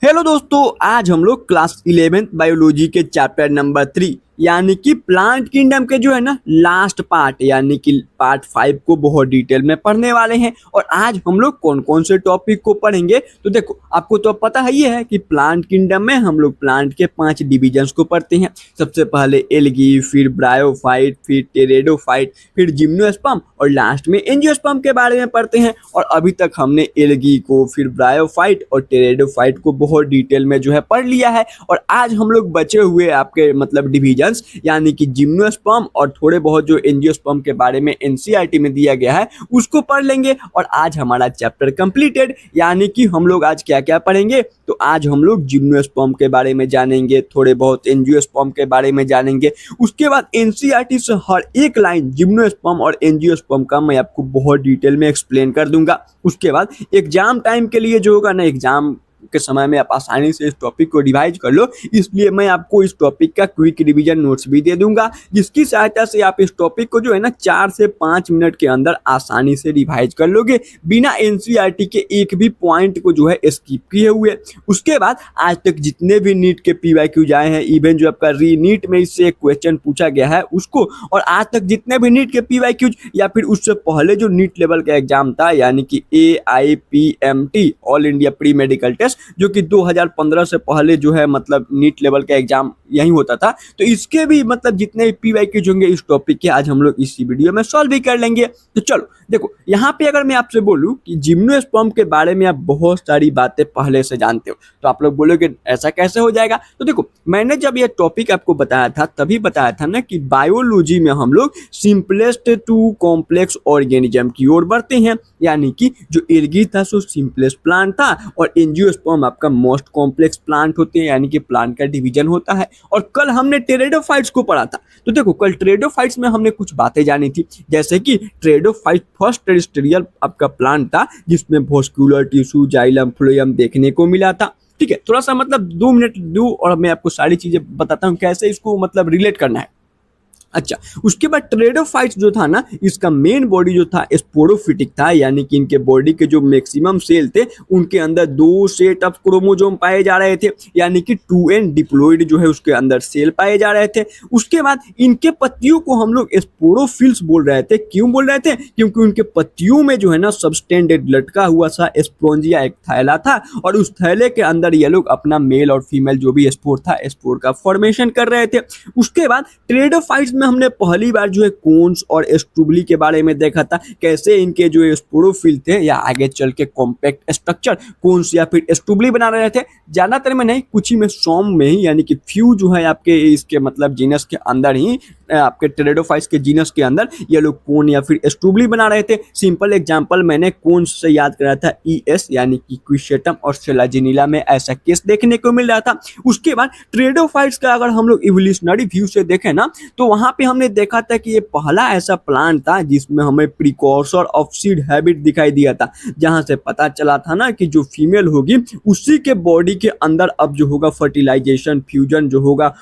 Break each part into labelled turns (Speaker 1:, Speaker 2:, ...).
Speaker 1: Hello दोस्तों, आज हम लोग क्लास 11th बायोलॉजी के चैप्टर नंबर 3 यानी कि प्लांट किंगडम के जो है ना लास्ट पार्ट यानी कि पार्ट 5 को बहुत डिटेल में पढ़ने वाले हैं। और आज हम लोग कौन कौन से टॉपिक को पढ़ेंगे तो देखो, आपको तो पता ही है कि प्लांट किंगडम में हम लोग प्लांट के 5 डिविजन्स को पढ़ते हैं। सबसे पहले एल्गी, फिर ब्रायोफाइट, फिर टेरेडोफाइट, फिर जिम्नोस्पर्म और लास्ट में एंजियोस्पर्म के बारे में पढ़ते हैं। और अभी तक हमने एल्गी को, फिर ब्रायोफाइट और टेरेडोफाइट को बहुत डिटेल में जो है पढ़ लिया है। और आज हम लोग बचे हुए आपके मतलब डिवीजन यानी कि जिम्नोस्पर्म और थोड़े बहुत जो एंजियोस्पर्म के बारे में एनसीईआरटी में दिया गया है उसको पढ़ लेंगे। और आज हमारा चैप्टर कंप्लीटेड, यानी कि हम लोग आज क्या क्या पढ़ेंगे तो आज हम लोग जिम्नोस्पर्म के बारे में जानेंगे, थोड़े बहुत एंजियोस्पर्म के बारे में जानेंगे। उसके बाद एनसीईआरटी से हर एक लाइन जिम्नोस्पर्म और एंजियोस्पर्म का मैं आपको बहुत डिटेल में एक्सप्लेन कर दूंगा। उसके बाद एग्जाम टाइम के लिए जो होगा ना, एग्जाम के समय में आप आसानी से इस टॉपिक को रिवाइज कर लो, इसलिए मैं आपको इस टॉपिक का क्विक रिवीजन नोट्स भी दे दूंगा, जिसकी सहायता से आप इस टॉपिक को जो है ना 4 से 5 मिनट के अंदर आसानी से रिवाइज कर लोगे बिना एनसीईआरटी के एक भी पॉइंट को जो है स्किप किए हुए। उसके बाद आज तक जितने भी नीट के पीवाईक्यूज आए हैं, इवन जो आपका री नीट में इससे एक क्वेश्चन पूछा गया है उसको, और आज तक जितने भी नीट के पीवाईक्यूज या फिर उससे पहले जो नीट लेवल का एग्जाम था यानी कि AIPMT all India pre medical test, जो कि 2015 से पहले जो है मतलब नीट लेवल का एग्जाम यही होता था, तो इसके भी मतलब जितने भी पीवाईक्यूज होंगे इस टॉपिक के आज हम लोग इसी वीडियो में सॉल्व भी कर लेंगे। तो चलो देखो, यहाँ पे अगर मैं आपसे बोलूं कि जिम्नोस्पर्म के बारे में आप बहुत सारी बातें पहले से जानते हो तो आप लोग बोलोगे ऐसा कैसे हो जाएगा। तो देखो, मैंने जब ये टॉपिक आपको बताया था तभी बताया था ना कि बायोलॉजी में हम लोग सिंपलेस्ट टू कॉम्प्लेक्स ऑर्गेनिज्म की ओर बढ़ते हैं, यानी कि जो एल्गी था सो सिंपलेस्ट प्लांट था और एंजियोस्पर्म आपका मोस्ट कॉम्प्लेक्स प्लांट होते हैं यानी कि प्लांट का डिवीजन होता है। और कल हमने टेरेडोफाइट्स को पढ़ा था, तो देखो कल टेरेडोफाइट्स में हमने कुछ बातें जानी थी, जैसे कि टेरेडोफाइट फर्स्ट टेरेस्ट्रियल आपका प्लांट था जिसमें वैस्कुलर टिश्यू, जाइलम, फ्लोएम देखने को मिला था। ठीक है, थोड़ा सा मतलब 2 मिनट दो और मैं आपको सारी चीजें बताता हूँ कैसे इसको मतलब रिलेट करना है। अच्छा, उसके बाद टेरेडोफाइट्स जो था ना, इसका मेन बॉडी जो था स्पोरोफिटिक था, यानी कि इनके बॉडी के जो मैक्सिमम सेल थे उनके अंदर 2 सेट ऑफ क्रोमोसोम पाए जा रहे थे, यानी कि 2n डिप्लॉइड जो है उसके अंदर सेल पाए जा रहे थे। उसके बाद इनके पत्तियों को हम लोग स्पोरोफिल्स बोल रहे थे। क्यों बोल रहे थे? क्योंकि उनके पत्तियों में जो है ना सबस्टेंडेड लटका हुआ सा स्पोंजिया एक थैला था और उस थैले के अंदर ये लोग अपना मेल और फीमेल जो भी स्पोर था स्पोर का फॉर्मेशन कर रहे थे। उसके बाद टेरेडोफाइट्स में हमने पहली बार जो है कोन्स और स्ट्रूबली के बारे में देखा था, कैसे इनके जो स्पोरोफिल थे या आगे चल के कॉम्पैक्ट स्ट्रक्चर कोन्स या फिर स्ट्रूबली बना रहे थे। ज्यादातर में नहीं, कुछ ही में, सॉम में ही, यानी कि फ्यू जो है आपके इसके मतलब जीनस के अंदर ही, आपके टेरेडोफाइट्स के जीनस के अंदर ये लोग कोन या फिर स्ट्रूबली बना रहे थे। सिंपल एग्जांपल मैंने कोन्स से याद कराया था, ES यानी कि क्विशेटम और सेलाजिनिला में ऐसा केस देखने को मिल रहा था। उसके बाद टेरेडोफाइट्स का अगर हम लोग इवोल्यूशनरी व्यू से देखें ना तो वहां पे हमने देखा था कि ये पहला ऐसा प्लांट था जिसमें हमें प्रिकॉर्सर ऑफ सीड हैबिट दिखाई दिया था, जहां से पता चला था ना कि जो फीमेल होगी उसी के बॉडी के अंदर अब जो होगा फर्टिलाइजेशन, फ्यूजन जो होगा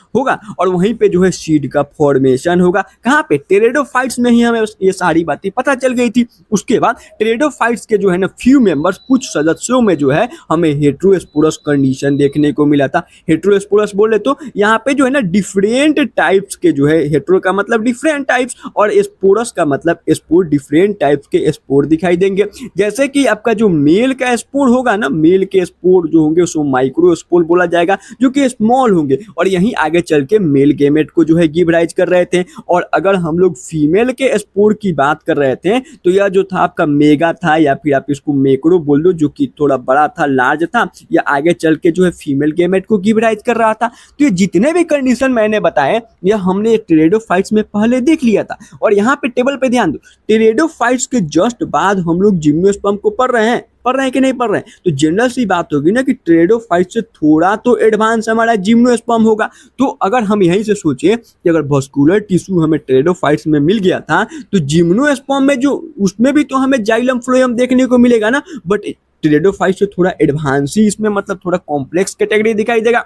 Speaker 1: और वहीं पे जो है सीड का फॉर्मेशन होगा। कहाँ पे? टेरेडोफाइट्स में ही हमें ये सारी बातें पता चल गई थी। उसके बाद टेरेडोफाइट्स के जो है ना फ्यू मेंबर्स, कुछ सदस्यों में जो है हमें हेट्रोस्पोरस कंडीशन देखने को मिला था। हेट्रोस्पोरस बोले तो यहाँ पे जो है ना डिफरेंट टाइप्स के जो है, हेट्रो का मतलब डिफरेंट टाइप्स और स्पोरस का मतलब स्पोर, डिफरेंट टाइप्स के स्पोर दिखाई देंगे। जैसे कि आपका जो मेल का स्पोर होगा ना, मेल के स्पोर जो होंगे उसको माइक्रोस्पोर बोला जाएगा, जो कि स्मॉल होंगे और यहीं आगे चल के मेल गेमेट को जो है गिव राइज कर रहे थे। और अगर हम लोग फीमेल के स्पोर की बात कर रहे थे तो यह जो था आपका मेगा था या फिर आप इसको मैक्रो बोल दो, जो कि थोड़ा बड़ा था, लार्ज था, या आगे चल के जो है फीमेल गेमेट को गिव राइज कर रहा था। तो ये जितने भी कंडीशन मैंने बताए यह हमने टेरेडोफाइट्स में पहले देख लिया था। और यहाँ पे टेबल पे ध्यान दो, टेरेडोफाइट्स के जस्ट बाद हम लोग जिम्नोस्पर्म को पढ़ रहे हैं कि नहीं पढ़ रहे हैं? तो जनरल सी बात होगी ना कि टेरेडोफाइट से थोड़ा तो एडवांस हमारा जिम्नोस्पर्म होगा। तो अगर हम यहीं से सोचें कि अगर वैस्कुलर टिश्यू हमें टेरेडोफाइट्स में मिल गया था तो जिम्नोस्पर्म में जो उसमें भी तो हमें जाइलम फ्लोएम देखने को मिलेगा ना, बट टेरेडोफाइट से थोड़ा एडवांस ही इसमें मतलब थोड़ा कॉम्प्लेक्स कैटेगरी दिखाई देगा।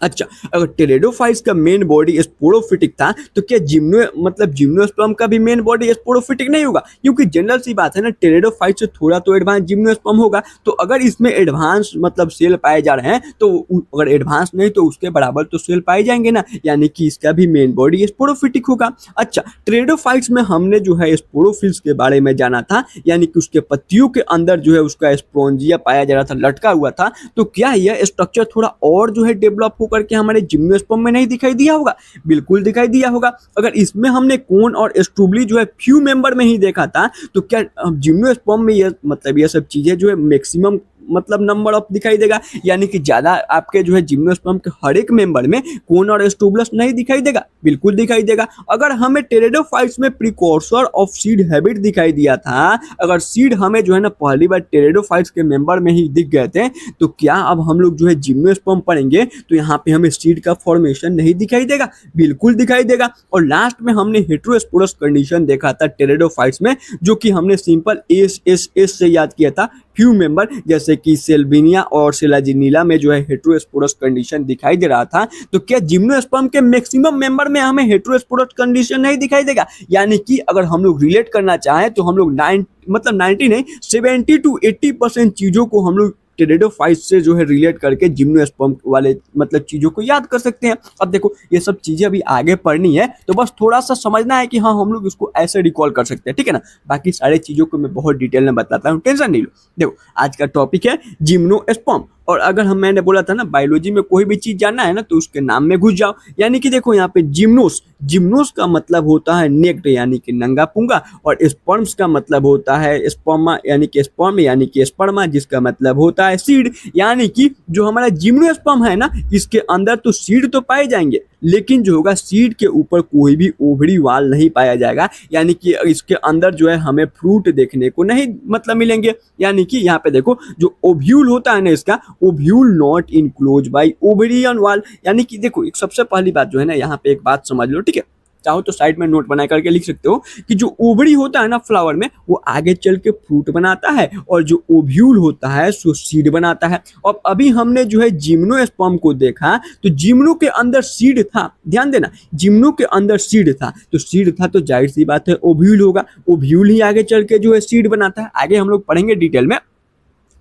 Speaker 1: अच्छा, अगर टेरिडोफाइट्स का मेन बॉडी स्पोरोफिटिक था तो क्या जिम्नोस्पर्म का भी मेन बॉडी स्पोरोफिटिक नहीं होगा? क्योंकि जनरल सी बात है ना, टेरिडोफाइट से थोड़ा तो एडवांस जिम्नोस्पर्म होगा। तो अगर इसमें एडवांस सेल पाए जा रहे हैं तो अगर एडवांस नहीं तो उसके बराबर तो सेल पाए जाएंगे ना, यानी कि इसका भी मेन बॉडी स्पोरोफिटिक होगा। अच्छा, टेरिडोफाइट्स में हमने जो है स्पोरोफिल्स के बारे में जाना था, यानी कि उसके पत्तियों के अंदर जो है उसका स्पोंजिया पाया जा रहा था, लटका हुआ था। तो क्या यह स्ट्रक्चर थोड़ा और जो है डेवलप होकर के हमारे जिम्नोस्पर्म में नहीं दिखाई दिया होगा? बिल्कुल दिखाई दिया होगा। अगर इसमें हमने कोन और स्ट्रूबली जो है फ्यू मेंबर में ही देखा था, तो क्या जिम्नोस्पर्म में ये सब चीजें जो है मैक्सिमम नंबर ऑफ दिखाई देगा, यानी कि ज्यादा आपके जो है जिम्नोस्पर्म के हर एक मेंबर में कोन और स्टूबलस नहीं दिखाई देगा? बिल्कुल दिखाई देगा। अगर हमें टेरिडोफाइट्स में प्रिकॉर्सर ऑफ सीड हैबिट दिखाई दिया था, अगर सीड हमें जो है ना पहली बार टेरिडोफाइट्स के मेंबर में ही दिख गए थे, तो क्या अब हम लोग जो है जिम्नोस्पर्म पढ़ेंगे तो यहाँ पे हमें सीड का फॉर्मेशन नहीं दिखाई देगा? बिल्कुल दिखाई देगा। और लास्ट में हमने हेटेरोस्पोरस कंडीशन देखा था टेरिडोफाइट्स में, जो कि हमने सिंपल एस से याद किया था, फ्यू मेंबर, जैसे कि सेल्विनिया और सेलाजिनीला में जो है हेटेरोस्पोरस कंडीशन दिखाई दे रहा था। तो क्या जिम्नोस्पर्म के मैक्सिमम मेंबर में हमें हेटेरोस्पोरस कंडीशन नहीं दिखाई देगा? यानी कि अगर हम लोग रिलेट करना चाहें तो हम लोग 90 नहीं 70 to 80% चीजों को हम लोग टेरिडोफाइट्स से जो है रिलेट करके जिम्नोस्पर्म वाले चीजों को याद कर सकते हैं। अब देखो ये सब चीजें अभी आगे पढ़नी है, तो बस थोड़ा सा समझना है कि हाँ हम लोग इसको ऐसे रिकॉल कर सकते हैं, ठीक है ना। बाकी सारी चीजों को मैं बहुत डिटेल में बताता हूँ, टेंशन नहीं लो। देखो आज का टॉपिक है जिम्नोस्पर्म, और अगर मैंने बोला था ना बायोलॉजी में कोई भी चीज जानना है ना तो उसके नाम में घुस जाओ। यानी कि देखो यहाँ पे जिम्नोस का मतलब होता है नेक्ड, यानी कि नंगा पुंगा, और स्पर्म्स का मतलब होता है स्पर्मा, यानी कि स्पर्म यानी कि स्पर्मा, जिसका मतलब होता है सीड। यानी कि जो हमारा जिम्नोस्पर्म है ना, इसके अंदर तो सीड तो पाए जाएंगे, लेकिन जो होगा सीड के ऊपर कोई भी ओवरी वाल नहीं पाया जाएगा, यानी कि इसके अंदर जो है हमें फ्रूट देखने को नहीं मिलेंगे। यानी कि यहाँ पे देखो जो ओव्यूल होता है ना, इसका ovule not enclose by ovarian वाल। यानी कि देखो एक सबसे पहली बात जो है ना, यहाँ पे एक बात समझ लो, ठीक है, चाहो तो साइड में नोट बना करके लिख सकते हो कि जो ओवरी होता है ना फ्लावर में, वो आगे चल के फ्रूट बनाता है, और जो ओव्यूल होता है सो सीड बनाता है। और अभी हमने जो है जिम्नोस्पर्म को देखा, तो जिम्नो के अंदर सीड था, ध्यान देना, जिम्नो के अंदर सीड था, तो सीड था तो जाहिर सी बात है ओव्यूल होगा, ओव्यूल ही आगे चल के जो है सीड बनाता है। आगे हम लोग पढ़ेंगे डिटेल में,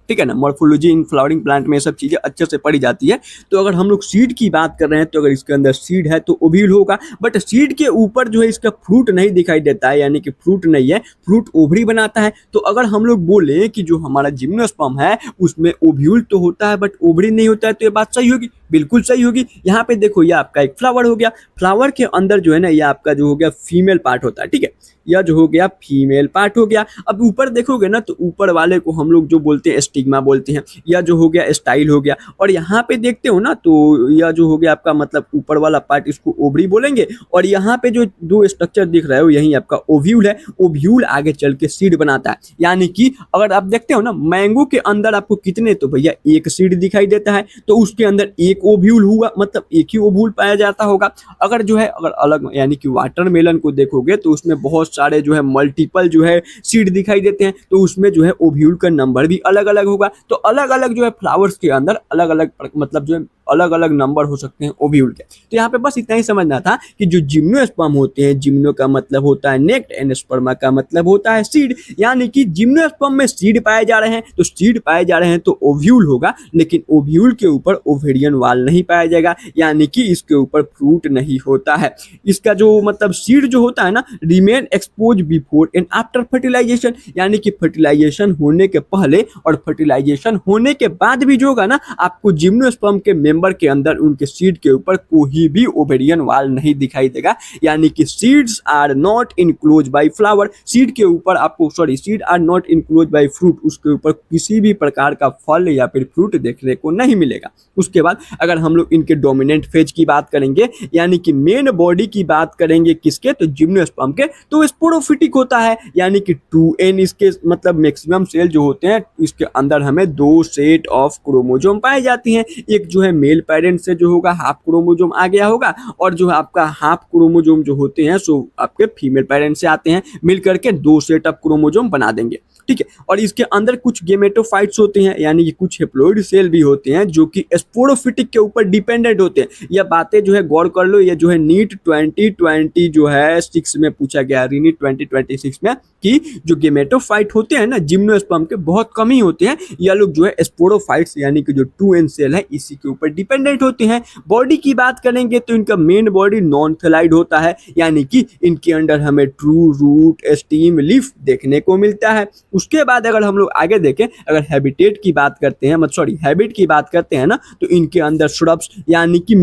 Speaker 1: ठीक है ना, मॉर्फोलॉजी इन फ्लावरिंग प्लांट में ये सब चीजें अच्छे से पढ़ी जाती है। तो अगर हम लोग सीड की बात कर रहे हैं, तो अगर इसके अंदर सीड है तो ओव्यूल होगा, बट सीड के ऊपर जो है इसका फ्रूट नहीं दिखाई देता है, यानी कि फ्रूट नहीं है, फ्रूट ओवरी बनाता है। तो अगर हम लोग बोले कि जो हमारा जिम्नोस्पर्म है उसमें ओव्यूल तो होता है बट ओवरी नहीं होता है, तो ये बात सही होगी? बिल्कुल सही होगी। यहाँ पे देखो ये आपका एक फ्लावर हो गया, फ्लावर के अंदर जो है ना ये आपका जो हो गया फीमेल पार्ट होता है, ठीक है, यह जो हो गया फीमेल पार्ट हो गया। अब ऊपर देखोगे ना तो ऊपर वाले को हम लोग जो बोलते हैं स्टिग्मा बोलते हैं, यह जो हो गया स्टाइल हो गया। और यहाँ पे देखते हो ना तो यह जो हो गया आपका ऊपर वाला पार्ट, इसको ओवरी बोलेंगे। और यहाँ पे जो दो स्ट्रक्चर दिख रहा है यही आपका ओव्यूल है, ओव्यूल आगे चल के सीड बनाता है। यानी कि अगर आप देखते हो ना मैंगो के अंदर आपको कितने, तो भैया एक सीड दिखाई देता है, तो उसके अंदर एक ओव्यूल हुआ, एक ही ओव्यूल पाया जाता होगा। अगर अलग यानी कि वाटरमेलन को देखोगे तो उसमें बहुत सारे जो है मल्टीपल जो है सीड दिखाई देते हैं, तो उसमें जो है ओव्यूल का नंबर भी अलग अलग होगा। तो अलग अलग जो है फ्लावर्स के अंदर अलग अलग जो है अलग अलग नंबर हो सकते हैं ओव्यूल के। तो यहाँ पे बस इतना ही समझना था कि जो जिम्नोस्पर्म होते हैं, जिम्नो का मतलब होता है नेक्ड एंड स्पर्मा का मतलब होता है सीड। यानी कि जिम्नोस्पर्म में सीड पाए जा रहे हैं, तो सीड पाए जा रहे हैं तो ओव्यूल होगा, लेकिन ओव्यूल के ऊपर ओवेरियन वाल नहीं पाया जाएगा, यानी कि इसके ऊपर फ्रूट नहीं होता है। इसका जो सीड जो होता है ना, remain expose before and after fertilisation, यानी कि फर्टिलाइजेशन होने के पहले और फर्टिलाइजेशन होने के बाद भी जो होगा ना, आपको जिम्नोस्पर्म के मेंबर के अंदर उनके सीड के ऊपर कोई भी ओवेरियन वाल नहीं दिखाई देगा। यानी कि seeds are not enclose by flower, seed के ऊपर आपको seed are not enclose by fruit, उसके ऊपर किसी भी प्रकार का फल या फिर फ्रूट देखने को नहीं मिलेगा। उसके बाद अगर हम लोग इनके डोमिनेंट फेज की बात करेंगे, यानी कि मेन बॉडी की बात करेंगे किसके, तो जिम्नोस्पर्म के, तो स्पोरोफिटिक होता है। यानी कि 2n इसके मैक्सिमम सेल जो होते हैं, इसके अंदर हमें 2 सेट ऑफ क्रोमोजोम पाए जाती हैं। एक जो है मेल पेरेंट से जो होगा हाफ क्रोमोजोम आ गया होगा, और जो आपका हाफ क्रोमोजोम जो होते हैं सो आपके फीमेल पेरेंट से आते हैं, मिलकर के 2 सेट ऑफ क्रोमोजोम बना देंगे। ठीक है। और इसके अंदर कुछ गेमेटोफाइट्स होते हैं यानी कि कुछ हेप्लॉइड सेल भी होते हैं जो कि स्पोरोफिटिक के ऊपर डिपेंडेंट होते हैं। यह बातें जो है गौर कर लो, ये जो है नीट 2020 जो है 6 में पूछा गया, रीनीट 2026 में, कि जो गेमेटोफाइट होते हैं ना जिम्नोस्पर्म के बहुत कम ही होते हैं, यह लोग जो है स्पोरोफाइट्स यानी कि जो 2n सेल है इसी के ऊपर डिपेंडेंट होते हैं। बॉडी की बात करेंगे तो इनका मेन बॉडी नॉन थैलाइड होता है यानी कि इनके अंदर हमें ट्रू, रूट, स्टीम, लीफ देखने को मिलता है। उसके बाद अगर हम लोग आगे देखें, अगर हैबिटेट की बात करते हैं, हैबिट की बात करते हैं ना, तो इनके अंदर श्रब्स यानी कि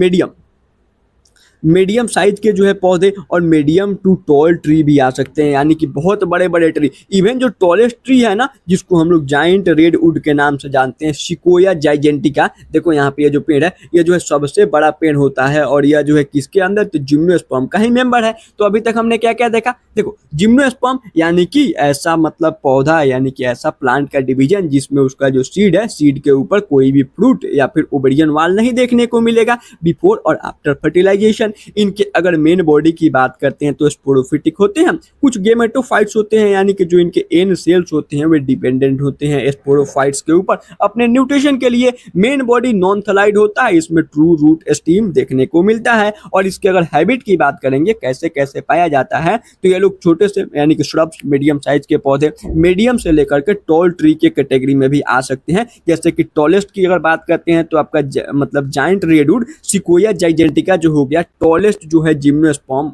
Speaker 1: मीडियम साइज के जो है पौधे और मीडियम टू टॉल ट्री भी आ सकते हैं यानी कि बहुत बड़े बड़े ट्री। इवन जो टॉलेस्ट ट्री है ना, जिसको हम लोग जाइंट रेडवुड के नाम से जानते हैं, सिकोया जाइजेंटिका, देखो यहाँ पे ये जो पेड़ है ये जो है सबसे बड़ा पेड़ होता है और यह जो है किसके अंदर, तो जिम्नोस्पर्म का ही मेंबर है। तो अभी तक हमने क्या क्या देखा, देखो जिम्नोस्पर्म यानी कि ऐसा मतलब पौधा यानी कि ऐसा प्लांट का डिवीजन जिसमें उसका जो सीड है, सीड के ऊपर कोई भी फ्रूट या फिर ओवरियन वाल नहीं देखने को मिलेगा बिफोर और आफ्टर फर्टिलाइजेशन। इनके अगर मेन बॉडी की बात करते हैं तो स्पोरोफिटिक होते हैं। कुछ गेमेटोफाइट्स होते हैं यानी कि जो इनके एन सेल्स होते हैं वे डिपेंडेंट होते हैं स्पोरोफाइट्स के ऊपर अपने न्यूट्रिशन के लिए। मेन बॉडी नॉन थैलाइड होता है, इसमें ट्रू, रूट, स्टीम देखने को मिलता है। और इसके अगर हैबिट की बात करेंगे कैसे कैसे पाया जाता है, तो ये लोग छोटे से यानी कि श्रब्स, मीडियम साइज के पौधे, मीडियम से लेकर के टॉल ट्री के कैटेगरी में भी आ सकते हैं। जैसे कि टॉलेस्ट की अगर बात करते हैं तो आपका मतलब जाइंट रेडवुड सिकोया जाइजेंटिका जो हो गया टॉलेस्ट जो है जिम्नोस्पर्म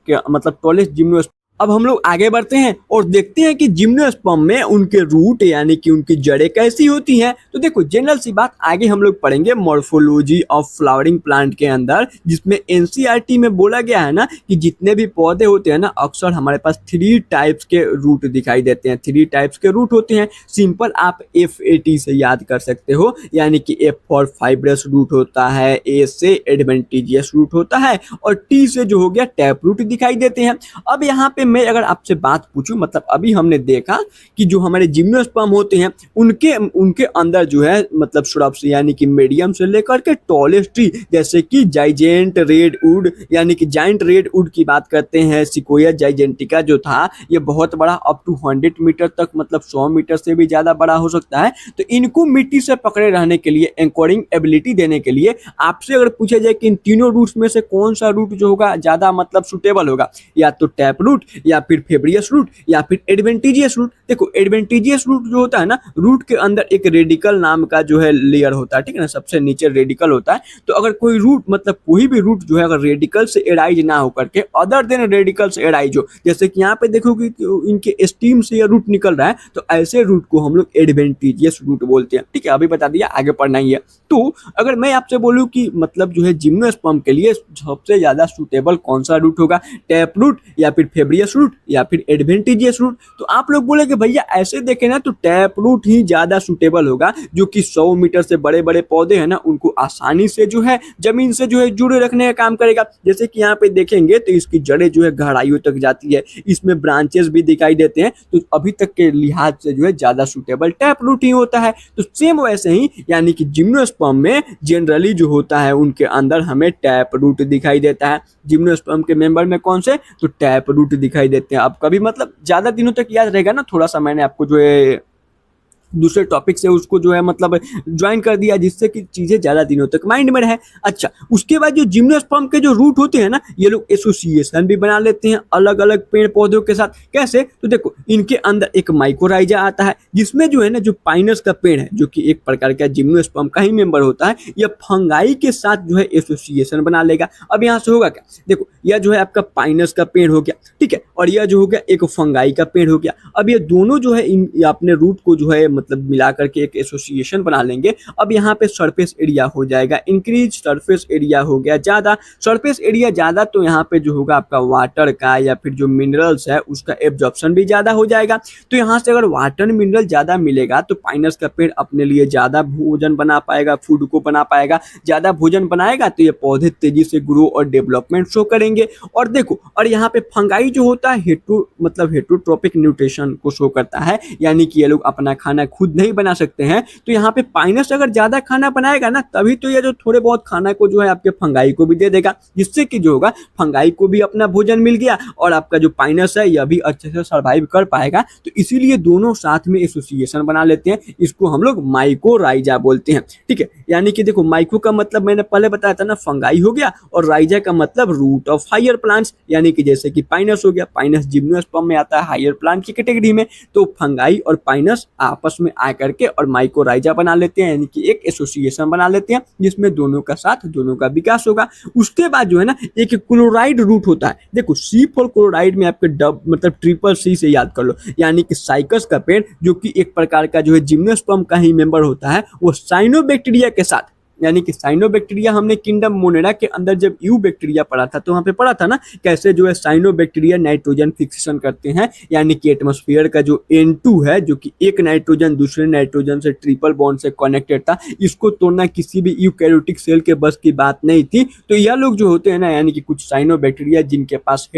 Speaker 1: के मतलब टॉलेस्ट जिम्नोस्पर्म। अब हम लोग आगे बढ़ते हैं और देखते हैं कि जिम्नोस्पर्म में उनके रूट यानी कि उनकी जड़ें कैसी होती हैं। तो देखो जनरल सी बात आगे हम लोग पढ़ेंगे मॉर्फोलॉजी ऑफ फ्लावरिंग प्लांट के अंदर, जिसमें एनसीईआरटी में बोला गया है ना कि जितने भी पौधे होते हैं ना अक्सर हमारे पास 3 टाइप्स के रूट दिखाई देते हैं। 3 टाइप्स के रूट होते हैं। सिंपल आप FAT से याद कर सकते हो यानी कि F फॉर फाइब्रस रूट होता है, A से एडवेंटिजियस रूट होता है और T से जो हो गया टैप रूट दिखाई देते हैं। अब यहाँ पे मैं अगर आपसे बात पूछूं, मतलब अभी हमने देखा कि जो हमारे जिम्नोस्पर्म होते हैं उनके अंदर जो है मतलब श्रब्स यानी कि मीडियम से लेकर के टॉलेस्ट ट्री, जैसे कि जाइजेंट रेडवुड यानी कि जाइंट रेडवुड की बात करते हैं, सिकोया जाइजेंटिका जो था ये बहुत बड़ा अप टू 100 मीटर तक मतलब 100 मीटर से भी ज्यादा बड़ा हो सकता है। तो इनको मिट्टी से पकड़े रहने के लिए, एंकोरिंग एबिलिटी देने के लिए आपसे अगर पूछा जाए कि इन तीनों रूट्स में से कौन सा रूट जो होगा ज्यादा मतलब सुटेबल होगा, या तो टैप रूट या फिर फेब्रियस रूट या फिर एडवेंटिजियस रूट। देखो एडवेंटिजियस रूट जो होता है ना, रूट के अंदर एक रेडिकल नाम का जो है लेयर होता है, ठीक है ना, सबसे नीचे रेडिकल होता है। तो अगर कोई रूट मतलब कोई भी रूट जो है अगर रेडिकल से एराइज ना होकर के अदर देन रेडिकल से एराइज हो, जैसे कि यहाँ पे देखो कि इनके स्टीम से ये रूट निकल रहा है, तो ऐसे रूट को हम लोग एडवेंटिजियस रूट बोलते हैं। ठीक है, अभी बता दिया, आगे पढ़ना ही है। तो अगर मैं आपसे बोलूं कि मतलब जो है जिम्नोस्पर्म के लिए सबसे ज्यादा सुटेबल कौन सा रूट होगा, टैप रूट या फिर फेब्रियस रूट या फिर एडवेंटिजियस रूट, तो आप लोग बोले कि भैया ऐसे देखें ना तो टैप रूट ही ज्यादा सुटेबल होगा, जो कि 100 मीटर से बड़े बड़े पौधे हैं ना उनको आसानी से जो है जमीन से जो है जुड़े रखने का काम करेगा। जैसे कि यहाँ पे देखेंगे तो इसकी जड़ें जो है गहराइयों तक जाती है, इसमें ब्रांचेस भी दिखाई देते हैं, तो अभी तक के लिहाज से जो है ज्यादा सुटेबल टैप रूट ही होता है। तो सेम वैसे ही यानी कि जिम्नोस्पर्म में जनरली जो होता है उनके अंदर हमें टैप रूट दिखाई देता है। जिम्नोस्पर्म के मेंबर में कौन से, तो टैप रूट दिखाई देते हैं। अब कभी मतलब ज्यादा दिनों तक याद रहेगा ना, थोड़ा सा मैंने आपको जो है दूसरे टॉपिक से उसको जो है मतलब ज्वाइन कर दिया जिससे कि चीजें ज्यादा दिनों तक माइंड में रहे। अच्छा, उसके बाद जो जिम्नोस्पर्म के जो रूट होते हैं ना, ये लोग एसोसिएशन भी बना लेते हैं अलग अलग पेड़ पौधों के साथ। कैसे, तो देखो इनके अंदर एक माइकोराइजा आता है जिसमें जो है ना जो पाइनस का पेड़ है जो कि एक प्रकार का जिम्नोस्पर्म का ही मेंबर होता है, यह फंगाई के साथ जो है एसोसिएशन बना लेगा। अब यहाँ से होगा क्या, देखो यह जो है आपका पाइनस का पेड़ हो गया, ठीक है, और यह जो हो गया एक फंगाई का पेड़ हो गया। अब ये दोनों जो है अपने रूट को जो है मतलब मिला करके एक एसोसिएशन बना लेंगे। अब यहाँ पे सरफेस एरिया हो जाएगा इंक्रीज, सरफेस एरिया हो गया ज्यादा। सरफेस एरिया ज्यादा तो यहाँ पे जो होगा आपका वाटर का या फिर जो मिनरल्स है उसका एब्जॉर्प्शन भी ज्यादा हो जाएगा। तो यहाँ से अगर वाटर मिनरल ज्यादा मिलेगा तो पाइनस का पेड़ अपने लिए ज्यादा भोजन बना पाएगा, फूड को बना पाएगा। ज्यादा भोजन बनाएगा तो ये पौधे तेजी से ग्रो और डेवलपमेंट शो करेंगे। और देखो, और यहाँ पे फंगाई जो होता है हेट्रोट्रोपिक न्यूट्रिशन को शो करता है, यानी कि ये लोग अपना खाना खुद नहीं बना सकते हैं, तो यहाँ पे पाइनस अगर ज्यादा खाना बनाएगा ना, तभी तो ये जो थोड़े बहुत खाना को जो है आपके फंगाई को भी दे देगा, जिससे कि जो होगा फंगाई को भी अपना भोजन मिल गया और आपका जो पाइनस है यह भी अच्छे से सर्वाइव कर पाएगा। तो इसीलिए दोनों साथ में एसोसिएशन बना लेते हैं, इसको हम लोग माइकोराइजा बोलते हैं। ठीक है, यानी कि देखो माइको का मतलब मैंने पहले बताया था ना, फंगाई हो गया, और राइजा का मतलब रूट ऑफ हायर प्लांट्स, यानी कि जैसे कि पाइनस हो गया, पाइनस जिम्नोस्पर्म में आता है हायर प्लांट की कैटेगरी में, तो फंगाई और पाइनस आपस में आकर के और माइकोराइजा बना लेते हैं, यानी कि एक एसोसिएशन बना लेते हैं जिसमें दोनों का साथ, दोनों का विकास होगा। उसके बाद जो है ना एक क्लोराइड रूट होता है। देखो सी फॉर क्लोराइड में आपके डब मतलब ट्रिपल सी से याद कर लो, यानी कि साइकस का पेड़ जो कि एक प्रकार का जो है जिम्नोस्पर्म का ही मेंबर होता है, वो साइनोबैक्टीरिया के साथ, यानी कि साइनोबैक्टीरिया हमने किंगडम मोनेरा के अंदर जब यू बैक्टीरिया पढ़ा था तो वहाँ पे पढ़ा था ना कैसे जो है साइनोबैक्टीरिया नाइट्रोजन फिक्सेशन करते हैं, यानी कि एटमॉस्फेयर का जो N2 है जो कि एक नाइट्रोजन दूसरे नाइट्रोजन से ट्रिपल बॉन्ड से कनेक्टेड था, इसको तोड़ना किसी भी यूकैरियोटिक सेल के बस की बात नहीं थी। तो यह लोग जो होते हैं ना, यानी कि कुछ साइनोबैक्टीरिया जिनके पास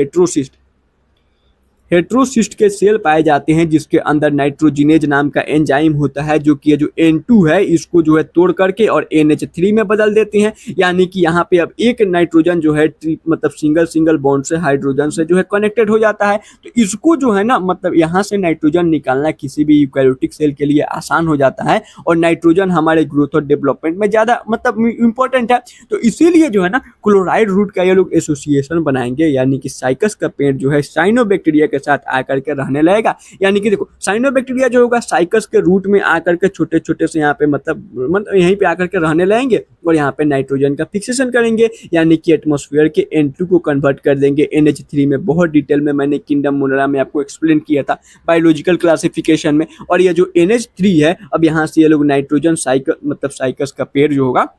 Speaker 1: हेट्रोसिस्ट के सेल पाए जाते हैं, जिसके अंदर नाइट्रोजिनेज नाम का एंजाइम होता है जो कि ये जो N2 है इसको जो है तोड़ करके और NH3 में बदल देते हैं, यानी कि यहाँ पे अब एक नाइट्रोजन जो है मतलब सिंगल बॉन्ड से हाइड्रोजन से जो है कनेक्टेड हो जाता है। तो इसको जो है ना मतलब यहाँ से नाइट्रोजन निकालना किसी भी यूकैरियोटिक सेल के लिए आसान हो जाता है, और नाइट्रोजन हमारे ग्रोथ और डेवलपमेंट में ज़्यादा मतलब इम्पोर्टेंट है। तो इसीलिए जो है ना क्लोराइड रूट का ये लोग एसोसिएशन बनाएंगे, यानी कि साइकस का पेड़ जो है साइनोबैक्टीरिया के साथ आकर के रहने लगेगा। यानी कि देखो साइनोबैक्टीरिया जो होगा साइकस के रूट में आकर के छोटे छोटे से यहाँ पे मतलब यहीं पे आकर के रहने लगेंगे और यहाँ पे नाइट्रोजन का फिक्सेशन करेंगे, यानी कि एटमॉस्फेयर के N2 को कन्वर्ट कर देंगे NH3 में। बहुत डिटेल में मैंने किंगडम मोनेरा में आपको एक्सप्लेन किया था बायोलॉजिकल क्लासिफिकेशन में। और ये जो NH3 है, अब यहाँ से ये लोग नाइट्रोजन साइकस का पेड़ जो होगा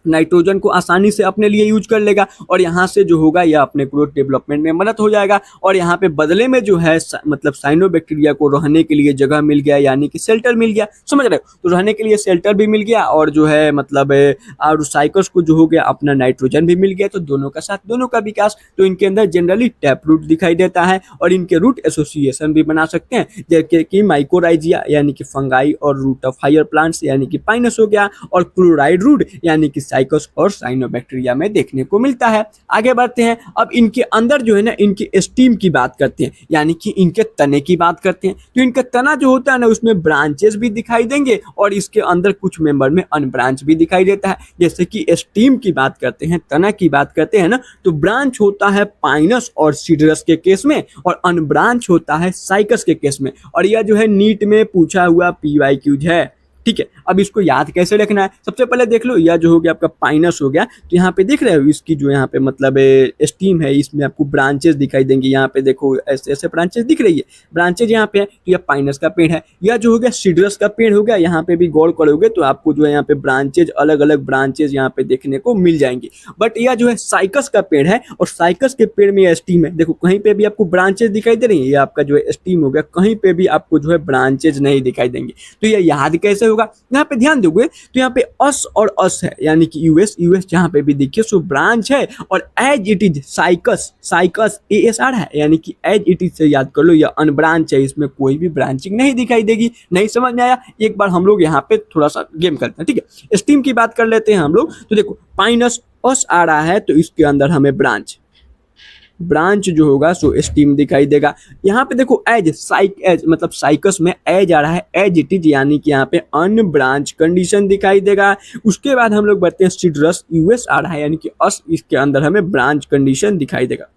Speaker 1: नाइट्रोजन को आसानी से अपने लिए यूज कर लेगा, और यहाँ से जो होगा यह अपने ग्रोथ डेवलपमेंट में मदद हो जाएगा। और यहाँ पे बदले में जो है मतलब साइनोबैक्टीरिया को रहने के लिए जगह मिल गया, यानी कि शेल्टर मिल गया, समझ रहे हो। तो रहने के लिए शेल्टर भी मिल गया और जो है मतलब और साइकस को जो हो गया अपना नाइट्रोजन भी मिल गया, तो दोनों का साथ दोनों का विकास। तो इनके अंदर जनरली टैप रूट दिखाई देता है और इनके रूट एसोसिएशन भी बना सकते हैं, जैसे कि माइकोराइजिया यानी कि फंगाई और रूट ऑफ हायर प्लांट्स यानी कि पाइनस हो गया, और क्लोराइड रूट यानी कि साइकस और साइनोबैक्टीरिया में देखने को मिलता है। आगे बढ़ते हैं, अब इनके अंदर जो है ना इनकी स्टीम की बात करते हैं, यानी कि इनके तने की बात करते हैं। तो इनका तना जो होता है ना उसमें ब्रांचेस भी दिखाई देंगे और इसके अंदर कुछ मेंबर में अनब्रांच भी दिखाई देता है। जैसे कि स्टीम की बात करते हैं, तना की बात करते हैं ना, तो ब्रांच होता है पाइनस और सीडरस के केस में, और अनब्रांच होता है साइकस के केस में। और यह जो है नीट में पूछा हुआ PYQ है। ठीक है, अब इसको याद कैसे रखना है, सबसे पहले देख लो, यह जो हो गया आपका पाइनस हो गया, तो यहाँ पे देख रहे हो इसकी जो यहाँ पे मतलब स्टीम है, इसमें आपको ब्रांचेस दिखाई देंगे। यहाँ पे देखो ऐसे ऐसे ब्रांचेस दिख रही है, ब्रांचेज यहाँ पे है, तो यह पाइनस का पेड़ है। यह जो हो गया सीडरस का पेड़ हो गया, यहाँ पे भी गौर करोगे तो आपको जो है यहाँ पे ब्रांचेज अलग अलग ब्रांचेज यहाँ पे देखने को मिल जाएंगी। बट यह जो है साइकस का पेड़ है, और साइकस के पेड़ में यह स्टीम है। देखो कहीं पे भी आपको ब्रांचेज दिखाई दे रही है, ये आपका जो है स्टीम हो गया, कहीं पे भी आपको जो है ब्रांचेज नहीं दिखाई देंगे। तो यह याद कैसे होगा, यहाँ पे ध्यान दोगे तो यहाँ पे अस और अस है, यानी कि यूएस जहाँ पे भी देखिए सो ब्रांच है, और as it is Cycas ASR है, यानी कि एज इट इज से याद कर लो, यह अनब्रांच है, इसमें कोई भी ब्रांचिंग नहीं दिखाई देगी। नहीं समझ में आया, एक बार हम लोग यहाँ पे थोड़ा सा गेम करते हैं। ठीक है, स्टीम की बात कर लेते हैं हम लोग। तो देखो पाइनस अस आ रहा है, तो इसके अंदर हमें ब्रांच जो होगा सो स्टीम दिखाई देगा। यहाँ पे देखो एज मतलब साइकस में एज आ रहा है, एज इट इज, यानी कि यहाँ पे अनब्रांच कंडीशन दिखाई देगा। उसके बाद हम लोग बढ़ते हैं सीडरस US आ रहा है, यानी कि अस, इसके अंदर हमें ब्रांच कंडीशन दिखाई देगा।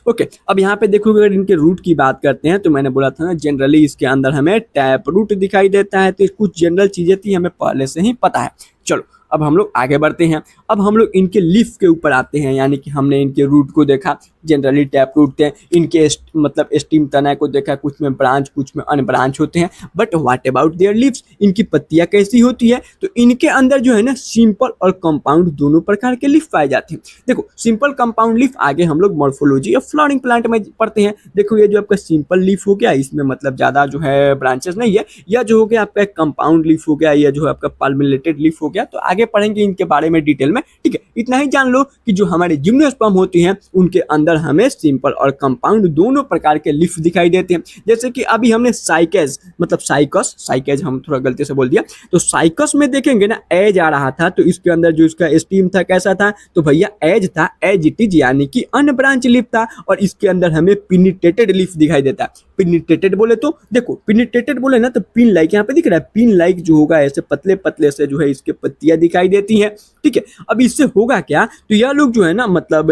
Speaker 1: ओके, अब यहाँ पे देखोगे अगर इनके रूट की बात करते हैं, तो मैंने बोला था ना जनरली इसके अंदर हमें टैप रूट दिखाई देता है। तो कुछ जनरल चीजें थी हमें पहले से ही पता है। चलो अब हम लोग आगे बढ़ते हैं, अब हम लोग इनके लीफ के ऊपर आते हैं, यानी कि हमने इनके रूट को देखा, जनरली टैप रूट थे, इनके मतलब स्टीम तना को देखा, कुछ में ब्रांच कुछ में अनब्रांच होते हैं। But what about their leaves, इनकी पत्तियां कैसी होती है, तो इनके अंदर जो है ना सिंपल और कंपाउंड दोनों प्रकार के लीफ पाए जाते हैं। देखो सिंपल कंपाउंड लीफ आगे हम लोग मॉर्फोलॉजी या फ्लावरिंग प्लांट में पढ़ते हैं। देखो ये जो आपका सिंपल लीफ हो गया, इसमें मतलब ज्यादा जो है ब्रांचेस नहीं है। यह जो हो गया आपका कंपाउंड लीफ हो गया, यह जो है आपका पाल्मिलेटेड लीफ हो गया। तो आगे पढ़ेंगे इनके बारे में डिटेल में। ठीक है, इतना ही जान लो कि जो हमारे जिम्नोस्पर्म होती हैं उनके अंदर अंदर हमें सिंपल और कंपाउंड दोनों प्रकार के लीफ दिखाई देते हैं। जैसे कि अभी हमने साइकेज मतलब साइकेज हम थोड़ा गलती से बोल दिया, तो साइकस में देखेंगे ना एज आ रहा था, तो इसके अंदर जो इसका स्टीम था कैसा था, तो भैया एज था, एज इट इज यानी कि अनब्रांच लीफ था। और इसके अंदर हमें पिनिटेटेड लीफ दिखाई देता है। पिनिटेटेड बोले तो देखो, पिनिटेटेड बोले ना तो पिन लाइक यहाँ पे दिख रहा है, पिन लाइक जो होगा ऐसे पतले पतले से जो है इसके पत्तियां दिखाई देती हैं। ठीक है, अब इससे होगा क्या, तो यह लोग जो है ना मतलब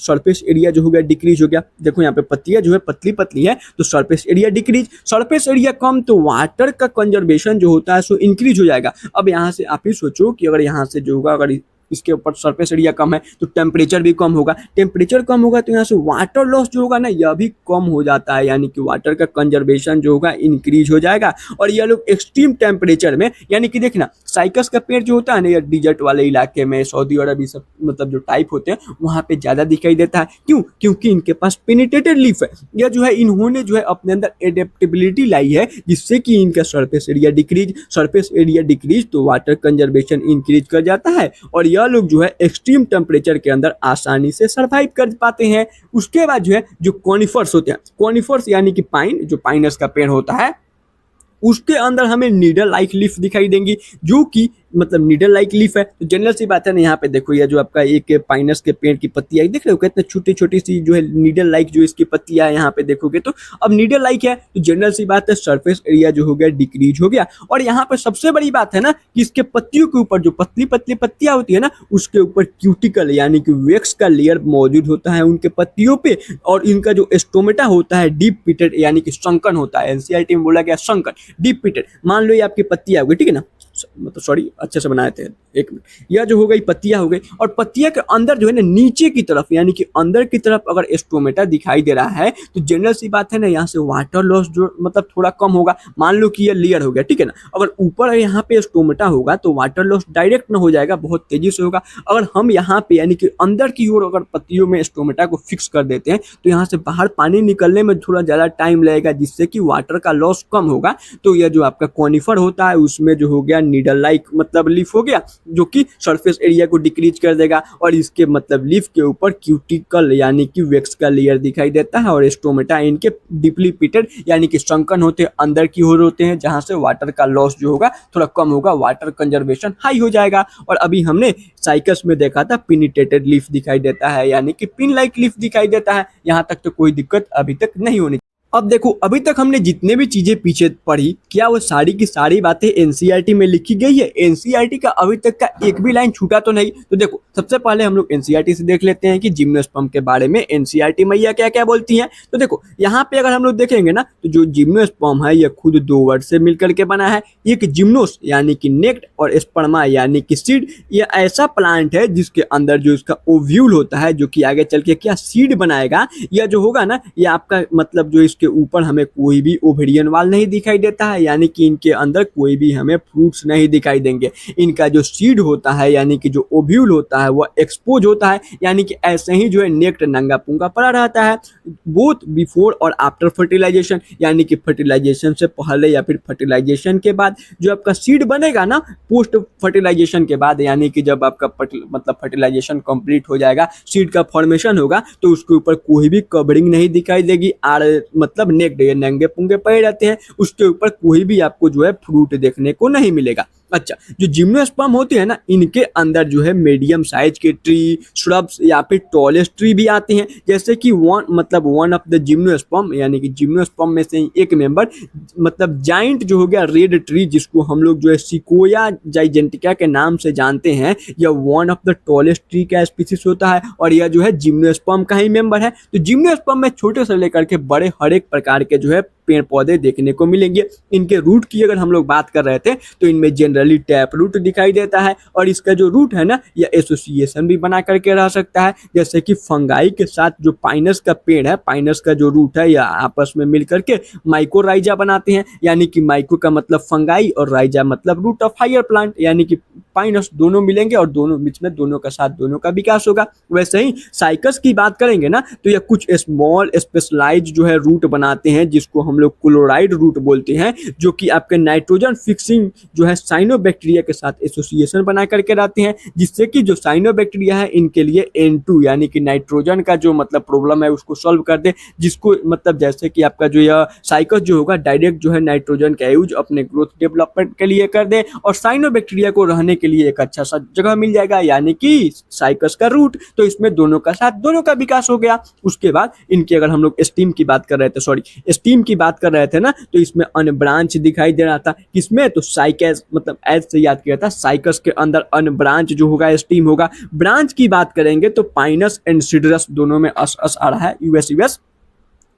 Speaker 1: सरफेस एरिया जो हो गया डिक्रीज हो गया। देखो यहाँ पे पत्तियां जो है पतली पतली है, तो surface area decrease, surface area कम तो वाटर का कंजर्वेशन जो होता है सो इंक्रीज हो जाएगा। अब यहाँ से आप ही सोचो कि अगर यहाँ से जो होगा, अगर इसके ऊपर सरफेस एरिया कम है तो टेम्परेचर भी कम होगा, टेम्परेचर कम होगा तो यहाँ से वाटर लॉस जो होगा ना यह भी कम हो जाता है, यानी कि वाटर का कंजर्वेशन जो होगा इंक्रीज हो जाएगा। और यह लोग एक्सट्रीम टेम्परेचर में, यानी कि देखना साइकस का पेड़ जो होता है ना यह डिजर्ट वाले इलाके में, सऊदी अरब सब मतलब जो टाइप होते हैं वहाँ पे ज़्यादा दिखाई देता है। क्यों? क्योंकि इनके पास पेनिट्रेटेड लीफ है। यह जो है इन्होंने जो है अपने अंदर एडेप्टेबिलिटी लाई है, जिससे कि इनका सरफेस एरिया डिक्रीज तो वाटर कंजर्वेशन इंक्रीज कर जाता है और यह लोग जो है एक्सट्रीम टेम्परेचर के अंदर आसानी से सरवाइव कर पाते हैं। उसके बाद जो है जो कॉनिफर्स होते हैं, कॉनिफर्स यानी कि पाइन, जो पाइनस का पेड़ होता है उसके अंदर हमें नीडल लाइक लीफ दिखाई देंगी, जो कि मतलब नीडल लाइक लीफ है। तो जनरल सी बात है ना, यहाँ पे देखो यह जो आपका एक पाइनस के पेड़ की पत्तियां देख रहे हो कितने छोटी छोटी सी जो है नीडल लाइक जो इसकी पत्तियां है यहाँ पे देखोगे, तो अब नीडल लाइक है तो जनरल सी बात है सरफेस एरिया जो हो गया डिक्रीज हो गया। और यहाँ पे सबसे बड़ी बात है ना कि इसके पत्तियों के ऊपर जो पतली पतली पत्तियां होती है ना उसके ऊपर क्यूटिकल यानी कि वैक्स का लेयर मौजूद होता है उनके पत्तियों पे, और इनका जो स्टोमेटा होता है डीप पिटेड यानी कि संकन होता है। एनसीईआरटी में बोला गया संकन, डीप पिटेड। मान लो ये आपकी पत्तियां होगी, ठीक है ना, मतलब सॉरी अच्छे से बनाए थे, एक मिनट, यह जो हो गई पत्तियां हो गई, और पत्तियां के अंदर जो है ना नीचे की तरफ यानी कि अंदर की तरफ अगर स्टोमेटा दिखाई दे रहा है तो जनरल सी बात है ना यहाँ से वाटर लॉस जो मतलब थोड़ा कम होगा। मान लो कि ये लेयर हो गया, ठीक है ना, अगर ऊपर यहाँ पे स्टोमेटा होगा तो वाटर लॉस डायरेक्ट ना हो जाएगा, बहुत तेजी से होगा। अगर हम यहाँ पे यानी कि अंदर की ओर अगर पत्तियों में स्टोमेटा को फिक्स कर देते हैं तो यहाँ से बाहर पानी निकलने में थोड़ा ज़्यादा टाइम लगेगा, जिससे कि वाटर का लॉस कम होगा। तो यह जो आपका कॉनिफर होता है उसमें जो हो गया नीडल लाइक मतलब लीफ हो गया, जो कि सरफेस एरिया को डिक्रीज कर देगा, और इसके मतलब लीफ के ऊपर क्यूटिकल यानी कि वैक्स का लेयर दिखाई देता है, और स्टोमेटा इनके डीपली पिटेड यानी कि संकन होते हैं, अंदर की ओर होते हैं, जहां से वाटर का लॉस जो होगा थोड़ा कम होगा, वाटर कंजर्वेशन हाई हो जाएगा। और अभी हमने साइकस में देखा था पिनिटेटेड लीफ दिखाई देता है यानी कि पिन लाइक लीफ दिखाई देता है। यहाँ तक तो कोई दिक्कत अभी तक नहीं होनी। अब देखो अभी तक हमने जितने भी चीजें पीछे पढ़ी, क्या वो सारी की सारी बातें एनसीईआरटी में लिखी गई है? एनसीईआरटी का अभी तक का एक भी लाइन छूटा तो नहीं। तो देखो सबसे पहले हम लोग एनसीईआरटी से देख लेते हैं कि जिम्नोस्पर्म के बारे में एनसीईआरटी मैया क्या क्या बोलती हैं। तो देखो यहाँ पे अगर हम लोग देखेंगे ना तो जो जिम्नोस्पर्म है यह खुद दो वर्ड से मिलकर के बना है। एक जिम्नोस यानी कि नेक्ट और स्पर्मा यानी कि सीड। यह ऐसा प्लांट है जिसके अंदर जो इसका ओव्यूल होता है जो कि आगे चल के क्या सीड बनाएगा। यह जो होगा ना यह आपका मतलब जो के ऊपर हमें कोई भी ओवेरियन वाल नहीं दिखाई देता है, यानी कि इनके अंदर कोई भी हमें फ्रूट्स नहीं दिखाई देंगे। इनका जो सीड होता है यानी कि जो ओव्यूल होता है वह एक्सपोज होता है, यानी कि ऐसे ही जो है नेक्ट नंगा पुंगा पड़ा रहता है, बोथ बिफोर और आफ्टर फर्टिलाइजेशन, यानी कि फर्टिलाइजेशन से पहले या फिर फर्टिलाइजेशन के बाद। जो आपका सीड बनेगा ना पोस्ट फर्टिलाइजेशन के बाद, यानी कि जब आपका मतलब फर्टिलाइजेशन कंप्लीट हो जाएगा, सीड का फॉर्मेशन होगा, तो उसके ऊपर कोई भी कवरिंग नहीं दिखाई देगी। मतलब नेक्ड ये नंगे पुंगे पड़े रहते हैं, उसके ऊपर कोई भी आपको जो है फ्रूट देखने को नहीं मिलेगा। अच्छा, जो जिम्नोस्पर्म होते हैं ना इनके अंदर जो है मीडियम साइज के ट्री, श्रब्स या फिर टॉलेस्ट ट्री भी आते हैं, जैसे कि वन ऑफ द जिम्नोस्पर्म यानी कि जिम्नोस्पर्म में से एक मेंबर मतलब जाइंट जो हो गया रेड ट्री, जिसको हम लोग जो है सिकोया जाइजेंटिका के नाम से जानते हैं, यह one of the tallest tree का स्पीसीज होता है और यह जो है जिम्नोस्पर्म का ही मेंबर है। तो जिम्नोस्पर्म में छोटे से लेकर के बड़े हर एक प्रकार के जो है पेड़ पौधे देखने को मिलेंगे। इनके रूट की अगर हम लोग बात कर रहे थे तो इनमें जनरली टैप रूट दिखाई देता है, और इसका जो रूट है ना यह एसोसिएशन भी बना करके रह सकता है, जैसे कि फंगाई के साथ जो पाइनस का पेड़ है, पाइनस का जो रूट है यह आपस में मिलकर के माइकोराइजा बनाते हैं, यानी कि माइको का मतलब फंगाई और राइजा मतलब रूट ऑफ हायर प्लांट, यानी कि पाइनस दोनों मिलेंगे और दोनों बीच में दोनों का साथ दोनों का विकास होगा। वैसे ही साइकस की बात करेंगे ना तो यह कुछ स्मॉल स्पेशलाइज जो है रूट बनाते हैं जिसको हम लोग क्लोराइड रूट बोलते हैं, जो कि आपके नाइट्रोजन फिक्सिंग जो है साइनोबैक्टीरिया के साथ एसोसिएशन बना करके रहते हैं, जिससे कि जो साइनोबैक्टीरिया है इनके लिए N2 यानी कि नाइट्रोजन का जो मतलब प्रॉब्लम है उसको सॉल्व कर दे, जिसको मतलब जैसे कि आपका जो यह साइकस जो होगा डायरेक्ट जो है नाइट्रोजन का यूज अपने ग्रोथ डेवलपमेंट के लिए कर दे और साइनोबैक्टीरिया को रहने के लिए एक अच्छा सा जगह मिल जाएगा यानी कि साइकस का रूट। तो इसमें दोनों का साथ दोनों का विकास हो गया। उसके बाद इनके अगर हम लोग स्टीम की बात कर रहे थे, स्टीम की बात कर रहे थे ना, तो इसमें अनब्रांच दिखाई दे रहा था। किसमें? तो साइकस मतलब एज से याद किया था, साइकस के अंदर अनब्रांच जो होगा स्टीम होगा। ब्रांच की बात करेंगे तो पाइनस एंड सिडरस दोनों में अस आ रहा है, यूएस,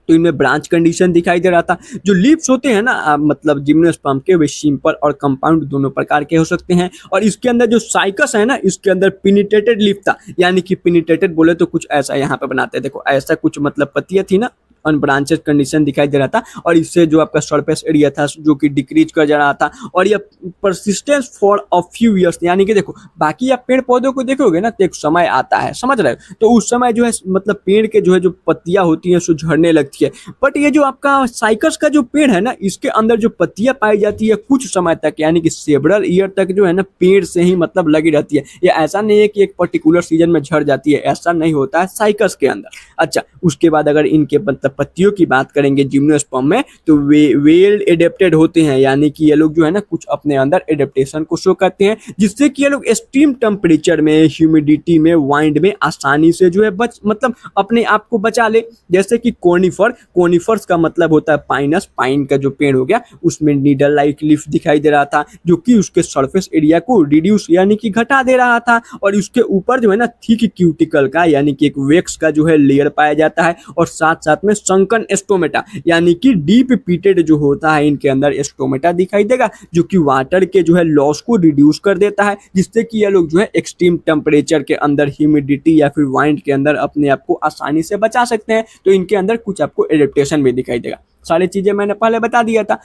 Speaker 1: तो इनमें ब्रांच कंडीशन दिखाई दे रहा था। जो लीव्स होते हैं ना मतलब जिम्नोस्पर्म के, वे सिंपल और कंपाउंड दोनों प्रकार के हो सकते हैं। और इसके अंदर जो साइकस है ना, इसके अंदर पिनिटेटेड लीफ था, यानी कि पिनिटेटेड बोले तो कुछ ऐसा यहाँ पे बनाते हैं, देखो ऐसा कुछ मतलब पत्तियां थी ना, अनब्रांचेड कंडीशन दिखाई दे रहा था। और इससे जो आपका सरफेस एरिया था जो कि डिक्रीज कर जा रहा था और यह persistence for a few years, यानी कि देखो बाकी आप पेड़ पौधों को देखोगे ना तो एक समय आता है, समझ रहे हो, तो उस समय जो है मतलब पेड़ के जो है जो पत्तियां होती हैं सो झड़ने लगती है। बट ये जो आपका साइकस का जो पेड़ है ना, इसके अंदर जो पत्तियां पाई जाती है कुछ समय तक यानी कि सेवरल ईयर तक जो है ना पेड़ से ही मतलब लगी रहती है। ये ऐसा नहीं है कि एक पर्टिकुलर सीजन में झड़ जाती है, ऐसा नहीं होता है साइकस के अंदर। अच्छा, उसके बाद अगर इनके मतलब पत्तियों की बात करेंगे जिम्नोस्पर्म में, तो वे वेल एडेप्टेड होते हैं, यानी कि ये लोग जो है ना कुछ अपने अंदर एडेप्टेशन को शो करते हैं, जिससे कि ये लोग एक्सट्रीम टेम्परेचर में, ह्यूमिडिटी में, वाइंड में आसानी से जो है मतलब अपने आप को बचा ले। जैसे कि कोनिफर्स का मतलब होता है पाइनस, पाइन का जो पेड़ हो गया उसमें नीडल लाइक लीफ दिखाई दे रहा था, जो कि उसके सरफेस एरिया को रिड्यूस यानी कि घटा दे रहा था। और उसके ऊपर जो है ना थिक क्यूटिकल का यानी कि एक वेक्स का जो है लेयर पाया जाता है, और साथ साथ में संकन स्टोमेटा यानी कि डीप पीटेड जो होता है इनके अंदर स्टोमेटा दिखाई देगा, जो कि वाटर के जो है लॉस को रिड्यूस कर देता है, जिससे कि ये लोग जो है एक्सट्रीम टेम्परेचर के अंदर, ह्यूमिडिटी या फिर वाइंड के अंदर अपने आप को आसानी से बचा सकते हैं। तो इनके अंदर कुछ आपको एडेप्टेशन भी दिखाई देगा। सारी चीजें मैंने पहले बता दिया था।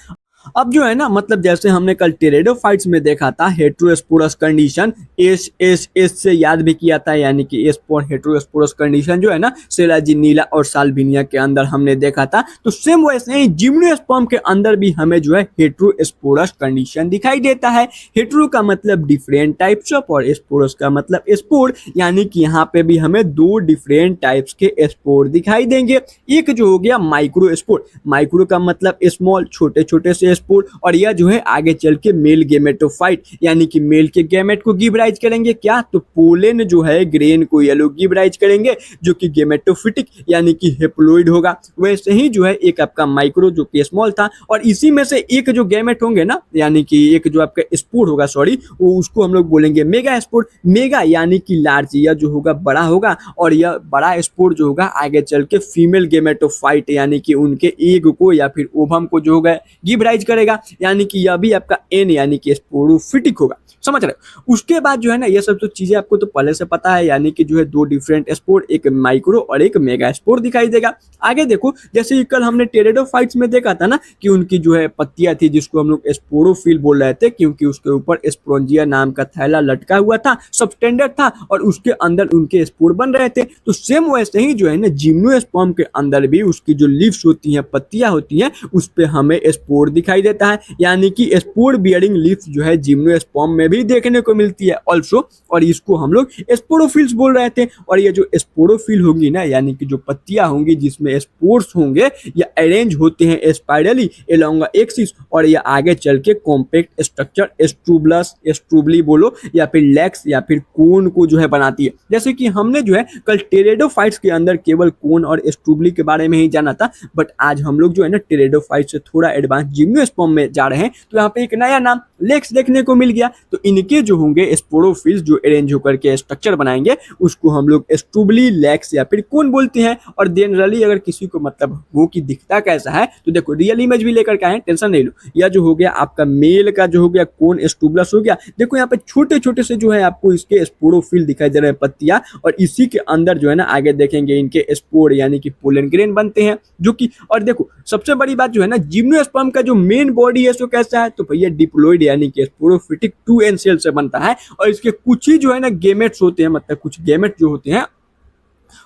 Speaker 1: अब जो है ना मतलब जैसे हमने कल टेरेडोफाइट्स में देखा था हेटेरोस्पोरस कंडीशन, एस से याद भी किया था, यानी कि एस फॉर हेटेरोस्पोरस कंडीशन जो है ना सेलाजिनीला और साल्विनिया के अंदर हमने देखा था। तो सेम वैसे ही जिम्नोस्पर्म के अंदर भी हमें जो है हेटेरोस्पोरस कंडीशन दिखाई देता है। हेटेरो का मतलब डिफरेंट टाइप्स ऑफ और स्पोरस का मतलब स्पोर, यानी कि यहाँ पे भी हमें दो डिफरेंट टाइप्स के स्पोर दिखाई देंगे। एक जो हो गया माइक्रो स्पोर, माइक्रो का मतलब स्मॉल, छोटे छोटे से स्पोर, और यह जो है आगे चल के मेल गेमेटोफाइट यानी कि मेल के गैमेट को गिव राइज करेंगे। क्या? तो पोलेन जो है ग्रेन को ये लोग गिव राइज करेंगे, जो कि गेमेटोफिटिक यानी कि हेप्लोइड होगा। वैसे ही जो है एक आपका माइक्रो जो कि स्मॉल था, और इसी में से एक जो गैमेट होंगे ना यानी कि एक जो आपका स्पोर होगा, वो उसको हम लोग बोलेंगे मेगा स्पोर। मेगा यानी कि लार्ज, यह जो होगा बड़ा होगा, और यह बड़ा स्पोर जो होगा आगे चल के फीमेल गेमेटोफाइट यानी कि उनके एग को या फिर ओवम को जो होगा गिव राइज करेगा, यानी कि यह भी आपका एन यानी कि स्पोरोफिटिक होगा। समझ रहे हो? उसके बाद जो है ना ये सब तो चीजें आपको तो पहले से पता है, यानी कि जो है दो डिफरेंट स्पोर, एक माइक्रो और एक मेगा स्पोर दिखाई देगा। आगे देखो, जैसे कल हमने टेरेडोफाइट्स में देखा था ना कि उनकी जो है पत्तियां थी जिसको हम लोग स्पोरोफिल बोल रहे थे, क्योंकि उसके ऊपर स्पोरेंजिया नाम का थैला लटका हुआ था, सबस्टैंडर्ड था, और उसके अंदर उनके स्पोर बन रहे थे। तो सेम वैसे ही जो है ना जिम्नोस्पर्म के अंदर भी उसकी जो लीव्स होती हैं, पत्तियां होती हैं, उस पे हमें स्पोर दिखाई देता है, यानी कि स्पोर बियरिंग लीफ जो है जिम्नोस्पर्म में भी देखने को मिलती है ऑल्सो, और इसको हम लोग स्पोरोफिल्स बोल रहे थे। और ये जो स्पोरोफिल होगी ना यानी कि जो पत्तियां होंगी जिसमें स्पोर्स होंगे, या अरेंज होते हैं स्पाइरली अलोंग एक्सिस, और ये आगे चल के कॉम्पैक्ट स्ट्रक्चर स्ट्रूबलस, स्ट्रूबली बोलो या फिर लेक्स या फिर कोन को जो है बनाती है। जैसे कि हमने जो है कल टेरेडोफाइट्स के अंदर केवल कोन और स्ट्रूबली के बारे में ही जाना था, बट आज हम लोग जो है ना टेरेडोफाइट से थोड़ा एडवांस जिम्नोस्पर्म में जा रहे हैं, तो यहाँ पे एक नया नाम लेक्स देखने को मिल गया। तो इनके जो होंगे स्पोरोफिल्स जो अरेंज होकर के स्ट्रक्चर बनाएंगे, उसको हम लोग स्ट्रूबली, लेक्स या फिर कोन बोलते हैं। और जनरली अगर किसी को मतलब वो कि दिखता कैसा है, तो देखो रियल इमेज भी लेकर के आए, टेंशन नहीं लो। यह जो हो गया आपका मेल का जो हो गया कोन स्ट्रूबलस हो गया, देखो यहाँ पे छोटे छोटे से जो है आपको इसके स्पोरोफिल दिखाई दे रहे हैं पत्तियां, और इसी के अंदर जो है ना आगे देखेंगे इनके स्पोर यानी कि पोलन ग्रेन बनते हैं, जो कि और देखो सबसे बड़ी बात जो है ना जिम्नोस्पर्म का जो मेन बॉडी है सो कैसा है, तो भैया डिप्लॉइड यानी कि स्पोरोफिटिक 2n सेल से बनता है और इसके कुछ ही जो है ना गेमेट्स होते हैं, मतलब कुछ गेमेट जो होते हैं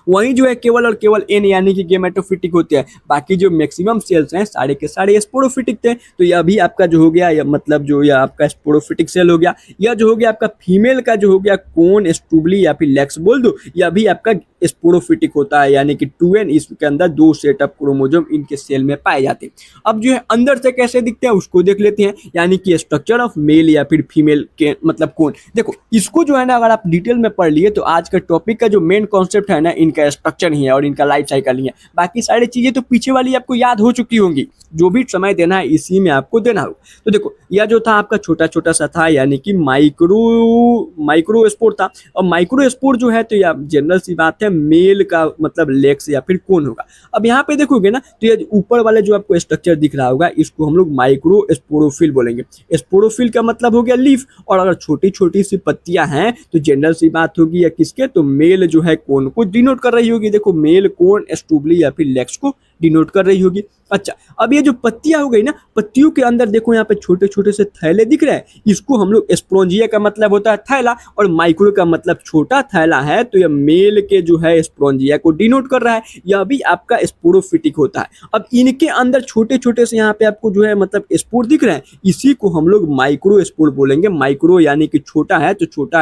Speaker 1: वही जो है केवल और केवल एन यानी कि गेमेटोफिटिक होते हैं। बाकी जो मैक्सिमम सेल्स हैं सारे के सारे स्पोरोफिटिक थे। तो यह भी आपका जो हो गया या मतलब जो यह आपका स्पोरोफिटिक सेल हो गया। यह जो हो गया आपका फीमेल का जो हो गया कोन, स्टूबली या फिर लेक्स बोल दो, यह भी आपका स्पोरोफिटिक होता है यानी कि 2n, इसके अंदर 2 सेट ऑफ क्रोमोसोम इनके सेल में पाए जाते हैं। अब जो है अंदर से कैसे दिखते हैं उसको देख लेते हैं, यानी कि स्ट्रक्चर ऑफ मेल या फिर फीमेल के मतलब कौन। देखो इसको जो है ना अगर आप डिटेल में पढ़ लिए तो आज का टॉपिक का जो मेन कॉन्सेप्ट है ना इनका स्ट्रक्चर ही है और इनका लाइफ साइकिल ही है। बाकी सारी चीजें तो पीछे वाली आपको याद हो चुकी होंगी, जो भी समय देना है इसी में आपको देना हो। तो देखो यह जो था आपका छोटा छोटा सा था यानी कि माइक्रोस्पोर था। और माइक्रोस्पोर जो है तो यह जनरल सी बात है मेल का मतलब लेक्स या फिर कौन होगा। अब यहाँ पे देखोगे ना तो ये ऊपर वाले जो आपको स्ट्रक्चर दिख रहा होगा इसको हम लोग माइक्रोस्पोरोफिल बोलेंगे। स्पोरोफिल का मतलब हो गया लीफ, और अगर छोटी छोटी सी पत्तियां हैं तो जनरल सी बात होगी या किसके, तो मेल जो है कौन को डिनोट कर रही होगी। देखो मेल कोन, स्टूबली या फिर लेक्स को डिनोट कर रही होगी। अच्छा अब ये जो पत्तियां हो गई ना, पत्तियों के अंदर देखो यहाँ पे छोटे छोटे से थैले दिख रहे हैं, इसको हम लोग स्पोरेंजिया का मतलब होता है थैला और माइक्रो का मतलब छोटा थैला है, तो ये मेल के जो है स्पोरेंजिया को डिनोट कर रहा है। यह भी आपका स्पोरोफिटिक होता है। अब इनके अंदर छोटे छोटे से यहाँ पे आपको जो है मतलब स्पोर दिख रहे हैं, इसी को हम लोग माइक्रो स्पोर बोलेंगे। माइक्रो यानी कि छोटा है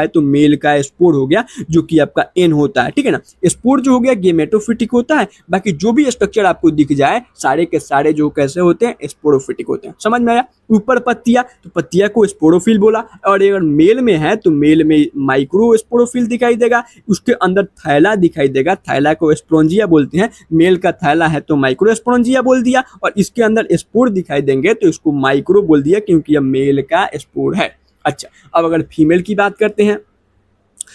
Speaker 1: तो मेल का स्पोर हो गया जो कि आपका एन होता है, ठीक है ना। स्पोर जो हो गया गेमेटोफिटिक होता है। बाकी जो भी स्ट्रक्चर आपको दिख जाए सारे के सारे जो कैसे होते हैं स्पोरोफिटिक होते हैं। समझ में आया। ऊपर पत्तियां तो पत्तियां को स्पोरोफिल बोला, और अगर मेल में है तो मेल में माइक्रो स्पोरोफिल दिखाई देगा, उसके अंदर थैला दिखाई देगा, थैला को स्पोरेंजिया बोलते हैं। मेल का थैला है तो माइक्रो स्पोरेंजिया बोल दिया, और इसके अंदर स्पोर दिखाई देंगे तो इसको माइक्रो बोल दिया क्योंकि यह मेल का स्पोर है। अच्छा अब अगर फीमेल की बात करते हैं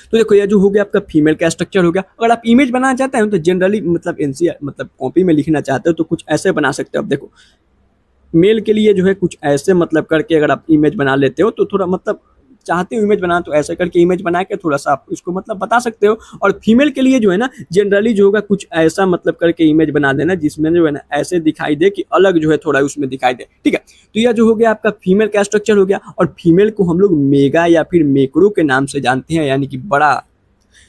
Speaker 1: तो देखो यह जो हो गया आपका फीमेल का स्ट्रक्चर हो गया। अगर आप इमेज बनाना चाहते हैं तो जनरली मतलब एनसीआर मतलब कॉपी में लिखना चाहते हो तो कुछ ऐसे बना सकते हो। अब देखो मेल के लिए जो है कुछ ऐसे मतलब करके अगर आप इमेज बना लेते हो तो थोड़ा मतलब चाहते हो इमेज बनाना तो ऐसे करके इमेज बना के थोड़ा सा आप इसको मतलब बता सकते हो। और फीमेल के लिए जो है ना जनरली जो होगा कुछ ऐसा मतलब करके इमेज बना देना जिसमें जो है ना ऐसे दिखाई दे कि अलग जो है थोड़ा उसमें दिखाई दे, ठीक है। तो यह जो हो गया आपका फीमेल का स्ट्रक्चर हो गया। और फीमेल को हम लोग मेगा या फिर मैक्रो के नाम से जानते हैं यानी कि बड़ा।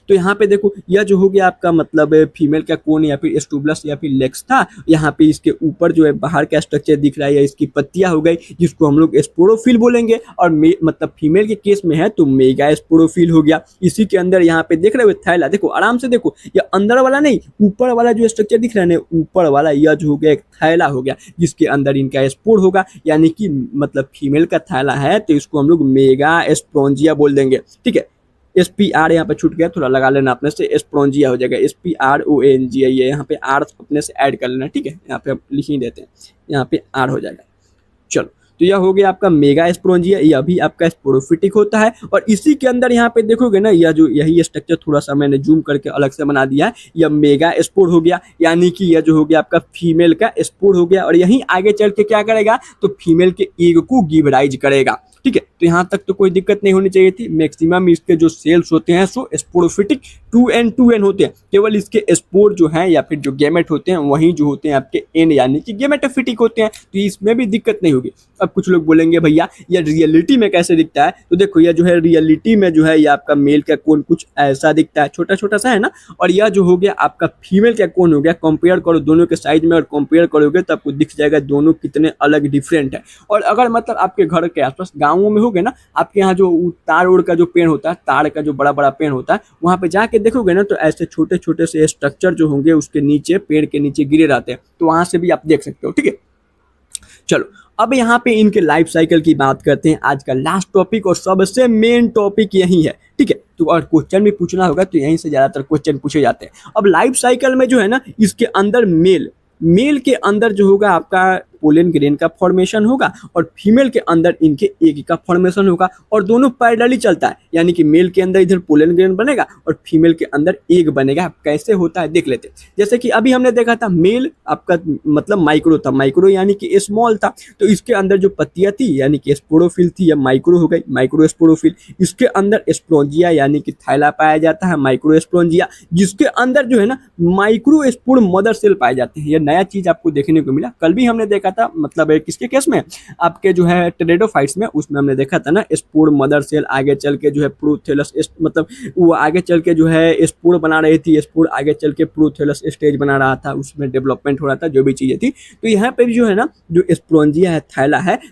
Speaker 1: तो यहाँ पे देखो यह जो हो गया आपका मतलब फीमेल का कोन या फिर स्टूबलस या फिर लेक्स था। यहाँ पे इसके ऊपर जो है बाहर का स्ट्रक्चर दिख रहा है या इसकी पत्तियां हो गई जिसको हम लोग स्पोरोफिल बोलेंगे। और मतलब फीमेल के केस में है तो मेगा स्पोरोफिल हो गया। इसी के अंदर यहाँ पे देख रहे हो थैला, देखो आराम से देखो, यह अंदर वाला नहीं ऊपर वाला जो स्ट्रक्चर दिख रहा है ना ऊपर वाला, यह जो हो गया एक थैला हो गया जिसके अंदर इनका स्पोर होगा, यानी कि मतलब फीमेल का थैला है तो इसको हम लोग मेगा स्पोरेंजिया बोल देंगे, ठीक है। SPR यहाँ पे छूट गया, थोड़ा लगा लेना अपने से, स्पोरेंजिया हो जाएगा SPRONGIA। यहाँ पे आर अपने से ऐड कर लेना, ठीक है। यहाँ पे हम लिख ही देते हैं, यहाँ पे आर हो जाएगा। चलो तो यह हो गया आपका मेगा स्पोरेंजिया, यह भी आपका स्पोरोफिटिक होता है। और इसी के अंदर यहाँ पे देखोगे ना यह जो यही स्ट्रक्चर थोड़ा सा मैंने जूम करके अलग से बना दिया है, यह मेगा स्पोर हो गया, यानी कि यह जो हो गया आपका फीमेल का स्पोर हो गया। और यहीं आगे चल के क्या करेगा तो फीमेल के एग को गिव राइज करेगा, ठीक है। तो यहाँ तक तो कोई दिक्कत नहीं होनी चाहिए थी। मैक्सिमम इसके जो सेल्स होते हैं सो स्पोरोफिटिक 2n होते हैं, केवल इसके स्पोर जो हैं या फिर जो गेमेट होते हैं वहीं जो होते हैं आपके एन यानी कि गेमेटोफिटिक होते हैं, तो इसमें भी दिक्कत नहीं होगी। अब कुछ लोग बोलेंगे भैया ये रियलिटी में कैसे दिखता है, तो देखो यह जो है रियलिटी में जो है ये आपका मेल का कोन कुछ ऐसा दिखता है, छोटा छोटा सा है ना। और यह जो हो गया आपका फीमेल का कोन हो गया, कंपेयर करो दोनों के साइज में और कंपेयर करोगे तो आपको दिख जाएगा दोनों कितने अलग डिफरेंट है। और अगर मतलब आपके घर के आसपास गाँवों में होगे ना, आपके यहाँ जो तार ओड़ का जो पेड़ होता है, तार का जो बड़ा बड़ा पेड़ होता है, वहां पे जाके देखोगे ना तो ऐसे छोटे छोटे से स्ट्रक्चर जो होंगे उसके नीचे पेड़ के नीचे गिरे रहते हैं, तो वहां से भी आप देख सकते हो, ठीक है। चलो अब यहाँ पे इनके लाइफ साइकिल की बात करते हैं। आज का लास्ट टॉपिक और सबसे मेन टॉपिक यही है, ठीक है। तो और क्वेश्चन भी पूछना होगा तो यहीं से ज्यादातर क्वेश्चन पूछे जाते हैं। अब लाइफ साइकिल में जो है ना इसके अंदर मेल के अंदर जो होगा आपका पोलन ग्रेन का फॉर्मेशन होगा और फीमेल के अंदर इनके एग का फॉर्मेशन होगा, और दोनों पैरेलली चलता है, यानी कि मेल के अंदर इधर पोलन ग्रेन बनेगा और फीमेल के अंदर एग बनेगा। कैसे होता है देख लेते हैं। जैसे कि अभी हमने देखा था मेल आपका मतलब माइक्रो था, माइक्रो यानी कि स्मॉल था, तो इसके अंदर जो पत्तियां थी यानी कि स्पोरोफिल थी या माइक्रो हो गई, माइक्रो स्पोरोफिल। इसके अंदर स्पोरेंजिया यानी कि थैला पाया जाता है, माइक्रो स्पोरेंजिया, जिसके अंदर जो है ना माइक्रो स्पोर मदर सेल पाए जाते हैं। यह नया चीज आपको देखने को मिला। कल भी हमने देखा देखा था, मतलब किसके केस में, आपके जो है टेरिडोफाइट्स में, उसमें हमने देखा था ना स्पोर मदर सेल आगे चल के जो है प्रोथेलस, मतलब वो आगे चल के जो है स्पोर बना रही थी, स्पोर आगे चल के प्रोथेलस स्टेज बना रहा था, उसमें डेवलपमेंट हो रहा था, जो भी चीजें थी। तो यहाँ पे भी जो है ना जो स्पोरेंजिया है,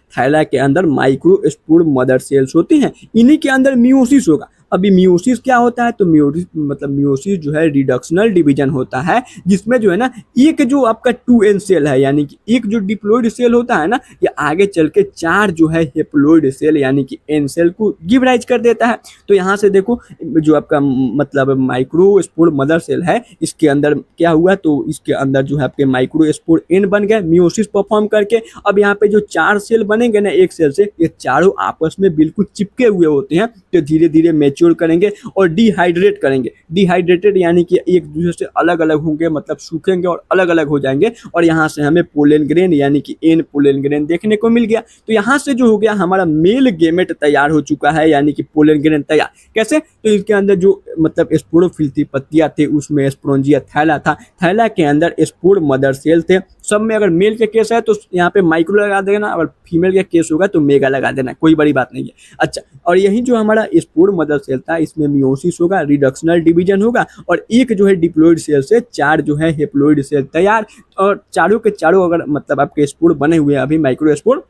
Speaker 1: थैला के अंदर माइक्रो स्पोर मदर सेल्स होती हैं, इन्हीं के अंदर मियोसिस होगा। अभी मियोसिस क्या होता है, तो मियोसिस जो है रिडक्शनल डिवीजन होता है, जिसमें जो है ना एक जो आपका 2n सेल है, यानी कि एक जो डिप्लॉइड सेल होता है ना, ये आगे चल के 4 जो है हेप्लॉइड सेल यानी कि n सेल को गिव राइज कर देता है। तो यहाँ से देखो जो आपका मतलब माइक्रोस्पोर मदर सेल है, इसके अंदर क्या हुआ, तो इसके अंदर जो है आपके माइक्रोस्पोर n बन गए मियोसिस परफॉर्म करके। अब यहाँ पे जो 4 सेल बनेंगे ना एक सेल से, ये चारों आपस में बिल्कुल चिपके हुए होते हैं, तो धीरे धीरे मैच्योर करेंगे और डिहाइड्रेट करेंगे। डिहाइड्रेटेड यानी कि एक दूसरे से अलग अलग होंगे, मतलब सूखेंगे और अलग अलग हो जाएंगे, और यहाँ से हमें पोलन ग्रेन यानी कि एन पोलन ग्रेन देखने को मिल गया। तो यहाँ से जो हो गया हमारा मेल गेमेट तैयार हो चुका है, यानी कि पोलन ग्रेन तैयार। कैसे, तो इसके अंदर जो मतलब स्पोरोफिल थी, पत्तियां थे, उसमें स्पोरेंजिया थैला था, थैला के अंदर स्पोर मदर सेल थे। सब में अगर मेल के केस है तो यहाँ पे माइक्रो लगा देना, अगर फीमेल का केस होगा तो मेगा लगा देना, कोई बड़ी बात नहीं है। अच्छा, और यही जो हमारा स्पोर मदर सेल था, इसमें मियोसिस होगा, रिडक्शनल डिवीजन होगा, और एक जो है डिप्लॉइड सेल से 4 जो है हेप्लॉइड सेल तैयार, और चारों के चारों अगर मतलब आपके स्पोर बने हुए हैं अभी माइक्रो स्पोर,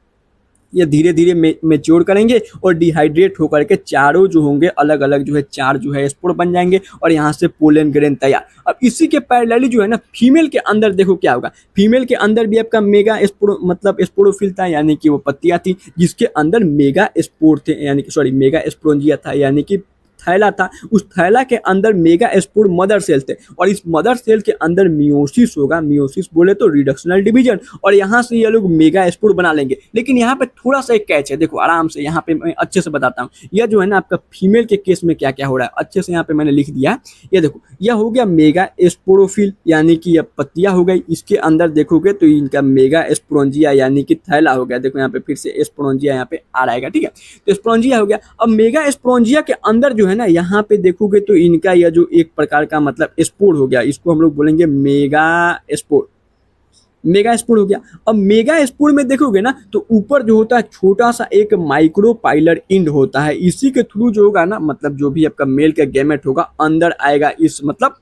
Speaker 1: ये धीरे धीरे मेच्योर करेंगे और डिहाइड्रेट होकर के चारों जो होंगे अलग अलग जो है 4 जो है स्पोर बन जाएंगे, और यहाँ से पोलन ग्रेन तैयार। अब इसी के पैरेलली जो है ना फीमेल के अंदर देखो क्या होगा, फीमेल के अंदर भी आपका मेगा स्पोर मतलब स्पोरोफिल था, यानी कि वो पत्तियां थी, जिसके अंदर मेगा स्पोर थे, यानी कि सॉरी मेगा स्पोरेंजिया था, यानी कि थैला था। उस थैला के अंदर मेगा स्पोर मदर सेल थे, और इस मदर सेल के अंदर मियोसिस होगा, मियोसिस बोले तो रिडक्शनल डिवीजन, और यहाँ से ये लोग मेगा स्पोर बना लेंगे। लेकिन यहाँ पे थोड़ा सा एक कैच है, देखो आराम से यहाँ पे मैं अच्छे से बताता हूँ। यह जो है ना आपका फीमेल के केस में क्या क्या हो रहा है, अच्छे से यहाँ पे मैंने लिख दिया है। ये देखो, यह हो गया मेगा स्पोरोफिल, यानी कि यह पत्तियां हो गई। इसके अंदर देखोगे तो इनका मेगा स्पोरेंजिया यानी कि थैला हो गया। देखो यहाँ पे फिर से स्पोरेंजिया यहाँ पे आ रहेगा, ठीक है, तो स्पोरेंजिया हो गया। अब मेगा स्पोरेंजिया के अंदर जो है ना यहाँ पे देखोगे तो इनका यह जो एक प्रकार का मतलब स्पोर हो गया, इसको हम लोग बोलेंगे मेगा स्पोर, मेगा स्पोर हो गया। अब मेगा स्पोर में देखोगे ना तो ऊपर जो होता है छोटा सा एक माइक्रोपाइलर इंड होता है, इसी के थ्रू जो होगा ना मतलब जो भी आपका मेल का गैमेट होगा अंदर आएगा इस मतलब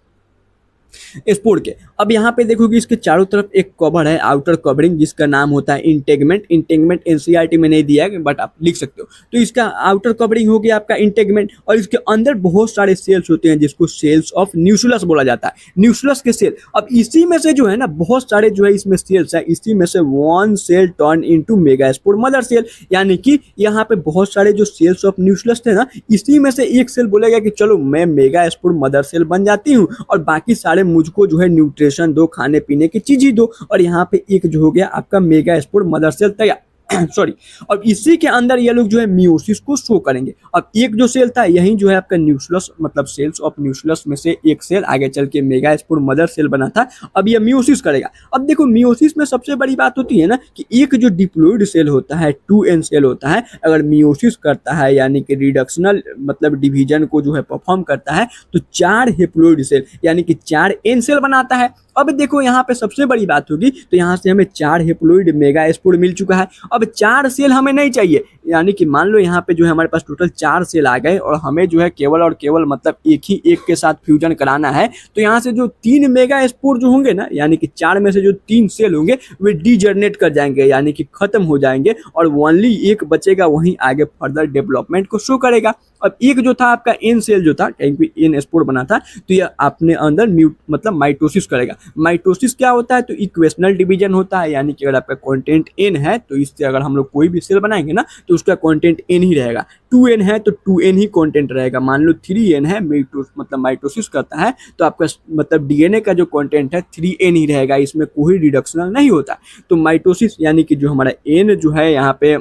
Speaker 1: स्पोर के। अब यहाँ पे देखोगे इसके चारों तरफ एक कवर है, आउटर कवरिंग, जिसका नाम होता है इंटेगमेंट। इंटेगमेंट एनसीईआरटी में नहीं दिया है बट आप लिख सकते हो। तो इसका आउटर कवरिंग हो गया आपका इंटेगमेंट, और इसके अंदर बहुत सारे सेल्स होते हैं जिसको सेल्स ऑफ न्यूक्लियस बोला जाता है, न्यूक्लियस के सेल। अब इसी में से जो है ना बहुत सारे जो है इसमें सेल्स है, इसी में से one cell turn into megaspore mother cell, यानी कि यहाँ पे बहुत सारे जो सेल्स ऑफ न्यूक्लियस थे ना, इसी में से एक सेल बोलेगा कि चलो मैं मेगास्पोर मदर सेल बन जाती हूँ, और बाकी सारे मुझको जो है न्यूट्रिशन दो, खाने पीने की चीज ही दो, और यहाँ पे एक जो हो गया आपका मेगा स्पोर मदर सेल तैयार। सॉरी, अब इसी के अंदर ये लोग जो है मियोसिस को शो करेंगे। अब एक जो सेल था यही जो है आपका न्यूक्लियस मतलब सेल्स ऑफ न्यूक्लियस में से एक सेल आगे चल के मेगा स्पोर मदर सेल बना था, अब ये मियोसिस करेगा। अब देखो मियोसिस में सबसे बड़ी बात होती है ना कि एक जो डिप्लॉइड सेल होता है 2n सेल होता है, अगर मियोसिस करता है यानी कि रिडक्शनल मतलब डिवीजन को जो है परफॉर्म करता है, तो 4 हेप्लॉइड सेल यानी कि 4n सेल बनाता है। अब देखो यहाँ पे सबसे बड़ी बात होगी, तो यहाँ से हमें 4 हेप्लॉइड मेगा स्पोर मिल चुका है। अब 4 सेल हमें नहीं चाहिए, यानी कि मान लो यहाँ पे जो है हमारे पास टोटल 4 सेल आ गए, और हमें जो है केवल और केवल मतलब एक ही एक के साथ फ्यूजन कराना है। तो यहाँ से जो 3 मेगा स्पोर जो होंगे ना, यानी कि 4 में से जो 3 सेल होंगे वे डीजनरेट कर जाएंगे, यानी कि खत्म हो जाएंगे, और ओनली एक बचेगा, वहीं आगे फर्दर डेवलपमेंट को शो करेगा। अब एक जो था आपका एन सेल जो था, क्योंकि एन स्पोर बना था, तो यह अपने अंदर मतलब माइटोसिस करेगा। माइटोसिस क्या होता है, तो इक्वेशनल डिवीजन होता है, यानी कि अगर आपका कंटेंट एन है तो इससे अगर हम लोग कोई भी सेल बनाएंगे ना तो उसका कंटेंट एन ही रहेगा। 2n है तो 2n ही कंटेंट रहेगा। मान लो 3n है, मतलब माइटोसिस करता है, तो आपका मतलब डीएनए का जो कंटेंट है 3n ही रहेगा, इसमें कोई रिडक्शनल नहीं होता। तो माइटोसिस यानी कि जो हमारा एन जो है यहाँ पे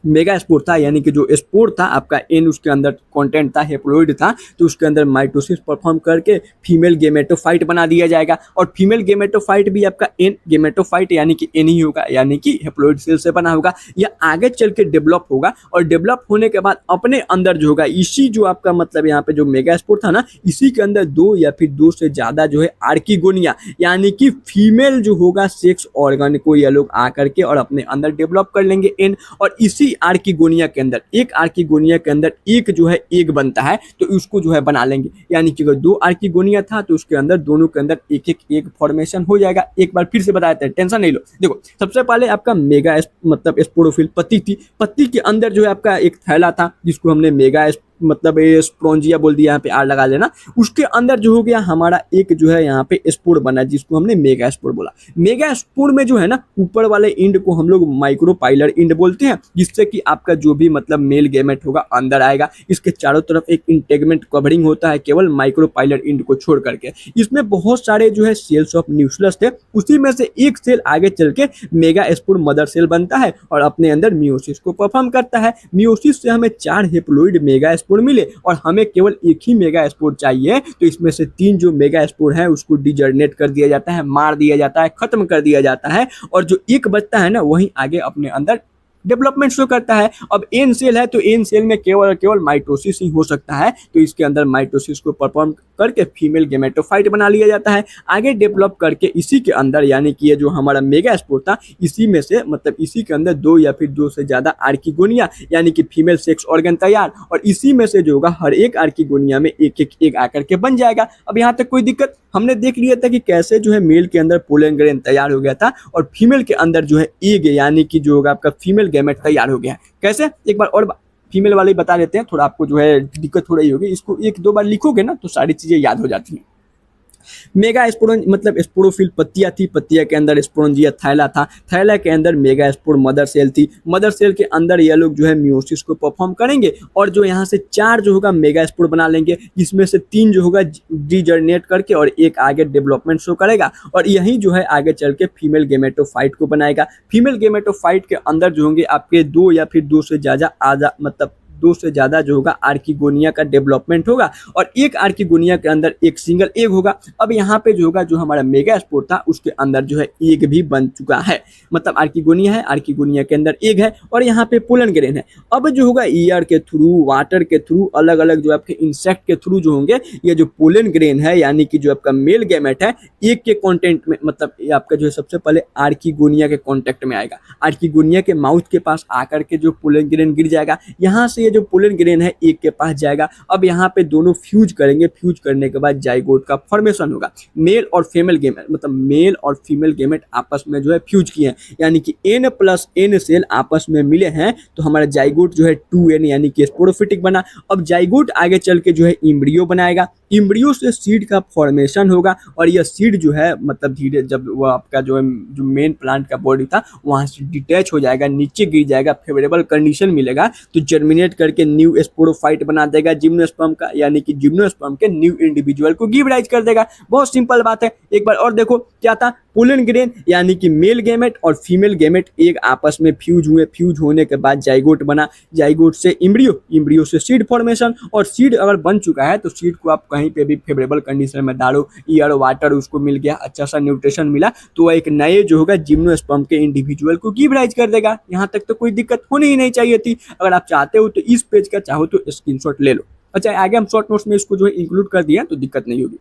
Speaker 1: मेगा स्पोर था, यानी कि जो स्पोर था आपका एन उसके अंदर कंटेंट था, हेप्लोइड था, तो उसके अंदर माइटोसिस परफॉर्म करके फीमेल गेमेटोफाइट बना दिया जाएगा। और फीमेल गेमेटोफाइट भी आपका एन गेमेटोफाइट यानी कि एन ही होगा, यानी कि हेप्लोइड सेल से बना होगा। यह आगे चल के डेवलप होगा और डेवलप होने के बाद अपने अंदर जो होगा इसी जो आपका मतलब यहाँ पे जो मेगा स्पोर था ना, इसी के अंदर दो या फिर दो से ज्यादा जो है आर्किगोनिया यानी कि फीमेल जो होगा सेक्स ऑर्गन को ये लोग आकर के और अपने अंदर डेवलप कर लेंगे एन। और इसी आर्किगोनिया के अंदर एक आर्किगोनिया के अंदर एक जो है एग बनता है, तो उसको जो है बना लेंगे। यानी कि अगर दो आर्किगोनिया था तो उसके अंदर दोनों के अंदर एक एक एग फॉर्मेशन हो जाएगा। एक बार फिर से बता देते हैं, टेंशन नहीं लो। देखो सबसे पहले आपका मेगा मतलब स्पोरोफिल पत्ती थी, पत्ती के अंदर जो है आपका एक थैला था जिसको हमने मेगा मतलब ये स्प्रोंजिया बोल दिया, यहाँ पे आर लगा लेना। उसके अंदर जो हो गया हमारा एक जो है यहाँ पे स्पोर बना जिसको हमने मेगा स्पोर बोला। मेगा स्पोर में जो है ना ऊपर वाले इंड को हम लोग माइक्रोपाइलर इंड बोलते हैं, जिससे कि आपका जो भी मतलब मेल गेमेट होगा अंदर आएगा। इसके चारों तरफ एक इंटेगमेंट कवरिंग होता है केवल माइक्रोपाइलर इंड को छोड़ करके। इसमें बहुत सारे जो है सेल्स ऑफ न्यूक्लियस थे, उसी में से एक सेल आगे चल के मेगा स्पोर मदर सेल बनता है और अपने अंदर मियोसिस को परफॉर्म करता है। मियोसिस से हमें 4 हेप्लोइड मेगा स्पोर मिले और हमें केवल एक ही मेगा स्पोर चाहिए, तो इसमें से 3 जो मेगा स्पोर है उसको डिजर्नेट कर दिया जाता है, मार दिया जाता है, खत्म कर दिया जाता है। और जो एक बचता है ना वही आगे अपने अंदर डेवलपमेंट शो करता है। अब एन सेल है तो एन सेल में केवल केवल माइटोसिस ही हो सकता है, तो इसके अंदर माइटोसिस को परफॉर्म करके फीमेल गेमेटोफाइट बना लिया जाता है। आगे डेवलप करके इसी के अंदर यानी कि ये जो हमारा मेगा स्पोर था इसी में से मतलब इसी के अंदर 2 या फिर 2 से ज्यादा आर्किगोनिया यानी कि फीमेल सेक्स ऑर्गन तैयार, और इसी में से जो होगा हर एक आर्किगोनिया में एक एक एग आकर के बन जाएगा। अब यहाँ तक कोई दिक्कत? हमने देख लिया था कि कैसे जो है मेल के अंदर पोलन ग्रेन तैयार हो गया था और फीमेल के अंदर जो है एग यानी कि जो होगा आपका फीमेल गेमेट तैयार हो गया है। कैसे एक बार और फीमेल वाले बता देते हैं, थोड़ा आपको जो है दिक्कत थोड़ा ही होगी। इसको 1-2 बार लिखोगे ना तो सारी चीजें याद हो जाती हैं। मेगा स्पोरोन मतलब स्पोरोफिल पत्तियां थी, पत्तियां के अंदर स्पोरोंजिया थैला था, थैला के अंदर मेगा स्पोर मदर सेल थी, मदर सेल के अंदर ये लोग जो है मियोसिस को परफॉर्म करेंगे और जो यहाँ से 4 जो होगा मेगा स्पोर बना लेंगे, जिसमें से 3 जो होगा डिजर्नेट करके और एक आगे डेवलपमेंट शो करेगा और यही जो है आगे चल के फीमेल गेमेटोफाइट को बनाएगा। फीमेल गेमेटोफाइट के अंदर जो होंगे आपके 2 या फिर 2 से ज्यादा मतलब 2 से ज्यादा जो होगा आर्किगोनिया का डेवलपमेंट होगा और एक आर्किगोनिया के अंदर एक सिंगल एग होगा। अब यहाँ पे जो होगा जो हमारा मेगा स्पोर था उसके अंदर जो है एग भी बन चुका है, मतलब आर्किगोनिया है, आर्किगोनिया के अंदर एग है और यहाँ पे पोलन ग्रेन है। अब जो होगा एयर के थ्रू, वाटर के थ्रू, अलग अलग जो आपके इंसेक्ट के थ्रू जो होंगे ये जो पोलन ग्रेन है यानी कि जो आपका मेल गैमेट है एग के कॉन्टेंट में मतलब ये आपका जो है सबसे पहले आर्किगोनिया के कॉन्टेक्ट में आएगा, आर्किगोनिया के माउथ के पास आकर के जो पोलन ग्रेन गिर जाएगा, यहाँ से जो पोलन ग्रेन है एक के पास जाएगा। अब यहाँ पे दोनों फ्यूज करेंगे, फ्यूज करने के बाद जाइगोट का फॉर्मेशन होगा। मेल और फीमेल गेमेट मतलब मेल और फीमेल गेमेट आपस में जो है फ्यूज किए हैं यानी कि n+n सेल आपस में मिले हैं, तो हमारा जाइगोट जो है 2n यानी कि स्पोरोफिटिक बना। अब जाइगोट आगे चल के जो है इम्ब्रियो बनाएगा, इम्ब्रियो से सीड का फॉर्मेशन होगा और यह सीड जो है मतलब धीरे जब वो आपका जो मेन प्लांट का बॉडी था वहाँ से डिटैच हो जाएगा, नीचे गिर जाएगा, फेवरेबल कंडीशन मिलेगा तो जर्मिनेट करके न्यू स्पोरोफाइट बना देगा जिम्नोस्पर्म का, यानी कि जिम्नोस्पर्म के न्यू इंडिविजुअल को गिव राइज कर देगा। बहुत सिंपल बात है। एक बार और देखो क्या था, पोलन ग्रेन यानी कि मेल गेमेट और फीमेल गेमेट एक आपस में फ्यूज हुए, फ्यूज होने के बाद जाइगोट बना, जाइगोट से इम्ब्रियो, इम्ब्रियो से सीड फॉर्मेशन, और सीड अगर बन चुका है तो सीड को आप कहीं पे भी फेवरेबल कंडीशन में डालो, एयर वाटर उसको मिल गया, अच्छा सा न्यूट्रिशन मिला तो वह एक नए जो होगा जिम्नोस्पर्म के इंडिविजुअल को गिव राइज कर देगा। यहाँ तक तो कोई दिक्कत होनी ही नहीं चाहिए थी। अगर आप चाहते हो तो इस पेज का चाहो तो स्क्रीनशॉट ले लो। अच्छा आगे हम शॉर्ट नोट्स में इसको जो है इंक्लूड कर दिया तो दिक्कत नहीं होगी।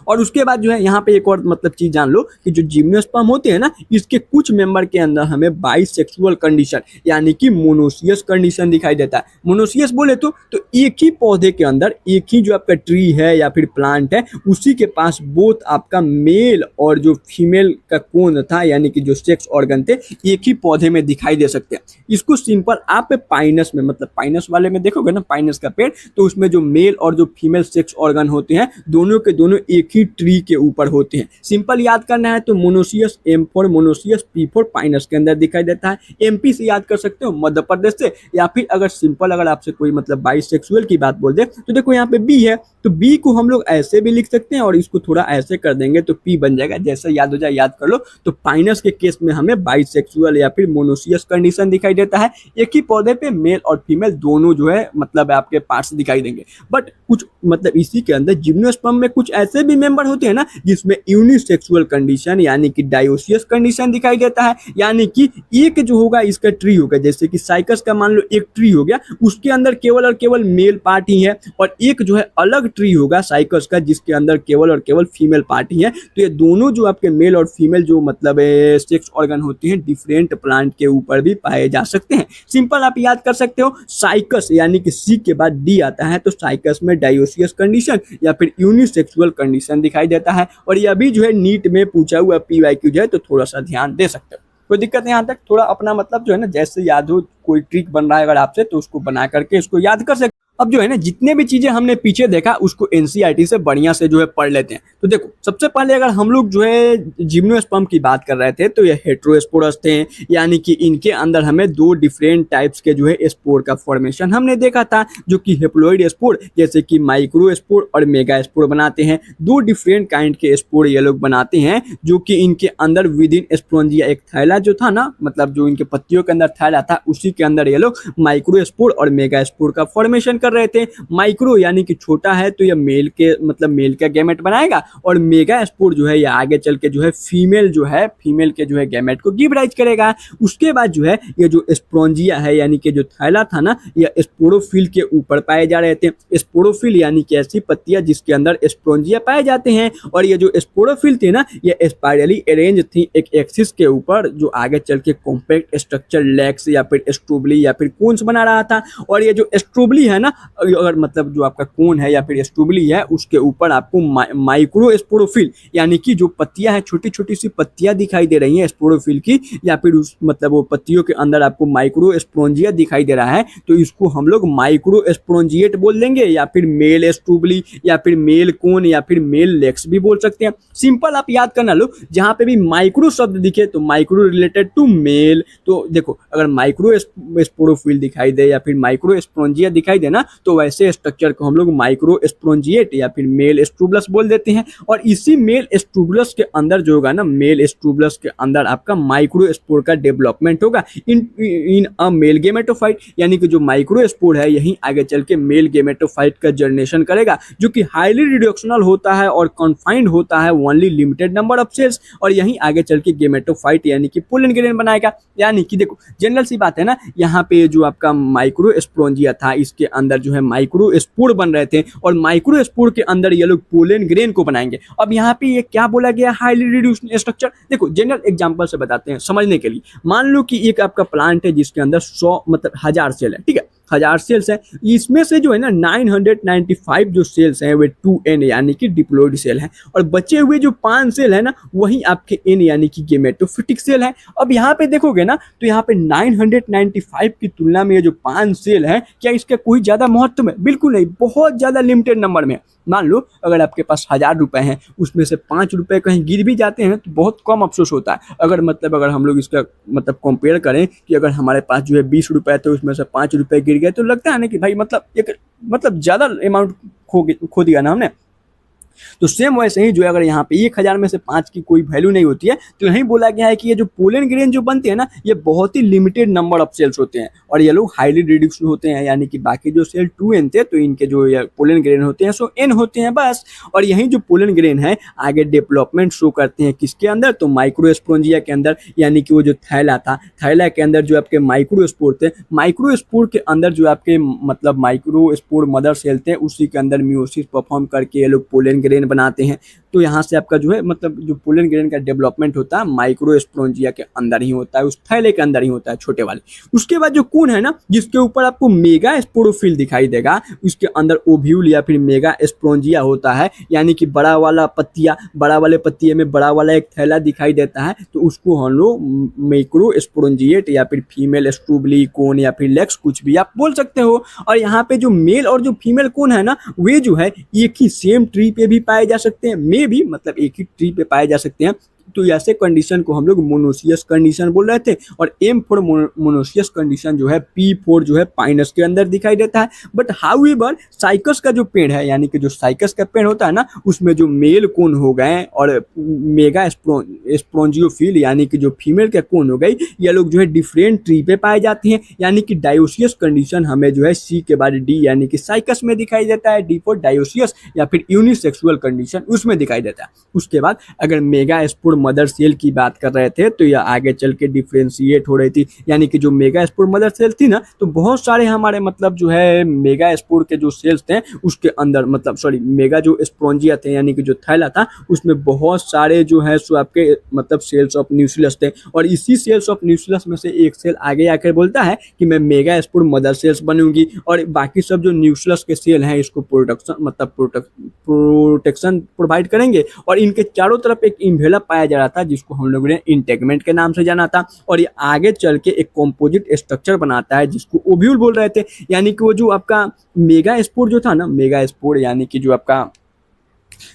Speaker 1: और उसके बाद जो है यहाँ पे एक और मतलब चीज जान लो कि जो जिम्नोस्पर्म होते हैं ना इसके कुछ मेंबर के अंदर हमें बाइसेक्सुअल कंडीशन यानी कि मोनोसियस कंडीशन दिखाई देता है। मोनोसियस बोले तो एक ही पौधे के अंदर एक ही जो आपका ट्री है या फिर प्लांट है उसी के पास बोथ आपका मेल और जो फीमेल का कोन था यानी कि जो सेक्स ऑर्गन थे एक ही पौधे में दिखाई दे सकते हैं। इसको सिंपल आप पाइनस में मतलब पाइनस वाले में देखोगे ना, पाइनस का पेड़, तो उसमें जो मेल और जो फीमेल सेक्स ऑर्गन होते हैं दोनों के दोनों एक ही ट्री के ऊपर होते हैं। सिंपल याद करना है तो monoecious M4 monoecious P4 Pinus के अंदर दिखाई देता है। MP से याद कर सकते हो, मध्य प्रदेश से, या फिर अगर सिंपल अगर आपसे कोई मतलब बाइसेक्सुअल की बात बोल दे तो देखो यहाँ पे B है, तो B को हम लोग ऐसे भी लिख सकते हैं और इसको थोड़ा ऐसे कर देंगे तो P बन जाएगा। जैसे याद हो जाए याद कर लो। तो पाइनस के केस में हमें बाइसेक्सुअल या फिर मोनोसियस कंडीशन दिखाई देता है। एक ही पौधे पे मेल और फीमेल दोनों जो है मतलब आपके पार्ट्स दिखाई देंगे। बट कुछ मतलब इसी के अंदर जिम्नोस्पर्म में कुछ ऐसे भी मेंबर होते हैं ना जिसमें यूनिसेक्सुअल कंडीशन यानी कि डायोसियस कंडीशन दिखाई देता है। यानी कि एक जो होगा इसका ट्री होगा, जैसे कि साइकस का मान लो एक ट्री हो गया, उसके अंदर केवल और केवल मेल पार्ट ही है, और एक जो है अलग ट्री होगा साइकस का जिसके अंदर केवल और केवल फीमेल पार्ट ही है। तो ये दोनों जो आपके मेल और फीमेल जो मतलब सेक्स ऑर्गन होती हैं डिफरेंट प्लांट के ऊपर भी पाए जा सकते हैं। सिंपल आप याद कर सकते हो, साइकस यानी कि सी के बाद डी आता है तो साइकस में डायोसियस कंडीशन या फिर यूनिसेक्सुअल कंडीशन दिखाई देता है। और यह भी जो है नीट में पूछा हुआ PYQ जो है तो थोड़ा सा ध्यान दे सकते हो। कोई दिक्कत नहीं, यहाँ तक थोड़ा अपना मतलब जो है ना जैसे याद हो, कोई ट्रिक बन रहा है अगर आपसे तो उसको बना करके इसको याद कर सकते। अब जो है ना जितने भी चीजें हमने पीछे देखा उसको NCERT से बढ़िया से जो है पढ़ लेते हैं। तो देखो सबसे पहले अगर हम लोग जो है जिम्नोस्पर्म की बात कर रहे थे तो ये हेटेरोस्पोरस थे, यानी कि इनके अंदर हमें दो डिफरेंट टाइप्स के जो है स्पोर का फॉर्मेशन हमने देखा था, जो कि हेप्लॉइड स्पोर जैसे कि माइक्रो स्पोर और मेगा स्पोर बनाते हैं। दो डिफरेंट काइंड के स्पोर ये लोग बनाते हैं, जो कि इनके अंदर विद इन स्पोरेंजिया एक थैला जो था ना, मतलब जो इनके पत्तियों के अंदर थैला था उसी के अंदर ये लोग माइक्रो स्पोर और मेगा स्पोर का फॉर्मेशन कर रहे थे। माइक्रो यानी कि छोटा है तो ये मेल के मतलब मेल का गैमेट बनाएगा, और मेगा स्पोर जो है ये आगे चल के जो है फीमेल के जो है गैमेट को गिव राइज करेगा। उसके बाद जो है ये जो स्पोरेंजिया है यानी कि जो थैला था ना, ये स्पोरोफिल के ऊपर पाए जा रहे थे। स्पोरोफिल यानी कि ऐसी पत्तियां जिसके अंदर स्पोरेंजिया पाए जाते हैं, और ये जो स्पोरोफिल थे ना ये स्पाइरली अरेंज थी एक एक्सिस के ऊपर, जो आगे चल के कॉम्पैक्ट स्ट्रक्चर लेक्स या फिर स्ट्रोबली या फिर कोन्स बना रहा था। और ये जो स्ट्रोबली है ना, अगर मतलब जो आपका कोन है या फिर स्ट्रोबली है उसके ऊपर आपको माइक्रो स्पोरोफिल यानी कि जो पत्तियां हैं छोटी छोटी सी पत्तियां दिखाई दे रही हैं स्पोरोफिल की, या फिर उस मतलब वो पत्तियों के अंदर आपको माइक्रो स्पोरेंजिया दिखाई दे रहा है, तो इसको हम लोग माइक्रो स्पोरेंजिएट बोल देंगे, या फिर मेल स्ट्रोबली या फिर मेल कोन या फिर मेल लेक्स भी बोल सकते हैं। सिंपल आप याद करना लो, जहां पे भी माइक्रो शब्द दिखे तो माइक्रो रिलेटेड टू मेल। तो देखो अगर माइक्रो स्पोरोफिल दिखाई दे या फिर माइक्रो स्पोरेंजिया दिखाई दे ना, तो वैसे स्ट्रक्चर को हम लोग माइक्रो स्पोरेंजिएट या फिर मेल स्ट्रूबुलस बोल देते हैं। और इसी मेल स्ट्रूबुलस के अंदर जो होगा ना, मेल स्ट्रूबुलस के अंदर आपका माइक्रो स्पोर का डेवलपमेंट होगा इन अ मेल गेमेटोफाइट, यानी कि जो माइक्रो स्पोर है यही आगे चल के मेल गेमेटोफाइट का जनरेशन करेगा, जो कि हाईली रिडक्शनल होता है और कन्फाइंड होता है only limited number of cells, और यही आगे चल के गेमेटोफाइट यानी कि पोलन ग्रेन बनाएगा। यानी कि देखो जनरल सी बात है ना, यहाँ पे जो आपका माइक्रो स्पोरेंजिया था इसके अंदर जो है माइक्रो स्पोर बन रहे थे, और माइक्रो स्पोर के अंदर ये लोग पोलन ग्रेन को बनाएंगे। अब यहाँ पे ये क्या बोला गया, हाईली रिड्यूस्ड स्ट्रक्चर। देखो जनरल एग्जांपल से बताते हैं समझने के लिए। मान लो कि एक आपका प्लांट है जिसके अंदर 100 मतलब 1000 सेल है, ठीक है, 1000 सेल्स हैं, इसमें से जो है ना 995 जो सेल्स हैं वे 2N यानी कि डिप्लॉइड सेल हैं, और बचे हुए जो 5 सेल है ना वही आपके N यानी कि गेमेटोफिटिक सेल हैं। अब यहाँ पे देखोगे ना तो यहाँ पे 995 की तुलना में ये जो 5 सेल है, क्या इसका कोई ज्यादा महत्व है? बिल्कुल नहीं, बहुत ज्यादा लिमिटेड नंबर में। मान लो अगर आपके पास 1000 रुपए हैं, उसमें से 5 रुपए कहीं गिर भी जाते हैं तो बहुत कम अफसोस होता है। अगर हम लोग इसका मतलब कंपेयर करें कि अगर हमारे पास जो है 20 रुपए तो उसमें से 5 रुपए गिर गए तो लगता है ना कि भाई मतलब एक मतलब ज्यादा अमाउंट खो दिया ना हमने। तो सेम वैसे ही जो अगर यहाँ पे 1000 में से 5 की कोई वैल्यू नहीं होती है, तो यही बोला गया है कि ये जो पोलन ग्रेन जो बनते हैं ना ये बहुत ही लिमिटेड नंबर ऑफ सेल्स होते हैं, और ये लोग हाईली रिड्यूस्ड होते हैं, यानी कि बाकी जो सेल 2N थे तो इनके जो पोलन ग्रेन होते हैं सो N होते हैं बस। और यही जो पोलन ग्रेन है आगे डेवलपमेंट शो करते हैं किसके अंदर, तो माइक्रो स्पोरेंजिया के अंदर, यानी कि वो जो थैला था, थैला के अंदर जो आपके माइक्रो स्पोर थे, माइक्रो स्पोर के अंदर जो आपके मतलब माइक्रो स्पोर मदर सेल थे उसी के अंदर मियोसिस परफॉर्म करके ये लोग पोलन ग्रेन बनाते हैं। तो यहाँ से आपका जो है मतलब जो पोलन ग्रेन का डेवलपमेंट होता है माइक्रोस्पोरेंजिया के अंदर ही होता है, उस थैले के अंदर ही होता है, छोटे वाले। उसके बाद जो कोन है ना, जिसके ऊपर आपको मेगा स्पोरोफिल दिखाई देगा, उसके अंदर ओव्यूल या फिर मेगा स्पोरेंजिया होता है, यानी कि बड़ा वाला पत्तिया, बड़ा वाले पत्तिये में बड़ा वाला एक थैला दिखाई देता है, तो उसको हम लोग माइक्रोस्पोरेंजिएट या फिर फीमेल स्ट्रूबली कोन या फिर लेक्स कुछ भी आप बोल सकते हो। और यहाँ पे जो मेल और जो फीमेल कोन है ना, वे जो है एक ही सेम ट्री पे भी पाए जा सकते हैं, मे भी मतलब एक ही ट्री पे पाए जा सकते हैं। तो ऐसे कंडीशन को हम लोग मोनोसियस कंडीशन बोल रहे थे। और M4 मोनोसियस कंडीशन जो है P4 जो है पाइनस के अंदर दिखाई देता है। बट हाउएवर साइकस का जो पेड़ है, यानी कि जो साइकस का पेड़ होता है ना, उसमें जो मेल कोन हो गए और मेगा स्पोरेंजियोफिल यानी कि जो फीमेल के कोन हो गई, ये लोग जो है डिफरेंट ट्री पे पाए जाते हैं। यानी कि डायोसियस कंडीशन हमें जो है C के बाद D यानी कि साइकस में दिखाई देता है, D फॉर डायोसियस या फिर यूनिसेक्सुअल कंडीशन उसमें दिखाई देता है। उसके बाद अगर मेगा स्पोर मदर सेल की बात कर रहे थे, तो यह आगे चल के डिफ्रेंशिएट हो रही थी, यानी कि जो मेगा स्पोर मदर सेल थी ना, तो बहुत सारे हमारे मतलब जो है मेगा स्पोर के जो सेल्स थे उसके अंदर मतलब सॉरी मेगा जो स्पोरेंजिया थे यानी कि जो थैला था, उसमें बहुत सारे जो है सो आपके मतलब सेल्स ऑफ न्यूक्लियस थे। और इसी सेल्स ऑफ न्यूक्लियस में से एक सेल आगे आकर बोलता है कि मैं मेगा स्पोर मदर सेल्स बनूंगी, और बाकी सब जो न्यूक्लियस के सेल हैं इसको प्रोटेक्शन प्रोवाइड करेंगे। और इनके चारों तरफ एक इन्वेलप पाया जा रहा था, जिसको हम लोगों ने इंटेगमेंट के नाम से जाना था। और ये आगे चल के एक कॉम्पोजिट स्ट्रक्चर बनाता है, जिसको ओव्यूल बोल रहे थे। यानी कि वो जो आपका मेगा स्पोर जो था ना, मेगा स्पोर यानी कि जो आपका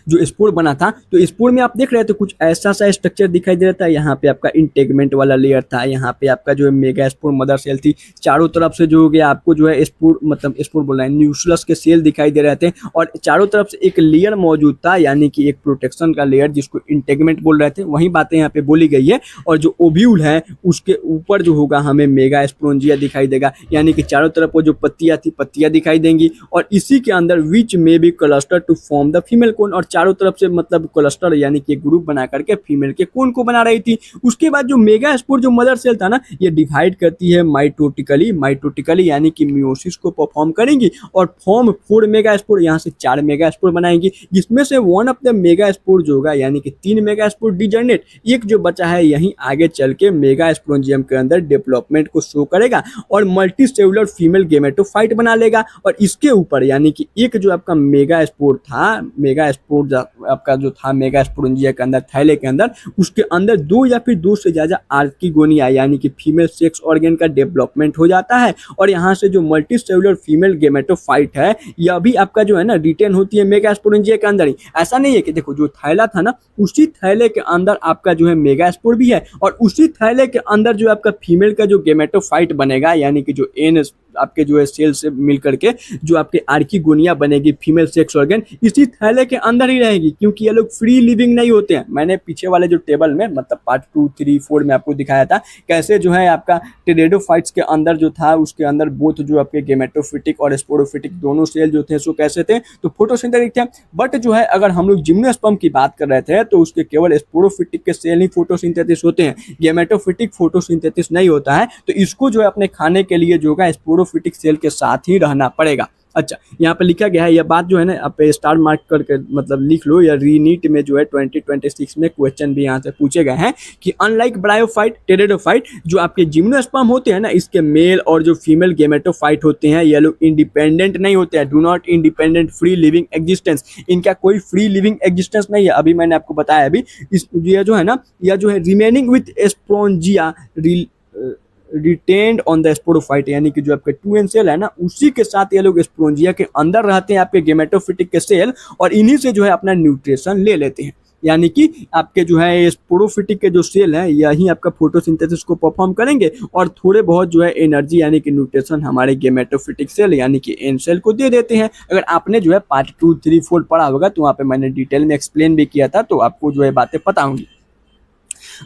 Speaker 1: जो स्पोर बना था, तो स्पोर में आप देख रहे थे कुछ ऐसा सा स्ट्रक्चर दिखाई दे रहा था। यहाँ पे आपका इंटेगमेंट वाला लेयर था, यहाँ पे आपका जो है मेगा स्पोर मदर सेल थी, चारों तरफ से जो हो गया आपको जो है स्पोर मतलब स्पोर बोल रहे हैं न्यूक्लियस के सेल दिखाई दे रहे थे, और चारों तरफ से एक लेयर मौजूद था, यानी कि एक प्रोटेक्शन का लेयर जिसको इंटेगमेंट बोल रहे थे। वही बातें यहाँ पे बोली गई है। और जो ओव्यूल है उसके ऊपर जो होगा हमें मेगा स्पोरेंजिया दिखाई देगा, यानी कि चारों तरफ वो जो पत्तियां थी पत्तियां दिखाई देंगी, और इसी के अंदर विच में भी cluster to form the female cone, और चारों तरफ से मतलब क्लस्टर यानी कि ग्रुप बना करके फीमेल के कोन को बना रही थी। उसके बाद जो मेगा स्पोर जो मदर सेल था ना, ये डिवाइड करती है माइटोटिकली यानी कि मियोसिस को परफॉर्म करेंगी और फॉर्म 4 मेगा स्पोर, यहाँ से 4 मेगा स्पोर बनाएंगी, जिसमें से one of the mega spore जो होगा यानी कि 3 मेगा स्पोर डिजर्नेट, एक जो बचा है यहीं आगे चल के मेगा स्पोरेंजियम के अंदर डेवलपमेंट को शो करेगा और मल्टी सेलुलर फीमेल गेमेटोफाइट बना लेगा। और इसके ऊपर यानी कि एक जो आपका मेगा स्पोर था, मेगा स्पोर आपका जो था मेगा स्पोरेंजिया के अंदर थैले के अंदर, उसके अंदर 2 या फिर 2 से ज्यादा आर्किगोनिया यानी कि फीमेल सेक्स ऑर्गन का डेवलपमेंट हो जाता है। और यहाँ से जो मल्टी सेलुलर फीमेल गेमेटोफाइट है यह भी आपका जो है ना रिटेन होती है मेगा स्पोरेंजिया के अंदर ही। ऐसा नहीं है कि देखो जो थैला था ना, उसी थैले के अंदर आपका जो है मेगा स्पोर भी है, और उसी थैले के अंदर जो आपका फीमेल का जो गेमेटोफाइट बनेगा यानी कि जो एन आपके जो है सेल से मिल करके जो आपके आर्किगोनिया बनेगी फीमेल सेक्स ऑर्गन, इसी थैले के अंदर ही रहेगी, क्योंकि ये लोग फ्री लिविंग नहीं होते हैं। मैंने पीछे वाले जो टेबल में मतलब पार्ट 2, 3, 4 में आपको दिखाया था कैसे जो है आपका टेरेडोफाइट्स के अंदर जो था उसके अंदर बोथ जो आपके गेमेटोफिटिक और स्पोरोफिटिक दोनों सेल जो थे सो कैसे थे, तो फोटोसिंथेटिक थे। बट जो है अगर हम लोग जिम्नोस्पर्म की बात कर रहे थे तो उसके केवल स्पोरोफिटिक के सेल ही फोटोसिंथेसिस होते हैं, गेमेटोफिटिक फोटोसिंथेसिस नहीं होता है। तो इसको जो है अपने खाने के लिए जो है स्पोरोफिटिक सेल के साथ ही रहना पड़ेगा। अच्छा, यहाँ पे लिखा गया है, यह बात जो है ना आप स्टार मार्क करके मतलब लिख लो, या रीनीट में जो है 2026 में क्वेश्चन भी यहाँ से पूछे गए हैं कि अनलाइक ब्रायोफाइट टेरेडोफाइट जो आपके जिम्नोस्पर्म होते हैं ना, इसके मेल और जो फीमेल गेमेटोफाइट होते हैं ये लोग इंडिपेंडेंट नहीं होते हैं, do not independent free living existence, इनका कोई फ्री लिविंग एग्जिस्टेंस नहीं है। अभी मैंने आपको बताया अभी ये जो है ना, यह जो है remaining with sporangia retained on the sporophyte, यानी कि जो आपके 2n सेल है ना उसी के साथ ये लोग स्पोरेंजिया के अंदर रहते हैं आपके गेमेटोफिटिक के सेल, और इन्हीं से जो है अपना न्यूट्रिशन ले लेते हैं। यानी कि आपके जो है स्पोरोफिटिक के जो सेल हैं यही आपका फोटोसिंथेसिस को परफॉर्म करेंगे और थोड़े बहुत जो है एनर्जी यानी कि न्यूट्रिशन हमारे गेमेटोफिटिक सेल यानी कि एन सेल को दे देते हैं। अगर आपने जो है पार्ट 2, 3, 4 पढ़ा होगा तो वहाँ पे मैंने डिटेल में एक्सप्लेन भी किया था, तो आपको जो है बातें पता होंगी।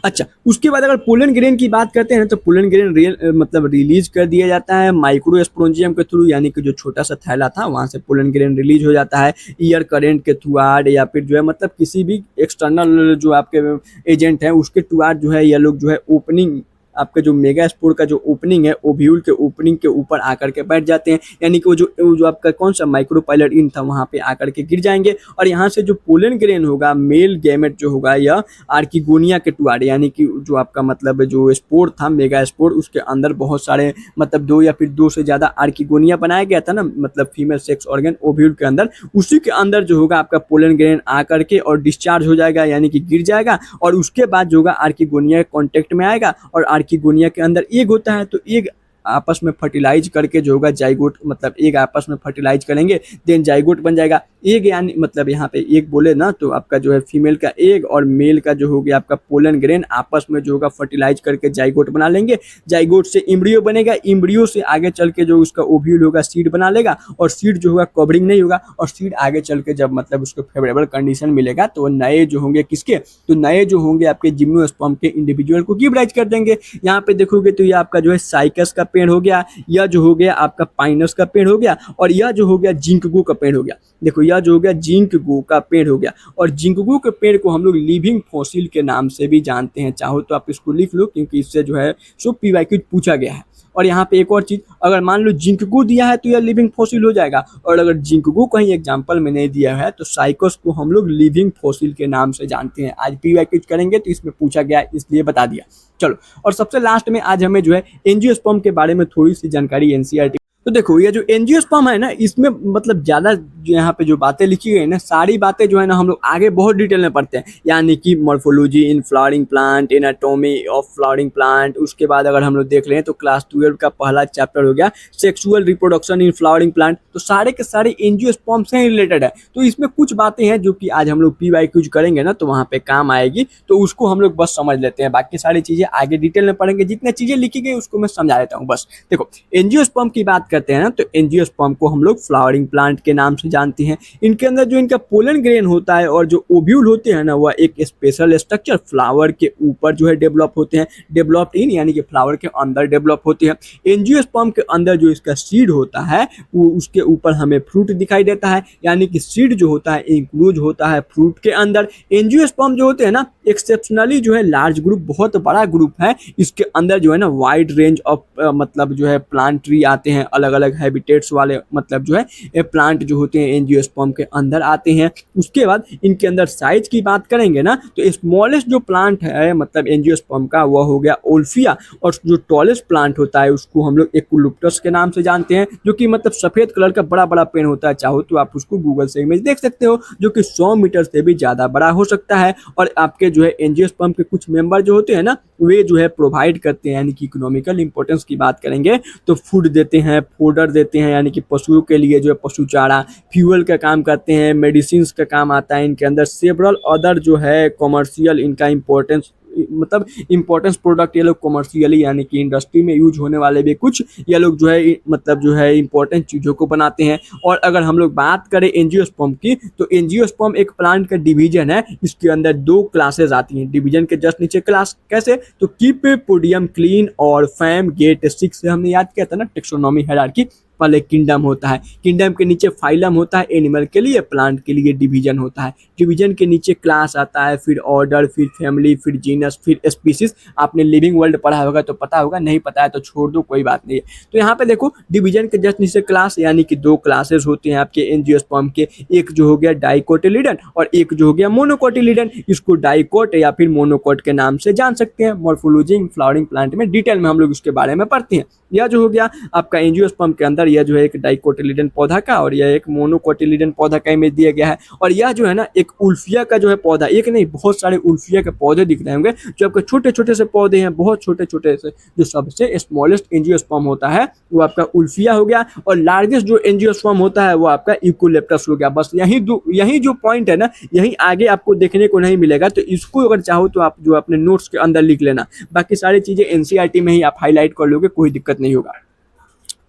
Speaker 1: अच्छा, उसके बाद अगर पोलन ग्रेन की बात करते हैं तो पोलन ग्रेन मतलब रिलीज कर दिया जाता है माइक्रोस्पोरेंजियम के थ्रू, यानी कि जो छोटा सा थैला था वहां से पोलन ग्रेन रिलीज हो जाता है ईयर करंट के थ्रू आड, या फिर जो है मतलब किसी भी एक्सटर्नल जो आपके एजेंट है उसके थ्रू आड जो है ये लोग जो है ओपनिंग आपके जो मेगा स्पोर का जो ओपनिंग है ओव्यूल के ओपनिंग के ऊपर आकर के बैठ जाते हैं, यानी कि वो जो आपका कौन सा माइक्रो पायलट इन था वहाँ पे आकर के गिर जाएंगे और यहाँ से जो पोलन ग्रेन होगा मेल गैमेट जो होगा यह आर्किगोनिया के टुआडे, यानी कि जो आपका मतलब जो स्पोर था मेगा स्पोर उसके अंदर बहुत सारे मतलब 2 या फिर 2 से ज़्यादा आर्किगोनिया बनाया गया था ना, मतलब फीमेल सेक्स ऑर्गन ओव्यूल के अंदर, उसी के अंदर जो होगा आपका पोलन ग्रेन आकर के और डिस्चार्ज हो जाएगा, यानी कि गिर जाएगा और उसके बाद जो होगा आर्किगोनिया कॉन्टेक्ट में आएगा और आर्किगोनिया के अंदर एग होता है, तो एग आपस में फर्टिलाइज करके जो होगा जाइगोट, मतलब एग आपस में फर्टिलाइज करेंगे देन जाइगोट बन जाएगा। एग यानी मतलब यहाँ पे एग बोले ना तो आपका जो है फीमेल का एग और मेल का जो हो गया आपका पोलन ग्रेन आपस में जो होगा फर्टिलाइज करके जाइगोट बना लेंगे, जाइगोट से इम्ब्रियो बनेगा, इम्ब्रियो से आगे चल के जो उसका ओव्यूल होगा सीड बना लेगा और सीड जो होगा कवरिंग नहीं होगा और सीड आगे चल के जब मतलब उसको फेवरेबल कंडीशन मिलेगा तो नए जो होंगे किसके, तो नए जो होंगे आपके जिम्नोस्पर्म के इंडिविजुअल को गिव राइज कर देंगे। यहाँ पे देखोगे तो ये आपका जो है साइकस का पेड़ हो गया, यह जो हो गया आपका पाइनस का पेड़ हो गया और यह जो हो गया जिंकगो का पेड़ हो गया। देखो यह जो हो गया जिंकगो का पेड़ हो गया और जिंकगो के पेड़ को हम लोग लिविंग फॉसिल के नाम से भी जानते हैं, चाहो तो आप इसको लिख लो क्योंकि इससे जो है सो पीवाईक्यू पूछा गया है। और यहाँ पे एक और चीज, अगर मान लो जिंकगो दिया है तो यह लिविंग फॉसिल हो जाएगा और अगर जिंकगो कहीं एग्जांपल में नहीं दिया है तो साइकस को हम लोग लिविंग फॉसिल के नाम से जानते हैं। आज पीवाईक्यू करेंगे तो इसमें पूछा गया इसलिए बता दिया। चलो और सबसे लास्ट में आज हमें जो है एंजियोस्पर्म के बारे में थोड़ी सी जानकारी एनसीईआरटी। तो देखो ये जो एंजियोस्पर्म है ना इसमें मतलब ज़्यादा यहाँ पे जो बातें लिखी गई ना सारी बातें जो है ना हम लोग आगे बहुत डिटेल में पढ़ते हैं, यानी कि morphology in flowering plant, anatomy of flowering plant. उसके बाद अगर हम लोग देख लें तो क्लास 12 का पहला चैप्टर हो गया sexual reproduction in flowering plant, तो सारे के सारे एंजियोस्पर्म से रिलेटेड है। तो इसमें कुछ बातें हैं जो कि आज हम लोग पीवाईक्यूज करेंगे ना तो वहाँ पे काम आएगी, तो उसको हम लोग बस समझ लेते हैं, बाकी सारी चीज़ें आगे डिटेल में पढ़ेंगे। जितनी चीज़ें लिखी गई उसको मैं समझा देता हूँ बस। देखो एंजियोस्पर्म की बात करते हैं ना तो एंजियोस्पर्म को हम लोग फ्लावरिंग प्लांट के नाम से जानते हैं। इनके अंदर जो इनका पोलन ग्रेन होता है और जो ओव्यूल होते हैं ना वह एक स्पेशल स्ट्रक्चर फ्लावर के ऊपर जो है डेवलप होते हैं, डेवलप्ड इन यानी कि फ्लावर के अंदर डेवलप होते हैं। एंजियोस्पर्म के अंदर जो इसका सीड होता है वो उसके ऊपर हमें फ्रूट दिखाई देता है, यानी कि सीड जो होता है इंक्लूड होता है फ्रूट के अंदर। एंजियोस्पर्म जो होते हैं ना एक्सेप्शनली जो है लार्ज ग्रुप, बहुत बड़ा ग्रुप है, इसके अंदर जो है ना वाइड रेंज ऑफ मतलब जो है प्लांट ट्री आते हैं, अलग अलग हैबिटेट्स वाले मतलब जो है प्लांट जो होते हैं एंजियोस्पर्म के अंदर आते हैं। उसके बाद इनके अंदर साइज की बात करेंगे ना तो स्मॉलेस्ट जो प्लांट है मतलब एंजियोस्पर्म का वह हो गया ओल्फिया, और जो टॉलेस्ट प्लांट होता है उसको हम लोग एक्लुप्टस के नाम से जानते हैं, जो कि मतलब सफेद कलर का बड़ा बड़ा पेड़ होता है। चाहो तो आप उसको गूगल से इमेज देख सकते हो, जो कि 100 मीटर से भी ज्यादा बड़ा हो सकता है। और आपके जो है एंजियोस्पर्म के कुछ मेंबर जो होते हैं ना वे जो है प्रोवाइड करते हैं, यानी कि इकोनॉमिकल इंपॉर्टेंस की बात करेंगे तो फूड देते हैं, फोडर देते हैं, यानी कि पशुओं के लिए जो है पशु चारा, फ्यूल का काम करते हैं, मेडिसिन का काम आता है इनके अंदर, सेवरल अदर जो है कॉमर्शियल इनका इंपॉर्टेंस मतलब इंपॉर्टेंस प्रोडक्ट ये लोग कॉमर्शियली यानी कि इंडस्ट्री में यूज होने वाले भी कुछ ये लोग जो है मतलब जो है इंपॉर्टेंट चीज़ों को बनाते हैं। और अगर हम लोग बात करें एंजियोस्पर्म की तो एंजियोस्पर्म एक प्लांट का डिवीजन है, इसके अंदर 2 क्लासेस आती हैं, डिवीजन के जस्ट नीचे क्लास कैसे तो कीप पोडियम क्लीन और फैम गेट 6 से हमने याद किया था ना टेक्सोनॉमी हायरार्की। पहले किंगडम होता है, किंगडम के नीचे फाइलम होता है एनिमल के लिए, प्लांट के लिए डिवीजन होता है, डिवीजन के नीचे क्लास आता है, फिर ऑर्डर, फिर फैमिली, फिर जीनस, फिर स्पीसीज। आपने लिविंग वर्ल्ड पढ़ा होगा तो पता होगा, नहीं पता है तो छोड़ दो कोई बात नहीं है। तो यहाँ पे देखो डिवीजन के जस्ट नीचे क्लास, यानी कि 2 क्लासेस होते हैं आपके एंजियोस्पर्म के, एक जो हो गया डाइकोटिलिडन और एक जो हो गया मोनोकोटिलिडन। इसको डाइकोट या फिर मोनोकोट के नाम से जान सकते हैं। मॉर्फोलॉजी फ्लावरिंग प्लांट में डिटेल में हम लोग इसके बारे में पढ़ते हैं। यह जो हो गया आपका एंजियोस्पर्म के अंदर यह जो है एक डाइकोटिलिडन पौधा का और यह एक मोनोकोटिलिडन पौधा का इमेज दिया गया है। और यह जो है ना एक उल्फिया का जो है पौधा, एक नहीं बहुत सारे उल्फिया के पौधे दिख रहे होंगे जो आपके छोटे छोटे से पौधे हैं, बहुत छोटे छोटे से। जो सबसे स्मॉलेस्ट एंजियोस्पर्म होता है वो आपका उल्फिया हो गया और लार्जेस्ट जो एंजियोस्पर्म होता है वो आपका यूकोलिप्टस हो गया। बस यही जो पॉइंट है ना यही आगे आपको देखने को नहीं मिलेगा, तो इसको अगर चाहो तो आप जो अपने नोट्स के अंदर लिख लेना, बाकी सारी चीजें एनसीईआरटी में ही आप हाईलाइट कर लोगे, कोई दिक्कत नहीं होगा।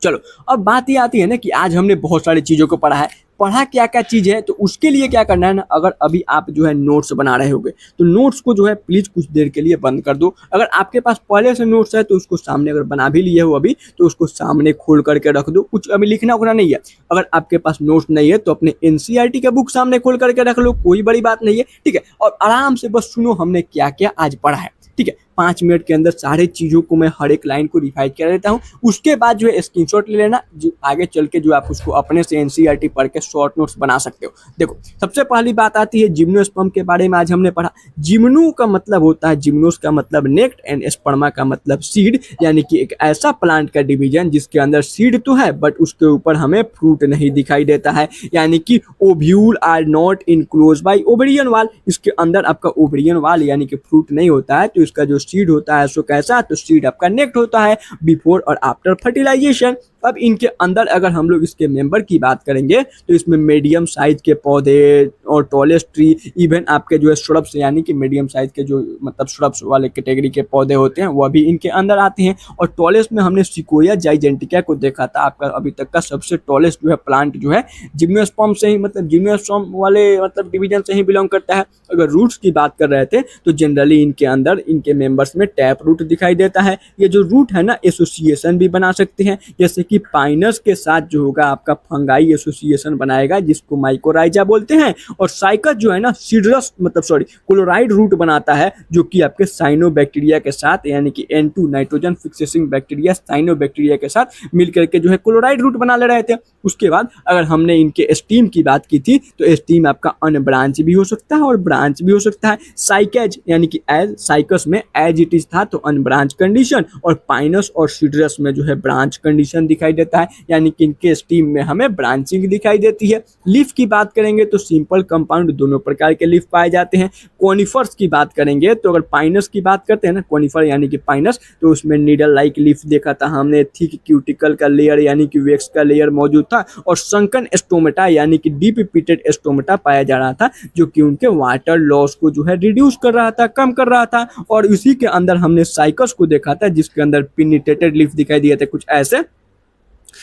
Speaker 1: चलो अब बात ये आती है ना कि आज हमने बहुत सारी चीज़ों को पढ़ा है, पढ़ा क्या क्या चीज़ है, तो उसके लिए क्या करना है ना, अगर अभी आप जो है नोट्स बना रहे होगे तो नोट्स को जो है प्लीज़ कुछ देर के लिए बंद कर दो। अगर आपके पास पहले से नोट्स है तो उसको सामने, अगर बना भी लिए हो अभी तो उसको सामने खोल करके रख दो, कुछ अभी लिखना उखना नहीं है। अगर आपके पास नोट्स नहीं है तो अपने एनसीईआरटी का बुक सामने खोल करके रख लो, कोई बड़ी बात नहीं है, ठीक है। और आराम से बस सुनो हमने क्या क्या आज पढ़ा है, ठीक है। 5 मिनट के अंदर सारे चीज़ों को मैं हर एक लाइन को रिवाइज कर देता हूँ। उसके बाद जो है स्क्रीनशॉट ले लेना, जो आगे चल के जो आप उसको अपने से एनसीईआरटी पढ़ के शॉर्ट नोट्स बना सकते हो। देखो सबसे पहली बात आती है जिम्नोस्पर्म के बारे में। आज हमने पढ़ा जिम्नो का मतलब होता है, जिम्नोस का मतलब नेक्ट एंड स्पर्मा का मतलब सीड, यानी कि एक ऐसा प्लांट का डिवीजन जिसके अंदर सीड तो है बट उसके ऊपर हमें फ्रूट नहीं दिखाई देता है, यानी कि ovule are not enclose by ovarian wall. इसके अंदर आपका ओवेरियन वाल यानी कि फ्रूट नहीं होता है, तो इसका जो सीड होता है सो कैसा, तो सीड आपका नेक्ट होता है बिफोर और आफ्टर फर्टिलाइजेशन। अब इनके अंदर अगर हम लोग इसके मेंबर की बात करेंगे तो इसमें मीडियम साइज के पौधे और टॉलेस्ट ट्री, इवन आपके जो है श्रब्स यानी कि मीडियम साइज के जो मतलब श्रब्स वाले कैटेगरी के पौधे होते हैं वह भी इनके अंदर आते हैं। और टॉलेस्ट में हमने सिकोया जाइजेंटिका को देखा था, आपका अभी तक का सबसे टॉलेस्ट जो है प्लांट जो है जिम्नोस्पर्म से ही मतलब जिम्नोस्पर्म वाले मतलब डिवीजन से ही बिलोंग करता है। अगर रूट्स की बात कर रहे थे तो जनरली इनके अंदर इनके मेंबर्स में टैप रूट दिखाई देता है। ये जो रूट है ना एसोसिएशन भी बना सकते हैं, जैसे कि पाइनस के साथ जो होगा आपका फंगाई एसोसिएशन बनाएगा जिसको माइकोराइजा बोलते हैं। और साइकस जो है ना सीडरस मतलब सॉरी क्लोराइड रूट बनाता है जो कि आपके साइनोबैक्टीरिया के साथ यानी कि N2 नाइट्रोजन फिक्सेसिंग बैक्टीरिया साइनोबैक्टीरिया के साथ मिलकर के जो है क्लोराइड रूट बना ले रहे थे। उसके बाद अगर हमने इनके स्टीम की बात की थी तो स्टीम आपका अनब्रांच भी हो सकता है और ब्रांच भी हो सकता है। साइकेज यानी कि एज साइकस में एज इट इज था तो अनब्रांच कंडीशन, और पाइनस और सीडरस में जो है ब्रांच कंडीशन दिखाई देता है, यानी कि इनके स्टीम में हमें ब्रांचिंग दिखाई देती है। लीफ की बात करेंगे तो सिंपल कंपाउंड दोनों प्रकार के लीफ पाए जाते हैं। कॉनिफर्स की बात करेंगे तो अगर पाइनस की बात करते हैं ना कॉनिफर यानी कि पाइनस, तो उसमें नीडल लाइक लीफ देखा था हमने, थिक क्यूटिकल का लेयर यानी कि वैक्स का लेयर मौजूद था, और संकन स्टोमेटा यानी कि डीप पिटेड स्टोमेटा पाया जा रहा था जो कि उनके वाटर लॉस को जो है रिड्यूस कर रहा था, कम कर रहा था। और इसी के अंदर हमने साइकस को देखा था जिसके अंदर पिनिटेटेड लीफ दिखाई दिए थे कुछ ऐसे,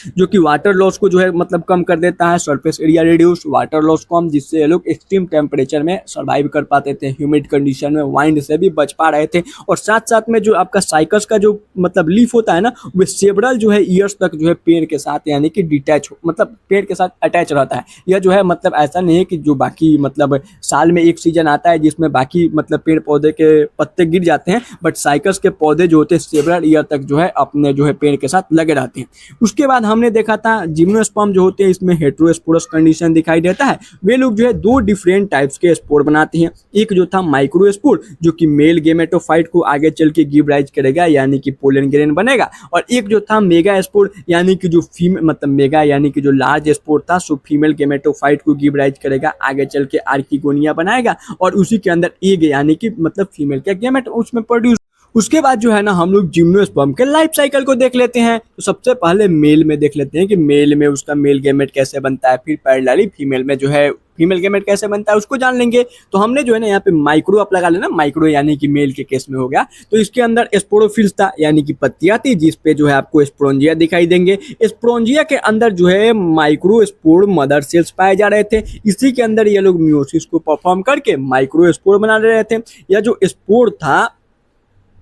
Speaker 1: जो कि वाटर लॉस को जो है मतलब कम कर देता है। Surface area reduce, water loss कम, जिससे ये लोग एक्सट्रीम टेम्परेचर में सर्वाइव कर पाते थे, ह्यूमिड कंडीशन में वाइंड से भी बच पा रहे थे। और साथ साथ में जो आपका साइकस का जो मतलब लीफ होता है ना वो सेवरल जो है ईयर्स तक जो है पेड़ के साथ यानी कि डिटैच मतलब पेड़ के साथ अटैच रहता है। यह जो है मतलब ऐसा नहीं है कि जो बाकी मतलब साल में एक सीजन आता है जिसमें बाकी मतलब पेड़ पौधे के पत्ते गिर जाते हैं, बट साइकस के पौधे जो होते हैं सेवरल ईयर तक जो है अपने जो है पेड़ के साथ लगे रहते हैं। उसके बाद हमने देखा था जिम्नोस्पर्म जो होते हैं इसमें हेटेरोस्पोरस कंडीशन दिखाई देता है। वे लोग जो है दो डिफरेंट टाइप्स के स्पोर बनाते हैं। एक जो था माइक्रोस्पोर जो कि मेल गेमेटोफाइट को आगे चल के गिव राइज करेगा यानी कि पोलन ग्रेन बनेगा, और एक जो था मेगा स्पोर यानी कि जो फीमेल मतलब मेगा यानी कि जो लार्ज स्पोर था सो फीमेल गेमेटोफाइट को गिव राइज करेगा, आगे चल के आर्किगोनिया बनाएगा और उसी के अंदर एग यानी कि मतलब फीमेल का गेमेट उसमें प्रोड्यूस। उसके बाद जो है ना हम लोग जिम्नोस्पर्म के लाइफ साइकिल को देख लेते हैं। तो सबसे पहले मेल में देख लेते हैं कि मेल में उसका मेल गेमेट कैसे बनता है, फिर पैरेलली फीमेल में जो है फीमेल गेमेट कैसे बनता है उसको जान लेंगे। तो हमने जो है ना यहाँ पे माइक्रो आप लगा लेना, माइक्रो यानी कि मेल के केस में हो गया। तो इसके अंदर स्पोरोफिल्स था यानी कि पत्तियां थी जिस पे जो है आपको स्पोरोंजिया दिखाई देंगे। स्पोरोंजिया के अंदर जो है माइक्रो स्पोर मदर सेल्स पाए जा रहे थे, इसी के अंदर ये लोग मियोसिस को परफॉर्म करके माइक्रो स्पोर बना रहे थे। यह जो स्पोर था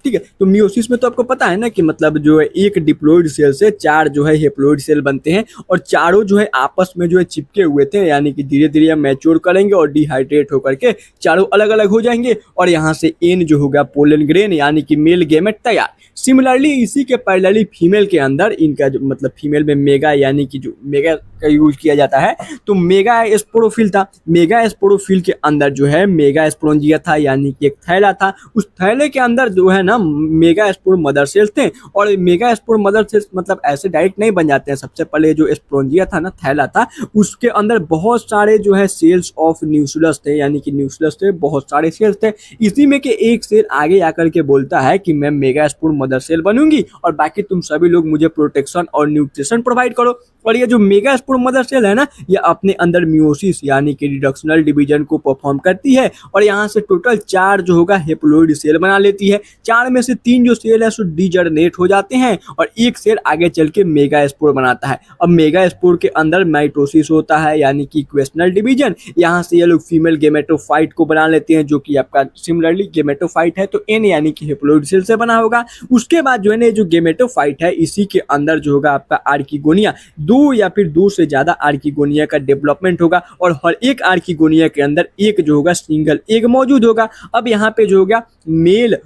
Speaker 1: ठीक है, तो मियोसिस में तो आपको पता है ना कि मतलब जो है एक डिप्लॉइड सेल से 4 जो है हेप्लॉइड सेल बनते हैं और चारों जो है आपस में जो है चिपके हुए थे, यानी कि धीरे धीरे हम मैच्योर करेंगे और डिहाइड्रेट होकर के चारों अलग अलग हो जाएंगे और यहाँ से एन जो होगा पोलन ग्रेन यानी कि मेल गेमेट तैयार। सिमिलरली इसी के पैरेलली फीमेल के अंदर इनका जो मतलब फीमेल में मेगा यानी कि जो मेगा का यूज किया जाता है तो मेगा स्पोरोफिल था। मेगा स्पोरोफिल के अंदर जो है मेगा स्पोरोंजिया था यानी कि एक थैला था, उस थैले के अंदर जो है ना मेगा स्पोर मदर सेल्स थे। और मेगा स्पोर मदर सेल्स मतलब ऐसे डायरेक्ट नहीं बन जाते हैं, सबसे पहले जो स्पोरोंजिया था ना थैला था उसके अंदर बहुत सारे जो है सेल्स ऑफ न्यूक्लियस थे, यानी कि न्यूक्लियस थे बहुत सारे सेल्स थे। इसी में के एक सेल आगे आकर के बोलता है कि मैं मेगा स्पोर मदर सेल बनूंगी और बाकी तुम सभी लोग मुझे प्रोटेक्शन और न्यूट्रिशन प्रोवाइड करो। और ये जो मेगा स्पोर मदर सेल है ना ये अपने अंदर मियोसिस यानी कि रिडक्शनल डिवीजन को परफॉर्म करती है और यहाँ से टोटल 4 जो होगा हेप्लॉइड सेल बना लेती है। 4 में से 3 जो सेल है सो डिजर्नेट हो जाते हैं और एक सेल आगे चल के मेगा स्पोर बनाता है। अब मेगा स्पोर के अंदर माइटोसिस होता है यानी कि इक्वेशनल डिवीजन, यहाँ से ये लोग फीमेल गेमेटोफाइट को बना लेते हैं जो कि आपका सिमिलरली गेमेटोफाइट है तो एन यानी कि हेप्लॉइड सेल से बना होगा। उसके बाद जो है ना जो गेमेटोफाइट है इसी के अंदर जो होगा आपका आर्किगोनिया, 2 या फिर 2 से ज्यादा आर्किगोनिया का डेवलपमेंट होगा और हर एक आर्किगोनिया के अंदर एक जो होगा सिंगल एग मौजूद होगा। अब यहाँ पे जो होगा मेल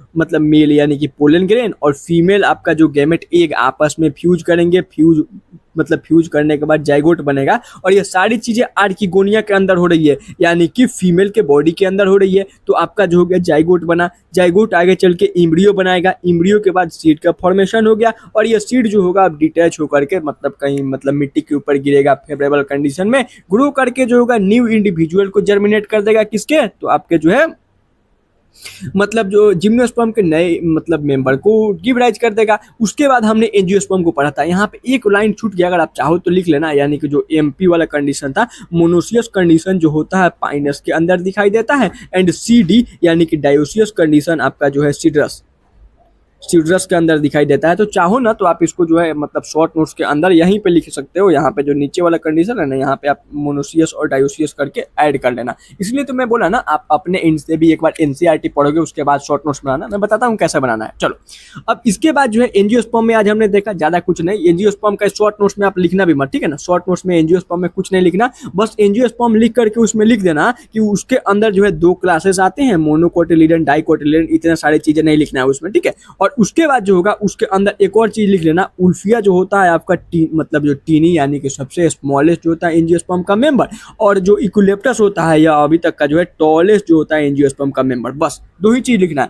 Speaker 1: मेल यानी कि पोलन ग्रेन और फीमेल आपका जो गैमेट एग आपस में फ्यूज करेंगे, फ्यूज करने के बाद जाइगोट बनेगा। और ये सारी चीजें आर्किगोनिया के अंदर हो रही है, यानी कि फीमेल के बॉडी के अंदर हो रही है। तो आपका जो हो गया जाइगोट बना, जाइगोट आगे चल के इम्ब्रियो बनाएगा, इम्ब्रियो के बाद सीड का फॉर्मेशन हो गया और ये सीड जो होगा अब डिटैच होकर के कहीं मिट्टी के ऊपर गिरेगा, फेवरेबल कंडीशन में ग्रो करके जो होगा न्यू इंडिविजुअल को जर्मिनेट कर देगा। किसके? तो आपके जो है जो जिम्नोस्पर्म के नए मेंबर को गिव राइज कर देगा। उसके बाद हमने एंजियोस्पर्म को पढ़ा था, यहाँ पे एक लाइन छूट गया, अगर आप चाहो तो लिख लेना, यानी कि जो एमपी वाला कंडीशन था, मोनोसियस कंडीशन जो होता है पाइनस के अंदर दिखाई देता है, एंड सीडी यानी कि डायोसियस कंडीशन आपका जो है सीड्रस के अंदर दिखाई देता है। तो चाहो ना तो आप इसको जो है शॉर्ट नोट्स के अंदर यहीं पे लिख सकते हो, यहाँ पे जो नीचे वाला कंडीशन है ना, यहाँ पे आप मोनोसियस और डायोसियस करके ऐड कर लेना। इसलिए तो मैं बोला ना, आप अपने एंड से भी एक बार एनसीईआरटी पढ़ोगे, उसके बाद शॉर्ट नोट्स बनाना, मैं बताता हूँ कैसे बनाना है। चलो, अब इसके बाद जो है एंजियोस्पर्म में आज हमने देखा ज्यादा कुछ नहीं। एंजियोस्पर्म का शॉर्ट नोट्स में आप लिखना भी मत, ठीक है ना। शॉर्ट नोट्स में एंजियोस्पर्म में कुछ नहीं लिखना, बस एंजियोस्पर्म लिख करके उसमें लिख देना कि उसके अंदर जो है 2 क्लासेस आते हैं, मोनोकोटिलिडन, डाइकोटिलिडन, इतने सारी चीजें नहीं लिखना है उसमें, ठीक है। और उसके बाद जो होगा उसके अंदर एक और चीज लिख लेना, उल्फिया जो होता है आपका जो टीनी यानी कि सबसे स्मॉलेस्ट जो होता है एंजियोस्पर्म का मेंबर, और जो इक्विलेप्टस होता है या अभी तक का जो है टॉलेस्ट जो होता है एंजियोस्पर्म का मेंबर। बस 2 ही चीज लिखना है,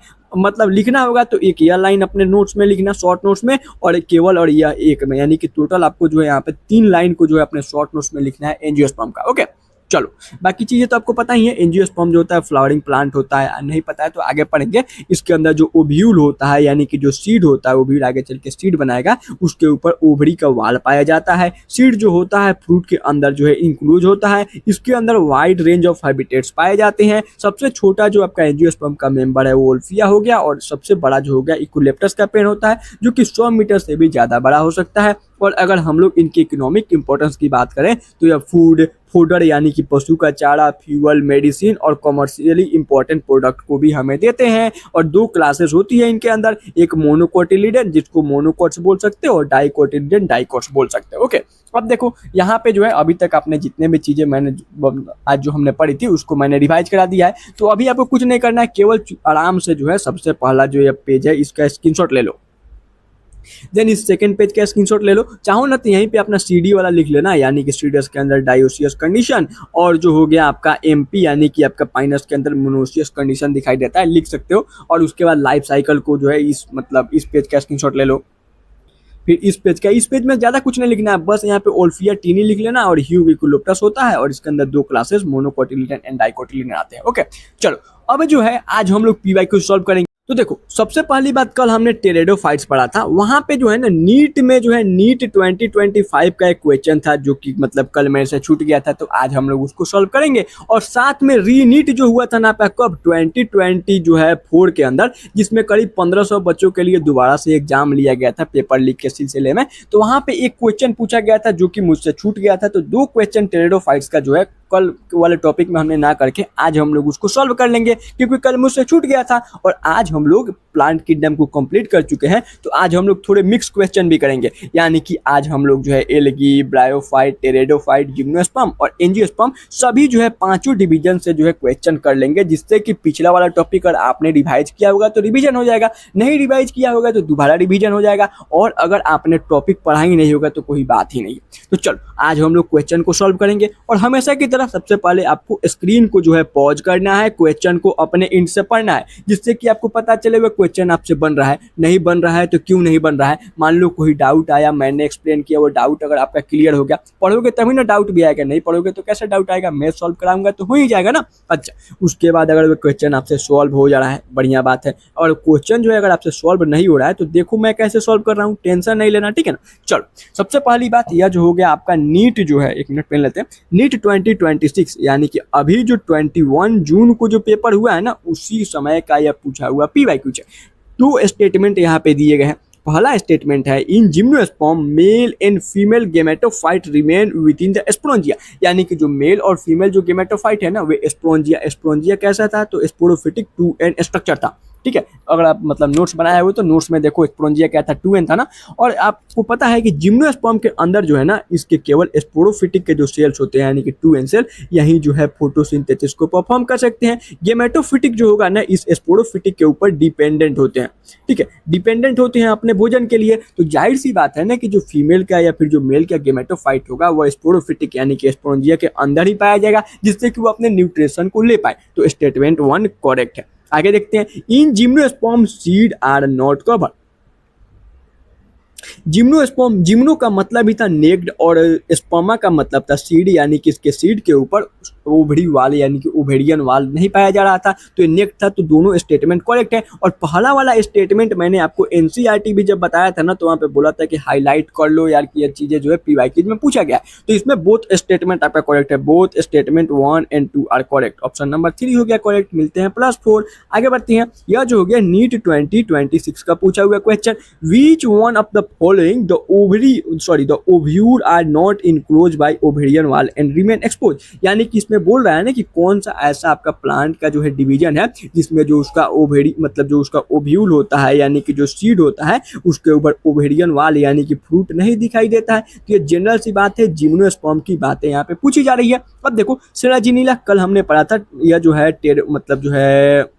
Speaker 1: लिखना होगा तो एक यह लाइन अपने नोट्स में लिखना, शॉर्ट नोट्स में, और केवल और यह एक में, यानी कि टोटल आपको जो है यहाँ पे 3 लाइन को जो है अपने शॉर्ट नोट्स में लिखना है एंजियोस्पर्म का। ओके, चलो, बाकी चीजें तो आपको पता ही है। एंजियोस्पर्म जो होता है फ्लावरिंग प्लांट होता है, नहीं पता है तो आगे पढ़ेंगे। इसके अंदर जो ओव्यूल होता है यानी कि जो सीड होता है, ओव्यूल आगे चल के सीड बनाएगा, उसके ऊपर ओवरी का वाल पाया जाता है। सीड जो होता है फ्रूट के अंदर जो है इंक्लूज होता है, इसके अंदर वाइड रेंज ऑफ हैबिटेट्स पाए जाते हैं। सबसे छोटा जो आपका एंजियोस्पर्म का मेंबर है वो ओल्फिया हो गया, और सबसे बड़ा जो हो गया इक्विलेप्टस का पेड़ होता है, जो कि 100 मीटर से भी ज्यादा बड़ा हो सकता है। और अगर हम लोग इनकी इकोनॉमिक इंपॉर्टेंस की बात करें तो यह फूडर यानी कि पशु का चारा, फ्यूल, मेडिसिन और कमर्शियली इंपॉर्टेंट प्रोडक्ट को भी हमें देते हैं। और 2 क्लासेस होती है इनके अंदर, एक मोनोकोटिलिडन जिसको मोनोकोट्स बोल सकते हो, और डाइकोटिलिडन डाइकोट्स बोल सकते हो। ओके, अब देखो यहाँ पे जो है अभी तक आपने जितने भी चीजें मैंने आज जो हमने पढ़ी थी उसको मैंने रिवाइज करा दिया है। तो अभी आपको कुछ नहीं करना है, केवल आराम से जो है सबसे पहला जो ये पेज है इसका स्क्रीनशॉट ले लो, देन इस सेकंड पेज का स्क्रीनशॉट ले लो। चाहो ना तो यहीं पे अपना सीडी वाला लिख लेना, यानी कि सीडस के अंदर डायोसियस कंडीशन, और जो हो गया आपका एमपी यानी कि आपका पाइनस के अंदर मोनोसियस कंडीशन दिखाई देता है, लिख सकते हो। और उसके बाद लाइफ साइकिल को जो है इस पेज का स्क्रीनशॉट ले लो। फिर इस पेज में ज्यादा कुछ नहीं लिखना है, बस यहाँ पे ओल्फिया टीनी लिख लेना, और ह्यू इक्विलेप्टस होता है, और इसके अंदर 2 क्लासेस मोनोकोटिलिडन एंड डाइकोटिलिडन आते हैं। ओके, चलो, अब जो है आज हम लोग पीवाईक्यू सॉल्व करेंगे। तो देखो, सबसे पहली बात, कल हमने टेरेडोफाइट्स पढ़ा था, वहां पे जो है ना नीट में जो है नीट 2025 का एक क्वेश्चन था जो कि कल मेरे से छूट गया था, तो आज हम लोग उसको सॉल्व करेंगे। और साथ में री नीट जो हुआ था ना कब 2020 जो है 4 के अंदर, जिसमें करीब 1500 बच्चों के लिए दोबारा से एग्जाम लिया गया था पेपर लीक के सिलसिले में। तो वहां पे एक क्वेश्चन पूछा गया था जो कि मुझसे छूट गया था। तो 2 क्वेश्चन टेरेडोफाइट्स का जो है कल वाले टॉपिक में हमने ना करके आज हम लोग उसको सॉल्व कर लेंगे, क्योंकि कल मुझसे छूट गया था। और आज हम लोग प्लांट किंगडम को कंप्लीट कर चुके हैं, तो आज हम लोग थोड़े मिक्स क्वेश्चन भी करेंगे, यानी कि आज हम लोग जो है एल्गी, ब्रायोफाइट, टेरेडोफाइट, जिम्नोस्पर्म और एंजियोस्पर्म सभी जो है 5 डिवीजन से जो है क्वेश्चन कर लेंगे, जिससे कि पिछला वाला टॉपिक अगर आपने रिवाइज किया होगा तो रिवीजन हो जाएगा, नहीं रिवाइज किया होगा तो दोबारा रिवीजन हो जाएगा, और अगर आपने टॉपिक पढ़ा ही नहीं होगा तो कोई बात ही नहीं। तो चलो, आज हम लोग क्वेश्चन को सॉल्व करेंगे। और हमेशा की तरह सबसे पहले आपको स्क्रीन को जो है पॉज करना है, क्वेश्चन को अपने इंड से पढ़ना है, जिससे कि आपको पता चले वह क्वेश्चन आपसे बन रहा है, नहीं बन रहा है तो क्यों नहीं बन रहा है। मान लो कोई डाउट आया, मैंने एक्सप्लेन किया, वो डाउट अगर आपका क्लियर हो गया, पढ़ोगे तभी ना डाउट भी आएगा, नहीं पढ़ोगे तो कैसे डाउट आएगा, मैं सॉल्व कराऊंगा तो हो ही जाएगा ना। अच्छा, उसके बाद अगर वो क्वेश्चन आपसे सॉल्व हो जा रहा है, बढ़िया बात है, और क्वेश्चन जो है अगर आपसे सॉल्व नहीं हो रहा है तो देखो मैं कैसे सॉल्व कर रहा हूँ, टेंशन नहीं लेना, ठीक है ना। चलो, सबसे पहली बात यह जो हो गया आपका नीट जो है, 1 मिनट पेन लेते हैं, नीट 2026 यानी कि अभी जो 21 जून को जो पेपर हुआ है ना, उसी समय का यह पूछा हुआ पीवाईक्यू है। 2 स्टेटमेंट यहाँ पे दिए गए हैं। पहला स्टेटमेंट है, in gymnosperm male and female gametophyte remain with in the sporangia, यानी कि जो मेल और फीमेल जो गेमेटोफाइट है ना वे स्पोरेंजिया कैसा था, तो स्पोरोफिटिक 2n स्ट्रक्चर था। ठीक है, अगर आप मतलब नोट्स बनाए हुए तो नोट्स में देखो स्पोरेंजिया क्या था, 2n था ना। और आपको पता है कि जिम्नोस्पर्म के अंदर जो है ना इसके केवल स्पोरोफिटिक के जो सेल्स होते हैं यानी कि 2n सेल, यही जो है फोटोसिंथेसिस को परफॉर्म कर सकते हैं। गेमेटोफिटिक जो होगा ना इस स्पोरोफिटिक के ऊपर डिपेंडेंट होते हैं, ठीक है, डिपेंडेंट होते हैं अपने भोजन के लिए। तो जाहिर सी बात है ना कि जो फीमेल का या फिर जो मेल का गेमेटोफाइट होगा वह स्पोरोफिटिक यानी कि स्पोरेंजिया के अंदर ही पाया जाएगा, जिससे कि वो अपने न्यूट्रिशन को ले पाए। तो स्टेटमेंट 1 करेक्ट है। आगे देखते हैं, in gymnosperm seed are not covered. Gymnosperm, gymno का मतलब ही था नेक्ड और स्पर्मा का मतलब था सीड, यानी कि इसके सीड के ऊपर ओवरी वाल यानी कि ओवेरियन वाल नहीं पाया जा रहा था, तो ये नेक्ड था। तो दोनों स्टेटमेंट करेक्ट है। और पहला वाला स्टेटमेंट मैंने आपको एनसीईआरटी भी जब बताया था ना तो वहाँ पे बोला था कि हाईलाइट कर लो यार कि ये चीजें जो है पीवाईक्यूज में पूछा गया है। तो इसमें बोथ स्टेटमेंट आपका करेक्ट है, बोथ स्टेटमेंट 1 और 2 आर करेक्ट। ऑप्शन नंबर 3 हो गया करेक्ट, मिलते हैं +4। आगे बढ़ते हैं, यह जो हो गया नीट 2026 का पूछा हुआ question, which one of the following the ovule are not enclosed by ovarian wall and remain exposed। यानी कि इसमें बोल रहा है ना कि कौन सा ऐसा आपका प्लांट का जो है डिवीजन है जिसमें जो उसका ओवेरी मतलब जो उसका ओव्यूल होता है यानी कि जो सीड होता है उसके ऊपर ओवेरियन वाल यानी कि फ्रूट नहीं दिखाई देता है। तो ये जनरल सी बात है, जिम्नोस्पर्म की बातें यहाँ पे पूछी जा रही है। अब देखो सेराजिनिला कल हमने पढ़ा था, यह जो है मतलब जो है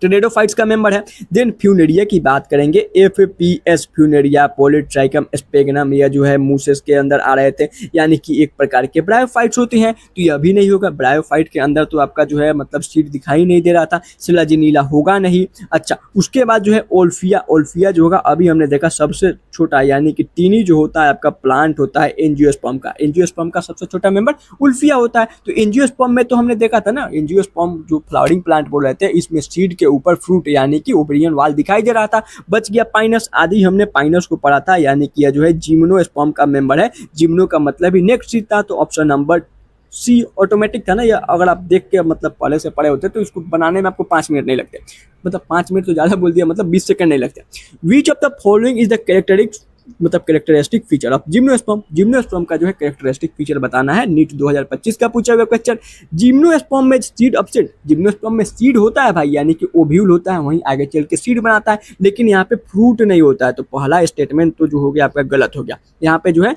Speaker 1: टेरेडोफाइट्स का मेंबर है। देन फ्यूनेरिया की बात करेंगे, एफपीएस फ्यूनेरिया, पॉलीट्राइकम स्पेगनम, यह जो है मूसेस के अंदर आ रहे थे, यानी कि एक प्रकार के ब्रायोफाइट्स होते हैं। तो यह भी नहीं होगा, ब्रायोफाइट के अंदर तो आपका जो है मतलब सीड दिखाई नहीं दे रहा था, सिलाजिनीला होगा नहीं। अच्छा, उसके बाद जो है ओल्फिया, ओल्फिया जो होगा अभी हमने देखा सबसे छोटा यानी कि टीनी जो होता है आपका प्लांट होता है एंजियोस्पर्म का, एंजियोस्पर्म का सबसे छोटा मेंबर उल्फिया होता है। तो एंजियोस्पर्म में तो हमने देखा था ना, एंजियोस्पर्म जो फ्लावरिंग प्लांट बोल रहे थे, इसमें सीड के ऊपर फ्रूट यानी कि ओवेरियन वाल दिखाई दे रहा था। बच गया पाइनस, आदि हमने पाइनस को पढ़ा था, यानी कि यह जो है जिम्नोस्पर्म का मेंबर है। जिम्नो का मतलब ही नेक्स्ट सीड था, तो ऑप्शन नंबर सी ऑटोमेटिक था ना। या अगर आप देख के मतलब पहले से पढ़े होते तो इसको बनाने में आपको 5 मिनट नहीं लगते, मतलब 5 मिनट तो ज्यादा बोल दिया, मतलब 20 सेकंड नहीं लगते। विच of the following is the characteristic feature of gymnosperm. Gymnosperm का जो है कैरेक्टरिस्टिक फीचर बताना है, नीट 2025 का पूछा हुआ क्वेश्चन। जिम्नोस्पर्म में सीड एब्सेंट, जिम्नोस्पर्म में सीड होता है भाई, यानी कि ओव्यूल होता है, वहीं आगे चल के सीड बनाता है, लेकिन यहाँ पे फ्रूट नहीं होता है। तो पहला स्टेटमेंट तो जो हो गया आपका गलत हो गया। यहाँ पे जो है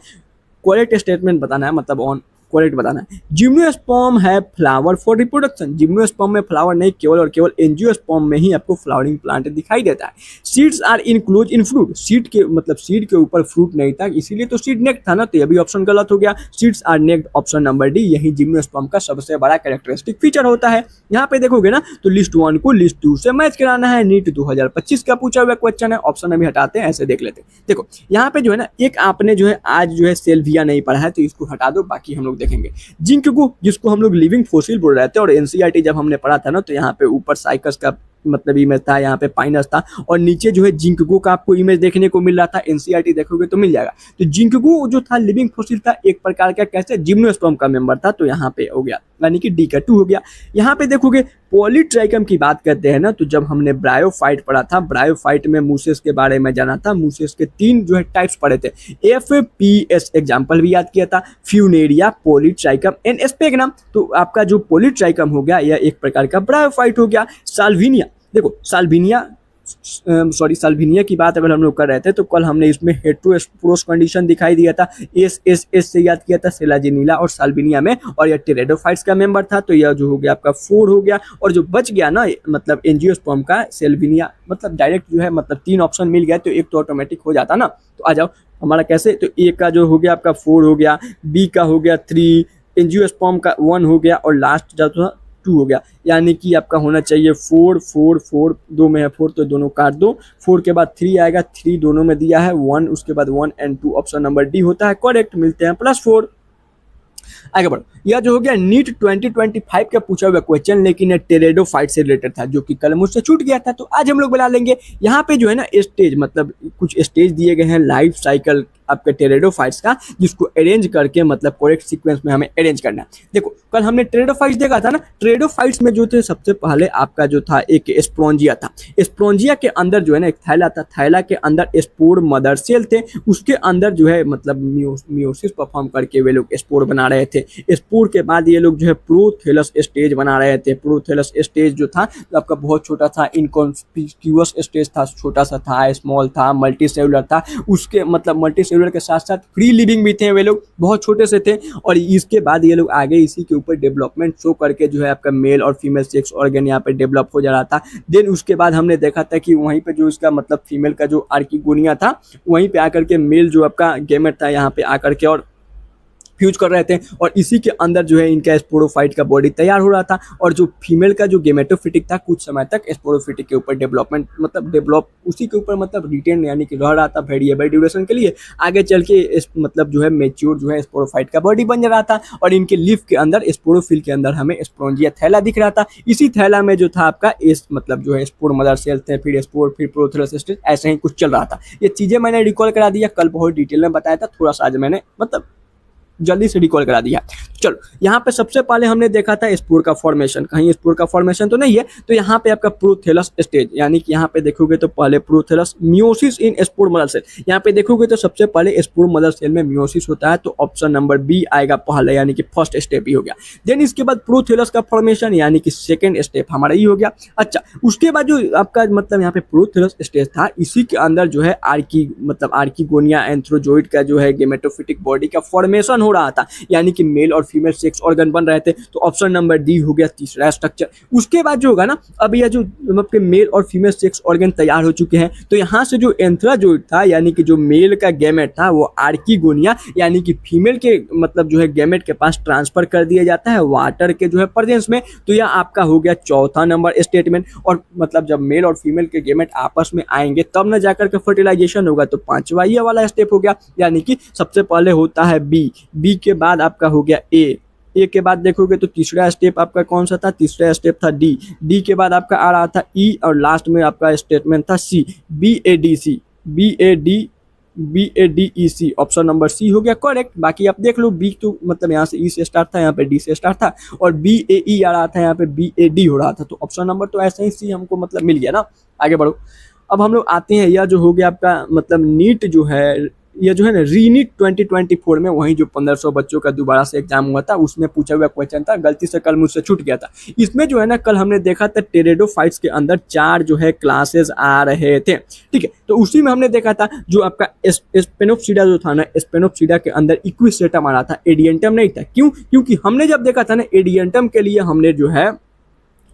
Speaker 1: करेक्ट स्टेटमेंट बताना है, मतलब ऑन करेक्ट बताना है। जिम्नोस्पर्म है फ्लावर फॉर रिप्रोडक्शन, जिम्नोस्पर्म में फ्लावर नहीं, केवल और केवल एंजियोस्पर्म में ही आपको फ्लावरिंग प्लांट दिखाई देता है। Seeds are enclose in fruit, seed के मतलब सीड के ऊपर फ्रूट नहीं था, इसीलिए तो सीड नेक्ड था ना, तो यह भी ऑप्शन गलत हो गया। Seeds are naked, option number D, यही जिम्नोस्पर्म का सबसे बड़ा कैरेक्टरिस्टिक फीचर होता है। यहाँ पे देखोगे ना तो लिस्ट 1 को लिस्ट 2 से मैच कराना है, नीट 2025 का पूछा हुआ क्वेश्चन है। ऑप्शन अभी हटाते हैं, ऐसे देख लेते हैं। देखो यहाँ पे जो है ना एक आपने जो है आज जो है सेल्विया नहीं पढ़ा है, तो इसको हटा दो, बाकी हम लोग देखेंगे। जिंकगो, जिसको हम लोग लिविंग फोसिल बोल रहे थे, और एनसीईआरटी जब हमने पढ़ा था ना तो यहाँ पे ऊपर साइकस का मतलब इमेज था, यहाँ पे पाइनस था, और नीचे जो है जिंकगो का आपको इमेज देखने को मिल रहा था। एनसीईआरटी देखोगे तो मिल जाएगा। तो जिंकगो जो था लिविंग फोसिल था, एक प्रकार का कैसे जिम्नोस्पर्म का मेंबर था, तो यहाँ पे हो गया, यानी कि डी का 2 हो गया। यहाँ पे देखोगे पॉलीट्राइकम की बात करते हैं ना, तो जब हमने ब्रायोफाइट पढ़ा था, ब्रायोफाइट में मूसेस के बारे में जाना था, मूसेस के 3 जो है टाइप्स पढ़े थे, एफपीएस एग्जाम्पल भी याद किया था, फ्यूनेरिया, पॉलीट्राइकम एंड स्पेगनम। तो आपका जो पॉलीट्राइकम हो गया यह एक प्रकार का ब्रायोफाइट हो गया। साल्विनिया, देखो साल्विनिया की बात अगर हम लोग कर रहे थे तो कल हमने इसमें हेटेरोस्पोरस कंडीशन दिखाई दिया था, एस से याद किया था सेलाजिनीला और साल्विनिया में, और यह टेरेडोफाइट्स का मेंबर था। तो यह जो हो गया आपका 4 हो गया। और जो बच गया ना मतलब एंजियोस्पर्म का सेल्विनिया, मतलब डायरेक्ट जो है मतलब 3 ऑप्शन मिल गया, तो एक तो ऑटोमेटिक हो जाता ना। तो आ जाओ हमारा कैसे, तो ए का जो हो गया आपका 4 हो गया, बी का हो गया 3, एंजियोस्पर्म का 1 हो गया, और लास्ट जो था 2 हो गया। यानी कि आपका होना चाहिए 4 4 4, 2 में है 4 तो दोनों काट दो, 4 के बाद 3 आएगा, 3 दोनों में दिया है 1, उसके बाद 1 और 2, ऑप्शन नंबर डी होता है करेक्ट, मिलते हैं +4। आगे बढ़ो, यह जो हो गया नीट 2025 का पूछा हुआ क्वेश्चन, लेकिन यह टेरेडोफाइट से रिलेटेड था, जो कि कल मुझसे छूट गया था, तो आज हम लोग बना लेंगे। यहाँ पे जो है ना स्टेज, मतलब कुछ स्टेज दिए गए हैं लाइफ साइकिल आपके टेरिडोफाइट्स का, जिसको अरेंज करके मतलब करेक्ट सीक्वेंस में हमें अरेंज करना है। देखो कल हमने टेरिडोफाइट्स देखा था ना, टेरिडोफाइट्स में जो थे सबसे पहले आपका जो था एक स्पोंजिया था। स्पोंजिया के अंदर जो है ना एक थैला था, थैला के अंदर स्पोर मदर सेल थे, उसके अंदर जो है मतलब मियोसिस परफॉर्म करके वे लोग स्पोर बना रहे थे। स्पोर के बाद ये लोग जो है प्रोथेलस स्टेज बना रहे थे। प्रोथेलस स्टेज जो था तो आपका बहुत छोटा था, इनकॉन्स्पिक्यूअस स्टेज था, छोटा सा था, स्मॉल था, मल्टी सेलुलर था। उसके मतलब मल्टी सेलुलर के साथ साथ फ्री लिविंग भी थे, वे लोग बहुत छोटे से थे। और इसके बाद ये लोग आगे इसी के ऊपर डेवलपमेंट शो करके जो है आपका मेल और फीमेल सेक्स ऑर्गन यहाँ पे डेवलप हो जा रहा था। देन उसके बाद हमने देखा था कि वहीं पे जो इसका मतलब फीमेल का जो आर्किगोनिया था, वहीं पे आकर के मेल जो आपका गेमेट था यहाँ पे आकर के और फ्यूज कर रहे थे, और इसी के अंदर जो है इनका स्पोरोफाइट का बॉडी तैयार हो रहा था। और जो फीमेल का जो गेमेटोफिटिक था कुछ समय तक स्पोरोफिटिक के ऊपर डेवलपमेंट मतलब डेवलप उसी के ऊपर मतलब रिटेन यानी कि रह रहा था वेरिएबल ड्यूरेशन के लिए। आगे चल के इस मतलब जो है मेच्योर जो है स्पोरोफाइट का बॉडी बन जा रहा था, और इनके लीफ के अंदर स्पोरोफिल के अंदर हमें स्पोंजिया थैला दिख रहा था। इसी थैला में जो था आपका इस मतलब जो है स्पोर मदर सेल थे, फिर स्पोर, फिर प्रोथेलस स्टेज, ऐसे ही कुछ चल रहा था। ये चीजें मैंने रिकॉल करा दिया, कल बहुत डिटेल में बताया था, थोड़ा सा आज मैंने मतलब जल्दी से रिकॉल करा दिया। चलो यहाँ पे सबसे पहले हमने देखा था स्पोर का फॉर्मेशन, कहीं स्पोर का फॉर्मेशन तो नहीं है, तो यहाँ पे आपका प्रोथेलस स्टेज, यानी कि यहाँ पे देखोगे तो पहले prothallus meiosis in spore mother cell, यहाँ पे देखोगे तो सबसे पहले स्पोर मदर सेल में मियोसिस होता है, तो ऑप्शन नंबर बी आएगा पहले, यानी कि फर्स्ट स्टेप ही हो गया। देन इसके बाद प्रोथेलस का फॉर्मेशन, यानी कि सेकेंड स्टेप हमारा ये हो गया। अच्छा, उसके बाद जो आपका मतलब यहाँ पे प्रोथेलस स्टेज था, इसी के अंदर जो है आर्किगोनिया एंथ्रोजोइड का जो है गेमेटोफिटिक बॉडी का फॉर्मेशन हो रहा था, यानी कि मेल और फीमेल सेक्स ऑर्गन बन रहे थे, तो ऑप्शन नंबर डी हो गया तीसरा स्ट्रक्चर। उसके बाद जो होगा ना, अब यह जो आपके मेल और फीमेल सेक्स ऑर्गन तैयार हो चुके हैं, तो यहाँ से जो एंथ्राजोइड था, यानी कि जो मेल का गैमेट था, वो आर्किगोनिया यानी कि फीमेल के मतलब जो है गैमेट के पास ट्रांसफर कर दिया जाता है वाटर के जो है प्रेजेंस में। तो यह आपका हो गया चौथा नंबर स्टेटमेंट। और मतलब जब मेल और फीमेल के गैमेट आपस में आएंगे तब न जाकर के फर्टिलाइजेशन होगा, तो पांचवा ये वाला स्टेप हो गया, यानी कि सबसे पहले होता है बी के बाद आपका हो गया ए के बाद देखोगे तो तीसरा स्टेप आपका कौन सा था, तीसरा स्टेप था डी के बाद आपका आ रहा था ई, और लास्ट में आपका स्टेटमेंट था C, B A D E C, option number C हो गया करेक्ट। बाकी आप देख लो, बी तो मतलब यहाँ से ई से स्टार्ट था, यहाँ पे डी से स्टार्ट था, और बी ए ई आ रहा था, यहाँ पे बी ए डी हो रहा था, तो ऑप्शन नंबर तो ऐसे ही सी हमको मतलब मिल गया ना। आगे बढ़ो, अब हम लोग आते हैं, यह जो हो गया आपका मतलब नीट जो है, ये जो है ना रीनीट 2024 में वही जो 1500 बच्चों का दोबारा से एग्जाम हुआ था, उसमें पूछा हुआ क्वेश्चन था, गलती से कल मुझसे छूट गया था। इसमें जो है ना कल हमने देखा था टेरिडोफाइट्स के अंदर 4 जो है क्लासेस आ रहे थे, ठीक है। तो उसी में हमने देखा था जो आपका स्पेनोप्सिडा जो था ना, स्पेनोप्सिडा के अंदर इक्विसेटम आ रहा था, एडियंटम नहीं था। क्यों? क्योंकि हमने जब देखा था ना एडियंटम के लिए हमने जो है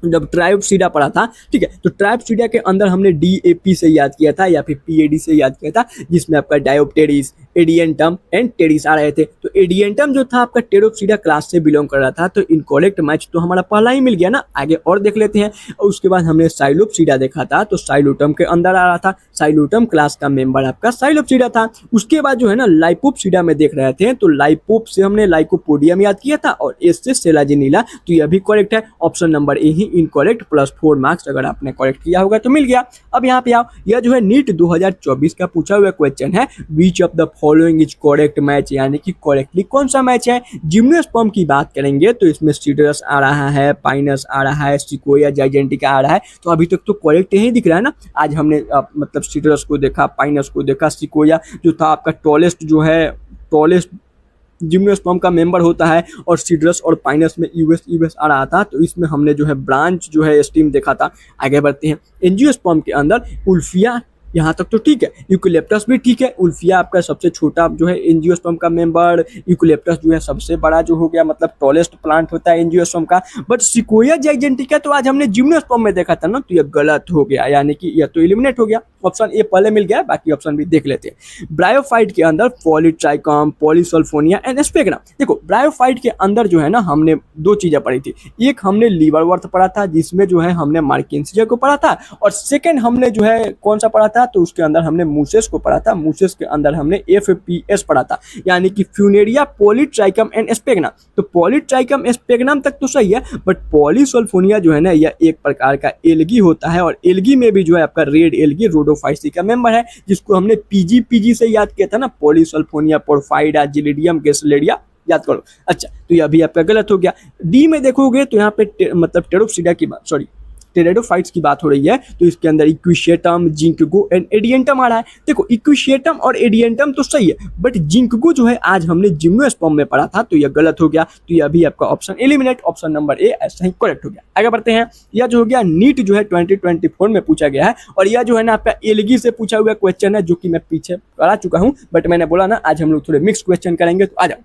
Speaker 1: जब ट्राइबसीडा पढ़ा था, ठीक है, तो ट्राइबसीडा के अंदर हमने डीएपी से याद किया था या फिर पीएडी से याद किया था, जिसमें आपका डायोप्टेरिस, एडियंटम एंड टेरिस आ रहे थे। तो एडियंटम जो था आपका टेरोप्सिडा क्लास से बिलोंग कर रहा था, तो इनकरेक्ट मैच तो हमारा पहला ही मिल गया ना। आगे और देख लेते हैं। और उसके बाद हमने साइलोप्सिडा देखा था, तो साइलोटम के अंदर आ रहा था, साइलोटम क्लास का मेंबर आपका साइलोप्सिडा था। उसके बाद जो है ना लाइपोप्सिडा में देख रहे थे, तो लाइपोप से हमने लाइकोपोडियम याद किया था, और एस से सेलाजिनीला, तो यह भी करेक्ट है। Option number A he incorrect, plus 4 marks अगर आपने करेक्ट किया होगा तो मिल गया। अब यहाँ पे आओ, यह जो है नीट 2024 का पूछा हुआ क्वेश्चन है, which of the following is correct match, यानी कि करेक्टली कौन सा मैच है। जिम्नोस्पर्म की बात करेंगे तो इसमें सीडरस आ रहा है, पाइनस आ रहा है, सिकोया जाइजेंटिका आ रहा है, तो अभी तक तो करेक्ट यही दिख रहा है ना। आज हमने मतलब सीडरस को देखा, पाइनस को देखा, सिकोया जो था आपका टॉलेस्ट जिम्नोस्पर्म का मेंबर होता है, और सीडरस और पाइनस में यूएस आ रहा था, तो इसमें हमने जो है ब्रांच जो है स्टीम देखा था। आगे बढ़ते हैं, एंजियोस्पर्म के अंदर उल्फिया, यहाँ तक तो ठीक है, यूकेलिप्टस भी ठीक है। उल्फिया आपका सबसे छोटा जो है एंजियोस्पर्म का मेंबर, यूकेलिप्टस जो है सबसे बड़ा जो हो गया मतलब टॉलेस्ट प्लांट होता है एंजियोस्पर्म का। बट सिकोया जाइजेंटिका तो आज हमने जिम्नोस्पर्म में देखा था ना, तो यह गलत हो गया, यानी कि यह तो एलिमिनेट हो गया। ऑप्शन ए पहले मिल गया, बाकी ऑप्शन भी देख लेते हैं। ब्रायोफाइट के अंदर पॉलीट्राइकम, पॉलीसल्फोनिया एंड स्पेग्ना। देखो ब्रायोफाइट के अंदर जो है ना हमने 2 चीजें पढ़ी थी, एक हमने लीवरवर्थ पढ़ा था जिसमें जो है हमने मार्किंसिया को पढ़ा था, और सेकेंड हमने जो है कौन सा पढ़ा था, था तो उसके अंदर हमने मूसेस को पढ़ा था, मूसेस के अंदर हमने FPS पढ़ा था, यानी कि फ्यूनेरिया पॉलीट्राइकम एंड स्पेगनम। तो पॉलीट्राइकम स्पेगनम तक तो सही है, बट पॉलीसल्फोनिया जो है ना यह एक प्रकार का एल्गी होता है, और एल्गी में भी जो है आपका रेड एल्गी रोडोफाइसी का मेंबर है, जिसको हमने पीजी से याद किया था ना, पॉलीसल्फोनिया पोरफाइडा जिलिडियम गेसलेरिया, याद करो। अच्छा, तो यह भी आपका गलत हो गया। डी में देखोगे तो यहाँ पे मतलब टेरोप्सिडा की बात, सॉरी टेरेडोफाइट्स की बात हो रही है, तो इसके अंदर इक्विशिएटम, जिंकगो एंड एडियंटम आ रहा है। देखो इक्विशिएटम और एडियंटम तो सही है, बट जिंकगो जो है आज हमने जिम्नोस्पर्म में पढ़ा था, तो यह गलत हो गया। तो यह भी आपका option eliminate, option number A ऐसा ही करेक्ट हो गया। आगे बढ़ते हैं। यह जो हो गया नीट जो है 2024 में पूछा गया है, और यह जो है ना आपका एलगी से पूछा हुआ क्वेश्चन है, जो कि मैं पीछे करा चुका हूँ, बट मैंने बोला ना आज हम लोग थोड़े मिक्स क्वेश्चन करेंगे। तो आ जाओ,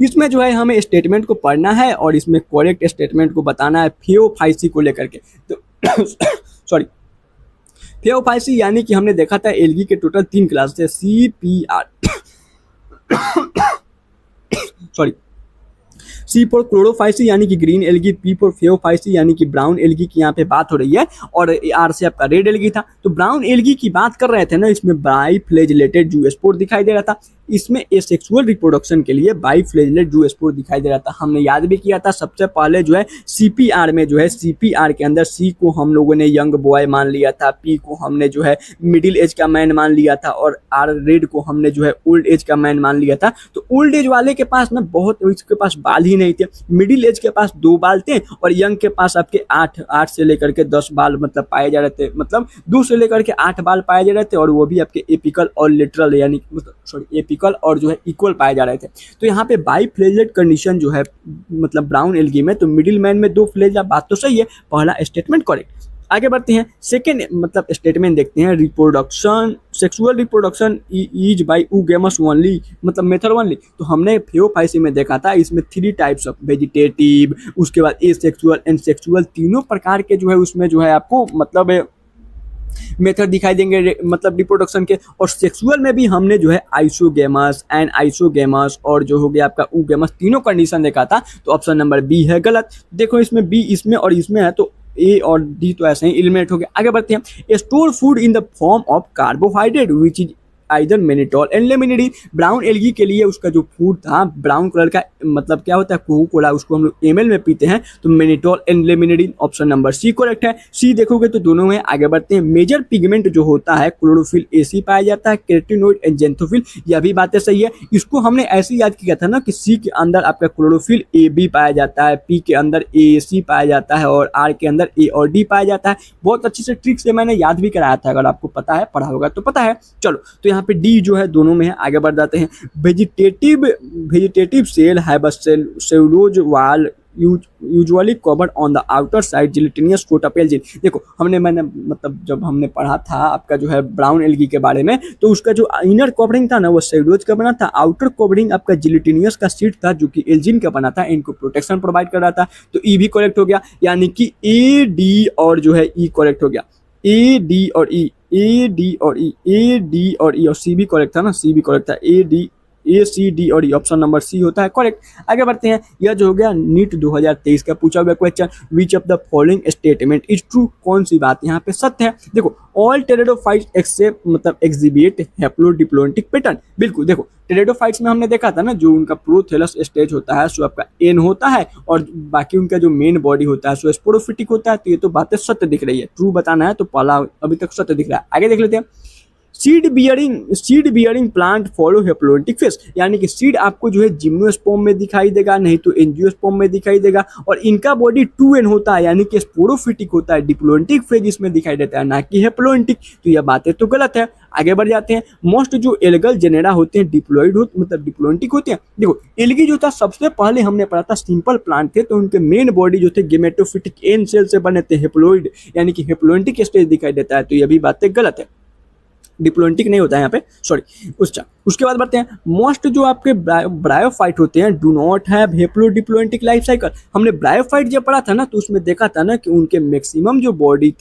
Speaker 1: इसमें जो है हमें स्टेटमेंट को पढ़ना है और इसमें करेक्ट स्टेटमेंट को बताना है फियोफाइसी को लेकर के। तो सॉरी, फियोफाइसी यानी कि हमने देखा था एल्गी के टोटल 3 क्लास थे, CPR sorry, C for Chlorophyceae यानी कि green algae, P for Phaeophyceae यानी कि ब्राउन एल्गी की यहाँ पे बात हो रही है, और R से आपका रेड एल्गी था। तो ब्राउन एल्गी की बात कर रहे थे ना, इसमें बाइफ्लैजेलेटेड जूस्पोर दिखाई दे रहा था, इसमें एसेक्सुअल रिप्रोडक्शन के लिए बाइफ्लैजेलेटेड जूस्पोर दिखाई दे रहा था। हमने याद भी किया था सबसे पहले जो है CPR में जो है CPR के अंदर C को हम लोगों ने यंग बॉय मान लिया था, P को हमने जो है मिडिल एज का मैन मान लिया था, और R रेड को हमने जो है ओल्ड एज का मैन मान लिया था। तो ओल्ड एज वाले के पास ना बहुत, इसके पास बाल ही नहीं थे, मिडिल एज के पास 2 बाल थे, और यंग के पास आपके 8 से लेकर के 10 बाल मतलब पाए जा रहे थे, मतलब 2 से लेकर के 8 बाल पाए जा रहे थे, और वो भी आपके एपिकल और लिटरल यानी मतलब सॉरी एपिकल और जो है इक्वल पाए जा रहे थे। तो यहाँ पे बाइफ्लैजेलेट कंडीशन जो है मतलब ब्राउन एल्गी में, तो मिडिल मैन में 2 फ्लैज, बात तो सही है, पहला स्टेटमेंट करेक्ट। आगे बढ़ते हैं, सेकेंड मतलब स्टेटमेंट देखते हैं, reproduction sexual reproduction is by oogamous only, मतलब मेथड ओनली। तो हमने फियोफाइसी में देखा था, इसमें 3 टाइप्स ऑफ वेजिटेटिव, उसके बाद एसेक्सुअल एंड सेक्सुअल, तीनों प्रकार के जो है उसमें जो है आपको मतलब मेथड दिखाई देंगे मतलब रिप्रोडक्शन के। और सेक्सुअल में भी हमने जो है आइसोगेमस एंड आइसोगेमस और जो हो गया आपका oogamous, तीनों कंडीशन देखा था। तो ऑप्शन नंबर बी है गलत। देखो इसमें बी इसमें और इसमें है, तो ए और डी तो ऐसे ही एलिमिनेट हो गया। आगे बढ़ते हैं, store food in the form of carbohydrate which is either mannitol and laminarin. Brown algae के लिए उसका जो फूड था ब्राउन कलर का, मतलब क्या होता है कोको कोला, उसको हम लोग ml में पीते हैं, तो mannitol and laminarin, option number C correct है। सी देखोगे तो दोनों में। आगे बढ़ते हैं, मेजर पिगमेंट जो होता है क्लोरोफिल AC पाया जाता है, केराटिनोइड एंड जेंथोफिल, यह भी बातें सही है। इसको हमने ऐसे याद किया था ना कि सी के अंदर आपका क्लोरोफिल AB पाया जाता है, पी के अंदर AAC पाया जाता है, और R के अंदर A और D पाया जाता है। बहुत अच्छी से ट्रिक से मैंने याद भी कराया था, अगर आपको पता है, पढ़ा होगा तो पता है। चलो, तो यहाँ पे डी जो है दोनों में है। आगे बढ़ जाते हैं, vegetative cell have a cellulose wall usually covered on the outer side gelatinous coat of algin. देखो मैंने मतलब जब हमने पढ़ा था आपका जो है ब्राउन एल्गी के बारे में, तो उसका जो इनर कवरिंग था ना वो सेलुलोज का बना था, आउटर कवरिंग आपका जिलेटिनियस का शीट था जो कि एल्जिन का बना था, इनको प्रोटेक्शन प्रोवाइड कर रहा था। तो ई भी करेक्ट हो गया, यानी कि ए डी और जो है ई करेक्ट हो गया, ए डी और ई, ए डी और ई, ए डी और ई, और सी भी करेक्ट था ना, सी भी करेक्ट था, A D A C D और ई, ऑप्शन नंबर सी होता है करेक्ट। आगे बढ़ते हैं, यह जो हो गया नीट 2023 का पूछा हुआ question, which of the following statement is true, कौन सी बात यहाँ पे सत्य है। देखो ऑल टेरेडोफाइट्स एक्सेप्ट मतलब एग्जिबिट हैप्लोडिप्लोइडिक पैटर्न, बिल्कुल। देखो टेरेडोफाइट्स में हमने देखा था ना, जो उनका प्रोथेलस स्टेज होता है सो आपका एन होता है, और बाकी उनका जो मेन बॉडी होता है सो स्पोरोफिटिक होता है। तो ये तो बातें सत्य दिख रही है, ट्रू बताना है तो पहला अभी तक सत्य दिख रहा है। आगे देख लेते हैं, seed bearing plant follow haploidic phase, यानी कि सीड आपको जो है जिम्नोस्पर्म में दिखाई देगा, नहीं तो एंजियोस्पर्म में दिखाई देगा, और इनका बॉडी 2n होता है, यानी कि स्पोरोफिटिक होता है, डिप्लोइडिक फेज इसमें दिखाई देता है, ना कि हैप्लोइडिक। तो यह बातें तो गलत है। आगे बढ़ जाते हैं, मोस्ट जो एल्गल जेनेरा होते हैं डिप्लॉइड मतलब डिप्लोइडिक होते हैं। देखो एल्गी जो था सबसे पहले हमने पढ़ा था सिंपल प्लांट थे, तो उनके मेन बॉडी जो थे गेमेटोफिटिक एन सेल से बने थे, हैप्लोइड यानी कि हैप्लोइडिक स्टेज दिखाई देता है। तो यह भी बातें गलत है। डिप्लोंटिक नहीं होता है यहाँ पे, सॉरी उसके बाद बढ़ते हैं मोस्ट जो आपके ब्रायोफाइट होते हैं do not have haplodiplontic life cycle. हमने ब्रायोफाइट जब पढ़ा था ना तो उसमें देखा था ना कि उनके मैक्सिमम जो बॉडी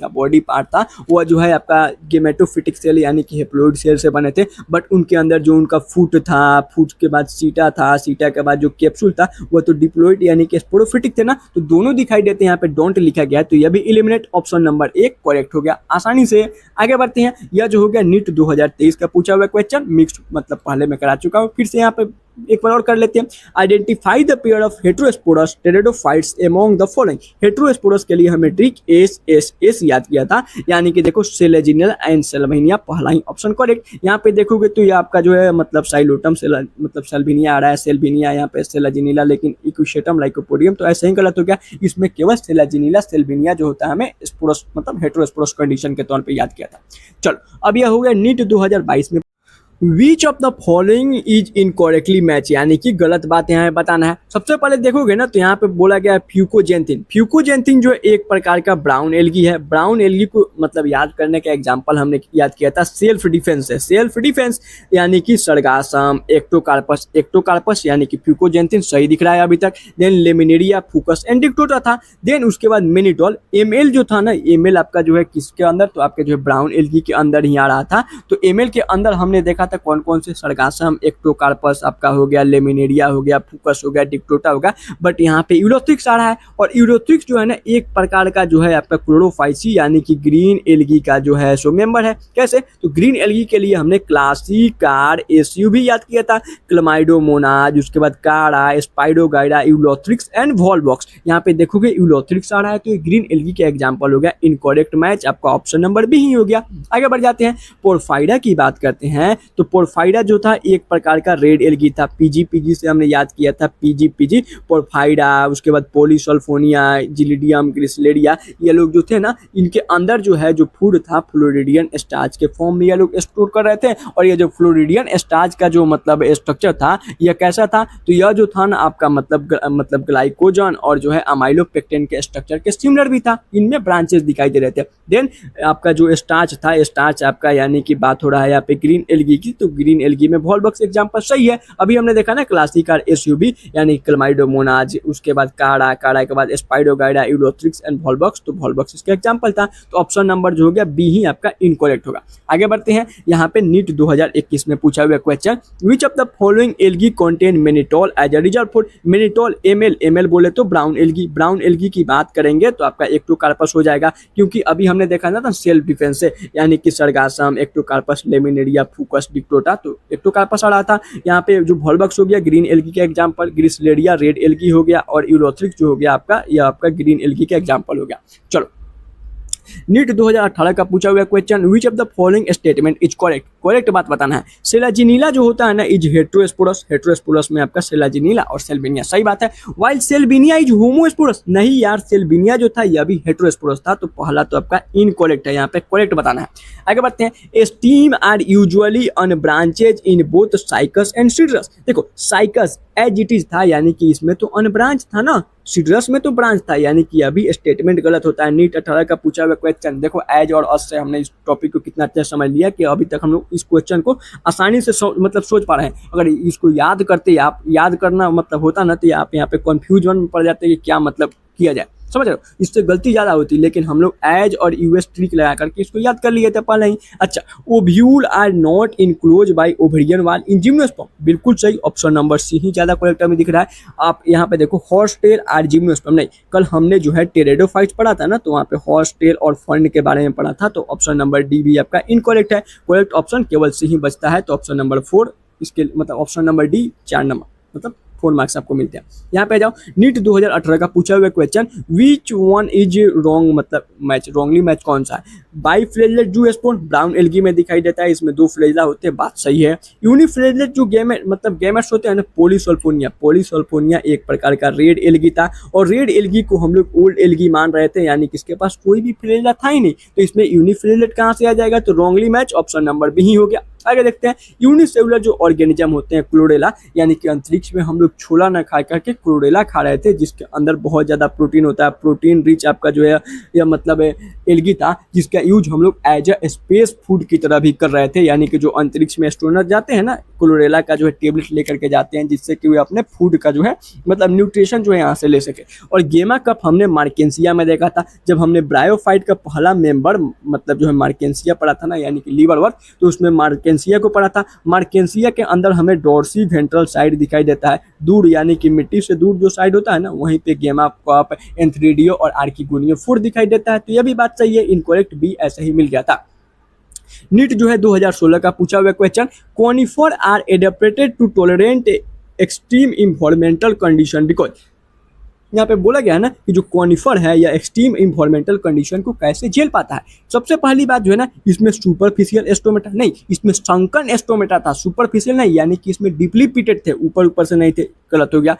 Speaker 1: पार्ट था वो जो है आपका गेमेटोफिटिक सेल यानी कि हेप्लोइड सेल से बने थे, बट उनके अंदर जो उनका फुट था, फुट के बाद सीटा था, सीटा के बाद जो कैप्सूल था वो तो डिप्लोइड यानी कि स्पोरोफिटिक थे ना, तो दोनों दिखाई देते हैं। यहाँ पे डोंट लिखा गया है तो यह भी एलिमिनेट, ऑप्शन नंबर 1 करेक्ट हो गया आसानी से। आगे बढ़ते हैं, यह जो हो गया नीट 2023 का पूछा हुआ क्वेश्चन, मिक्स्ड मतलब पहले मैं करा चुका हूँ, फिर से यहाँ पे एक बार और कर लेते हैं। Identify the pair of heterosporous pteridophytes among the following. Heterosporous के लिए हमें ट्रिक एस याद किया था, यानी कि देखो सेलेजिनिला एंड सेल्विनिया, पहला ही ऑप्शन करेक्ट। यहाँ पे देखोगे तो ये आपका जो है मतलब साइलोटम मतलब सेल्विनिया आ रहा है, सेल्विनिया यहाँ पे सेलेजिनिला, लेकिन इक्विशेटम लाइकोपोडियम तो ऐसे ही गलत हो गया। इसमें केवल सेलेजिनिला सेल्विनिया जो होता है हमें स्पोरस मतलब हेटेरोस्पोरस कंडीशन के तौर पर याद किया था। चलो अब यह हो गया नीट 2022 में विच of the following is incorrectly match, यानी कि गलत बात यहाँ बताना है। सबसे पहले देखोगे ना तो यहाँ पे बोला गया है फ्यूकोजेंथिन। फ्यूकोजेंथिन जो एक प्रकार का ब्राउन एल्गी है, ब्राउन एल्गी को मतलब याद करने का एग्जांपल हमने याद किया था सेल्फ डिफेंस है। सेल्फ डिफेंस यानी कि सर्गासम, एक्टोकार्पस यानी कि फ्यूकोजेंथिन सही दिख रहा है अभी तक। देन लेमिनेरिया, फूकस एंड डिक्टोटा था। देन उसके बाद मेनिटोल। एमएल जो था ना, एमएल आपका जो है किसके अंदर, तो आपके जो है ब्राउन एल्गी के अंदर ही आ रहा था। तो एमएल के अंदर हमने देखा था कौन कौन से सर्गासम, एक्टोकार्पस आपका हो गया, लेमिनेरिया हो गया, फूकस हो गया, डिक्टोटा होगा, बट यहाँ पे यूरोथ्रिक्स आ रहा है। और यूरोथ्रिक्स जो है ना एक प्रकार का जो है आपका क्लोरोफाइसी यानी कि ग्रीन एल्गी का जो है सो मेंबर है। कैसे, तो ग्रीन एल्गी के लिए हमने क्लासिकार एसयू भी याद किया था, क्लमाइडोमोनाज, उसके बाद कारा, स्पाइडोगाइडा, यूलोथ्रिक्स एंड वॉलबॉक्स। यहाँ पे देखोगे यूलोथ्रिक्स आ रहा है तो ये ग्रीन एल्गी का एग्जाम्पल हो गया। इनकरेक्ट मैच आपका ऑप्शन नंबर बी ही हो गया। आगे बढ़ जाते हैं, पोरफाइडा की बात करते हैं तो पोरफाइडा जो था एक प्रकार का रेड एल्गी था। पीजी से हमने याद किया था, पीजी पोरफाइडा, उसके बाद पॉलीसल्फोनिया, जिलिडियम, ग्रिसलेरिया, ये लोग जो थे ना इनके अंदर जो है जो फूड था फ्लोरिडियन स्टार्च के फॉर्म में ये लोग स्टोर कर रहे थे। और ये जो फ्लोरिडियन स्टार्च का जो मतलब स्ट्रक्चर था यह कैसा था, तो यह जो था ना आपका मतलब ग्लाइकोजन और जो है अमाइलोपेक्टिन के स्ट्रक्चर के सिमिलर भी था। इनमें ब्रांचेस दिखाई दे रहे थे। देन आपका जो स्टार्च था, स्टार्च आपका यानी कि बात हो रहा है यहाँ पे ग्रीन एल्गी की, तो ग्रीन एल्गी में वॉलबॉक्स एग्जांपल सही है। अभी हमने देखा ना क्लासिकार एसयूबी यानी क्लमाइडोमोनाज, उसके बाद कारा के बाद स्पाइडोगाइडा, यूलोथ्रिक्स एंड वॉलबॉक्स, तो वॉलबॉक्स इसका एग्जांपल था। तो ऑप्शन नंबर जो हो गया बी ही आपका इनकरेक्ट होगा। आगे बढ़ते हैं, यहाँ पे नीट 2021 में पूछा हुआ question, which of the following algae contain mannitol as a reserve food. Mannitol ML बोले तो ब्राउन एल्गी की बात करेंगे तो आपका एक्टोकार्पस हो जाएगा, क्योंकि अभी हमने देखा ना था सेल्फ डिफेंस से यानी कि सर्गासम, एक्टोकार्पस, लेमिनेरिया, फूकस, डिक्टोटा, तो एक्टोकार्पस आ रहा था। यहाँ पे जो वॉलबॉक्स हो गया ग्रीन एल्गी का एग्जांपल, ग्रिसलेरिया रेड एल्गी हो गया, और यूलोथ्रिक्स जो हो गया आपका यह आपका ग्रीन एल्गी का एग्जांपल हो गया। चलो नीट 2018 का पूछा हुआ question, which of the following statement is correct बात बताना है। सेलाजिनिला जो होता है ना इज हेटेरोस्पोरस में आपका सेलाजिनिला और सेल्विनिया सही बात है। वाइल सेल्विनिया इज होमोस्पोरस, नहीं यार सेल्विनिया जो था यह भी हेटेरोस्पोरस था, तो पहला तो आपका इनकरेक्ट है, यहाँ पे करेक्ट बताना है। आगे बढ़ते हैं, stem are usually on branches in both Cycas and citrus. देखो साइकस एज इट इज था यानी कि इसमें तो अनब्रांच था ना, सिट्रस में तो ब्रांच था, यानी कि अभी स्टेटमेंट गलत होता है। नीट 18 का पूछा हुआ क्वेश्चन, देखो एज और अस से हमने इस टॉपिक को कितना अच्छा समझ लिया कि अभी तक हम लोग इस क्वेश्चन को आसानी से मतलब सोच पा रहे हैं। अगर इसको याद करते, आप याद करना मतलब होता ना, तो आप यहाँ पे कंफ्यूजन में पड़ जाते कि क्या मतलब किया जाए, समझ रहे हो, इससे गलती ज़्यादा होती। लेकिन हम लोग एज और यूएस ट्रिक लगा करके इसको याद कर लिए थे पहले ही। अच्छा, ovule are not enclose by ovarian wall in gymnosperm, बिल्कुल सही, ऑप्शन नंबर सी ही ज़्यादा करेक्ट में दिख रहा है। आप यहाँ पे देखो हॉर्स टेल आर जिम्नोस्पर्म, नहीं कल हमने जो है टेरेडोफाइट्स पढ़ा था ना, तो वहाँ पे हॉर्स टेल और फर्न के बारे में पढ़ा था, तो ऑप्शन नंबर डी भी आपका इनकरेक्ट है। करेक्ट ऑप्शन केवल सी ही बचता है, तो ऑप्शन नंबर 4 इसके मतलब ऑप्शन नंबर डी 4 नंबर मतलब 4 मार्क्स आपको मिलते हैं। यहाँ पे जाओ, नीट 2018 का पूछा हुआ question, which one is wrong मतलब मैच, रॉन्गली मैच कौन सा है। बाईफ्लेजलेट जू स्पोन ब्राउन एल्गी में दिखाई देता है, इसमें 2 फ्लेजला होते हैं, बात सही है। यूनिफ्लेजलेट जो गैमेट्स होते हैं ना, पॉलीसल्फोनिया एक प्रकार का रेड एल्गी था, और रेड एल्गी को हम लोग ओल्ड एल्गी मान रहे थे, यानी किसके पास कोई भी फ्लेजला था ही नहीं, तो इसमें यूनिफ्लेजलेट कहाँ से आ जाएगा, तो wrongly match option number B ही हो गया। आगे देखते हैं यूनिसेलुलर जो ऑर्गेनिज्म होते हैं क्लोरेला, यानी कि अंतरिक्ष में हम लोग छोला न खा करके क्लोरेला खा रहे थे, जिसके अंदर बहुत ज़्यादा प्रोटीन होता है, प्रोटीन रिच आपका जो है यह मतलब एल्गी था, जिसका यूज हम लोग एज अ स्पेस फूड की तरह भी कर रहे थे, यानी कि जो अंतरिक्ष में एस्ट्रोनॉट जाते हैं ना, क्लोरेला का जो है टेबलेट लेकर के जाते हैं, जिससे कि वे अपने फूड का जो है मतलब न्यूट्रिशन जो है यहाँ से ले सके। और गेमा कप हमने मार्केंसिया में देखा था, जब हमने ब्रायोफाइट का पहला मेंबर मतलब जो है मार्केंसिया पढ़ा था ना, यानी कि लीवरवर्थ, तो उसमें मार्केंसिया को पढ़ा था। मार्केंसिया के अंदर हमें डोर्सी वेंट्रल साइड दिखाई देता है, दूर यानी कि मिट्टी से दूर जो साइड होता है ना, वहीं पे गेमा कप, एंथ्रीडियो और आर्किगोनियो फूड दिखाई देता है। तो यह भी बात सही है, इनकरेक्ट भी ऐसे ही मिल गया था। नीट जो है 2016 का पूछा हुआ question, conifer are adapted to tolerant extreme environmental condition because, यहाँ पे बोला गया है ना कि जो कॉनिफर है या एक्सट्रीम इन्वायरमेंटल कंडीशन को कैसे झेल पाता है। सबसे पहली बात जो है ना, इसमें सुपरफिशियल एस्टोमेटा नहीं, इसमें संकन एस्टोमेटा था, सुपरफिशियल नहीं, यानी कि इसमें डीपली पिटेड थे, ऊपर ऊपर से नहीं थे, गलत हो गया।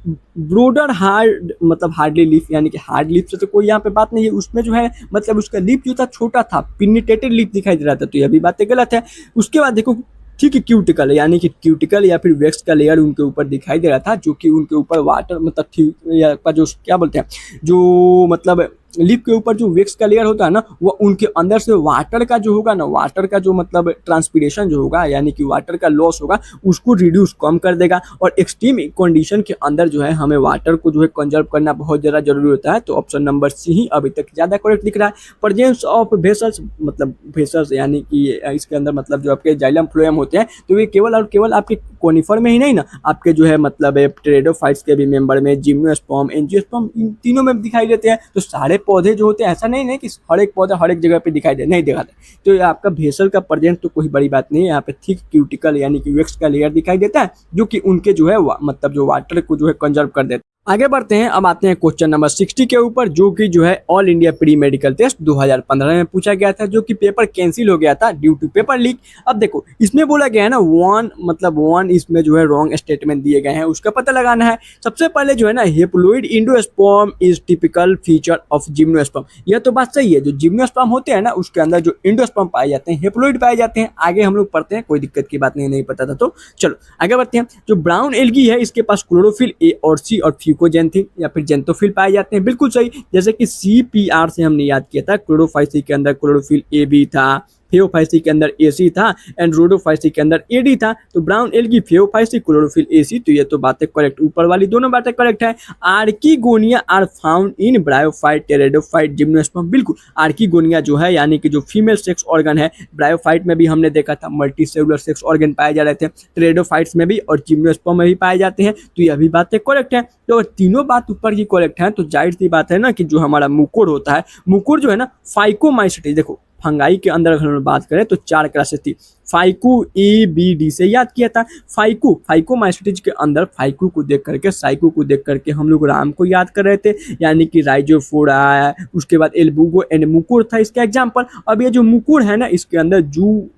Speaker 1: ब्रोडर हार्ड मतलब हार्डली लीफ, यानी कि हार्ड लीफ से तो कोई यहाँ पे बात नहीं है, उसमें जो है मतलब उसका लीफ जो था छोटा था, पिनिटेटेड लीफ दिखाई दे रहा था, तो यह भी बातें गलत है। उसके बाद देखो ठीक है, क्यूटिकल यानी कि क्यूटिकल या फिर वैक्स का लेयर उनके ऊपर दिखाई दे रहा था, जो कि उनके ऊपर वाटर मतलब या जो क्या बोलते हैं, जो मतलब लिप के ऊपर जो वैक्स का लेयर होता है ना, वो उनके अंदर से वाटर का जो होगा ना, वाटर का जो मतलब ट्रांसपीरेशन जो होगा, यानी कि वाटर का लॉस होगा, उसको रिड्यूस कम कर देगा। और एक्सट्रीम कंडीशन के अंदर जो है हमें वाटर को जो है कंजर्व करना बहुत ज़्यादा जरूरी होता है। तो ऑप्शन नंबर सी ही अभी तक ज़्यादा करेक्ट दिख रहा है। प्रेजेंस ऑफ वेसल्स मतलब वेसल्स यानी कि इसके अंदर मतलब जो आपके जाइलम फ्लोएम होते हैं, तो ये केवल और केवल आपके कोनिफर में ही नहीं ना, आपके जो है मतलब टेरेडोफाइट्स के भी मेंबर में, जिम्नोस्पर्म, एंजियोस्पर्म, इन तीनों में दिखाई देते हैं। तो सारे पौधे जो होते हैं, ऐसा नहीं है कि हर एक पौधा हर एक जगह पे दिखाई दे, नहीं दिखाता। तो ये आपका भेसल का प्रेजेंट तो कोई बड़ी बात नहीं है, यहाँ पे थिक क्यूटिकल यानी कि वैक्स का लेयर दिखाई देता है, जो कि उनके जो है मतलब जो वाटर को जो है कंजर्व कर देता है। आगे बढ़ते हैं, अब आते हैं क्वेश्चन नंबर 60 के ऊपर, जो कि जो है all India pre medical test 2015 में पूछा गया था, जो कि पेपर कैंसिल हो गया था ड्यू टू पेपर लीक। अब देखो इसमें बोला गया है ना वन इसमें जो है रॉन्ग स्टेटमेंट दिए गए हैं, उसका पता लगाना है। सबसे पहले जो है ना, haploid endosperm is typical feature of gymnosperm, यह तो बात सही है। जो जिम्नोस्पर्म होते हैं ना, उसके अंदर जो इंडोस्पर्म पाए जाते हैं, हेप्लोइड पाए जाते हैं। आगे हम लोग पढ़ते हैं, कोई दिक्कत की बात नहीं पता था तो चलो आगे बढ़ते हैं। जो ब्राउन एल्गी है, इसके पास क्लोरोफिल ए और सी और फ्यूकोजेंथिन या फिर जेंथोफिल पाए जाते हैं, बिल्कुल सही। जैसे कि CPR से हमने याद किया था, क्लोरोफाइसी के अंदर क्लोरोफिल ए भी था, फेओफाइसी के अंदर AC था, एंड रोडोफाइसी के अंदर AD था। तो ब्राउन एल्गी, फेओफाइसी, क्लोरोफिल AC, तो ये तो बातें करेक्ट, ऊपर वाली दोनों बातें करेक्ट है। Archegonia are found in bryophyte, pteridophyte, gymnosperm, बिल्कुल। आर्किगोनिया जो है यानी कि जो फीमेल सेक्स ऑर्गन है, ब्रायोफाइट में भी हमने देखा था मल्टी सेलुलर सेक्स ऑर्गन पाए जा रहे थे, टेरेडोफाइट्स में भी और जिम्नोस्पर्म में भी पाए जाते हैं। तो यह भी बातें करेक्ट है। तो तीनों बात ऊपर की करेक्ट है, तो जाहिर सी बात है ना कि जो हमारा मुकुर होता है, मुकुर जो है ना, फाइकोमाइसिटिस, देखो फंगाई के अंदर अगर हम बात करें तो 4 क्लासेस थी। फाइकू ABD से याद किया था। फाइकोमाइसिटिस के अंदर फाइकू को देख करके, साइको को देख करके हम लोग राम को याद कर रहे थे, यानी कि राइजोफोरा, उसके बाद एल्बुगो एंड मुकुर था इसका एग्जाम्पल। अब ये जो मुकुर है ना, इसके अंदर जू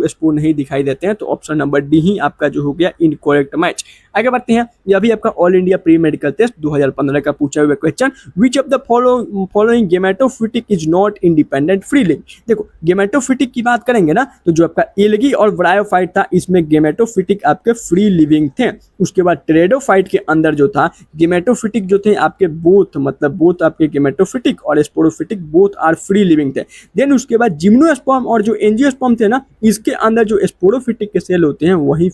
Speaker 1: स्पोर नहीं दिखाई देते हैं, तो ऑप्शन नंबर डी ही आपका जो हो गया इनकरेक्ट मैच। आगे बढ़ते हैं, यह भी आपका all India pre medical test 2015 का पूछा हुआ question, which of the following gametophytic is not independent free living. देखो गेमेटोफिटिक की बात करेंगे ना, तो जो आपका एल्गी और ब्रायोफाइट था, इसमें गेमेटोफिटिक आपके फ्री लिविंग थे। उसके बाद टेरेडोफाइट के अंदर जो था, गेमेटोफिटिक जो थे आपके बोथ आपके गेमेटोफिटिक और sporophytic both are free living थे। देन उसके बाद जिम्नोस्पर्म और जो एंजियोस्पर्म थे ना, इसके अंदर जो स्पोरोफिटिक के सेल होते हैं वही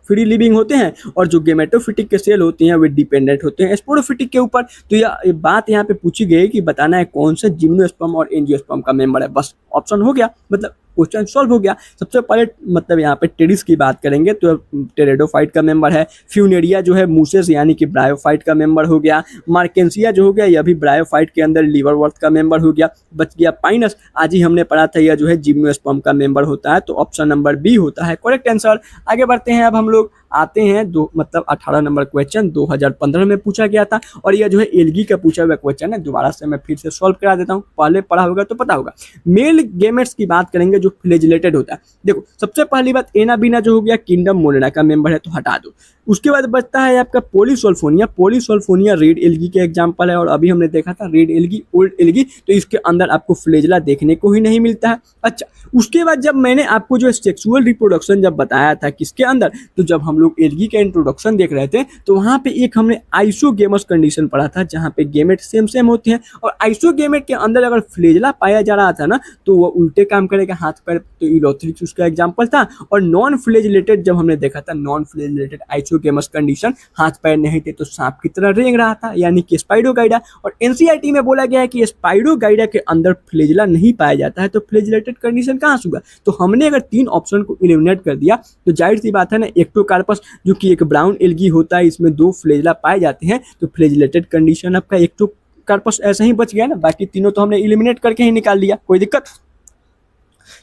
Speaker 1: फ्री लिविंग होते हैं, और जो गेमेटोफिटिक के सेल होते हैं वे डिपेंडेंट होते हैं स्पोरोफिटिक के ऊपर। तो यह बात यहाँ पे पूछी गई कि बताना है कौन सा जिम्नोस्पर्म और एंजियोस्पर्म का मेंबर है, बस ऑप्शन हो गया, मतलब क्वेश्चन सॉल्व हो गया। सबसे पहले मतलब यहाँ पे टेरिस की बात करेंगे तो टेरेडोफाइट का मेंबर है। फ्यूनेरिया जो है मूसेस यानी कि ब्रायोफाइट का मेंबर हो गया। मार्केंसिया जो हो गया, यह भी ब्रायोफाइट के अंदर लीवरवर्थ का मेंबर हो गया। बच गया पाइनस, आज ही हमने पढ़ा था, यह जो है जिम्नोस्पर्म का मेंबर होता है, तो ऑप्शन नंबर बी होता है करेक्ट आंसर। आगे बढ़ते हैं, अब हम लोग आते हैं 18 नंबर क्वेश्चन 2015 में पूछा गया था, और यह जो है एल्गी का पूछा हुआ क्वेश्चन है। दोबारा से मैं फिर से सॉल्व करा देता हूँ, पहले पढ़ा होगा तो पता होगा। मेल गेमेट्स की बात करेंगे जो फ्लैजिलेटेड होता है। देखो सबसे पहली बात, एनाबीना जो हो गया किंगडम मोनेरा का मेंबर है, तो हटा दो। उसके बाद बचता है आपका पॉलीसल्फोनिया। पॉलीसल्फोनिया रेड एल्गी के एग्जाम्पल है, और अभी हमने देखा था रेड एल्गी ओल्ड एल्गी, तो इसके अंदर आपको फ्लेजला देखने को ही नहीं मिलता है। अच्छा, उसके बाद जब मैंने आपको जो सेक्सुअल रिप्रोडक्शन जब बताया था किसके अंदर, तो जब हम लोग एल्गी का इंट्रोडक्शन देख रहे थे तो वहाँ पे एक हमने आइसोगेमस कंडीशन पढ़ा था, जहाँ पे गेमेट सेम सेम होते हैं, और आइसोगेमेट के अंदर अगर फ्लेजला पाया जा रहा था ना तो वो उल्टे काम करेगा, हाथ पैर, तो इलोथ्रिक्स उसका एग्जाम्पल था। और नॉन फ्लेजिलेटेड जब हमने देखा था, नॉन फ्लेजिलेटेड आइसोगेमस कंडीशन, हाथ पैर नहीं थे तो सांप की तरह रेंग रहा था, यानी कि स्पाइडोगाइडा। और एनसीईआरटी में बोला गया है कि स्पाइडोगाइडा के अंदर फ्लेजला नहीं पाया जाता है, तो फ्लेजिलेटेड कंडीशन कहाँ से हुआ। तो हमने अगर 3 ऑप्शन को एलिमिनेट कर दिया तो जाहिर सी बात है ना, एक्टोकार्पस जो कि एक ब्राउन एल्गी होता है, इसमें 2 फ्लेजला पाए जाते हैं, तो फ्लेजिलेटेड कंडीशन आपका एक्टोकार्पस ऐसा ही बच गया ना, बाकी तीनों तो हमने एलिमिनेट करके ही निकाल लिया, कोई दिक्कत।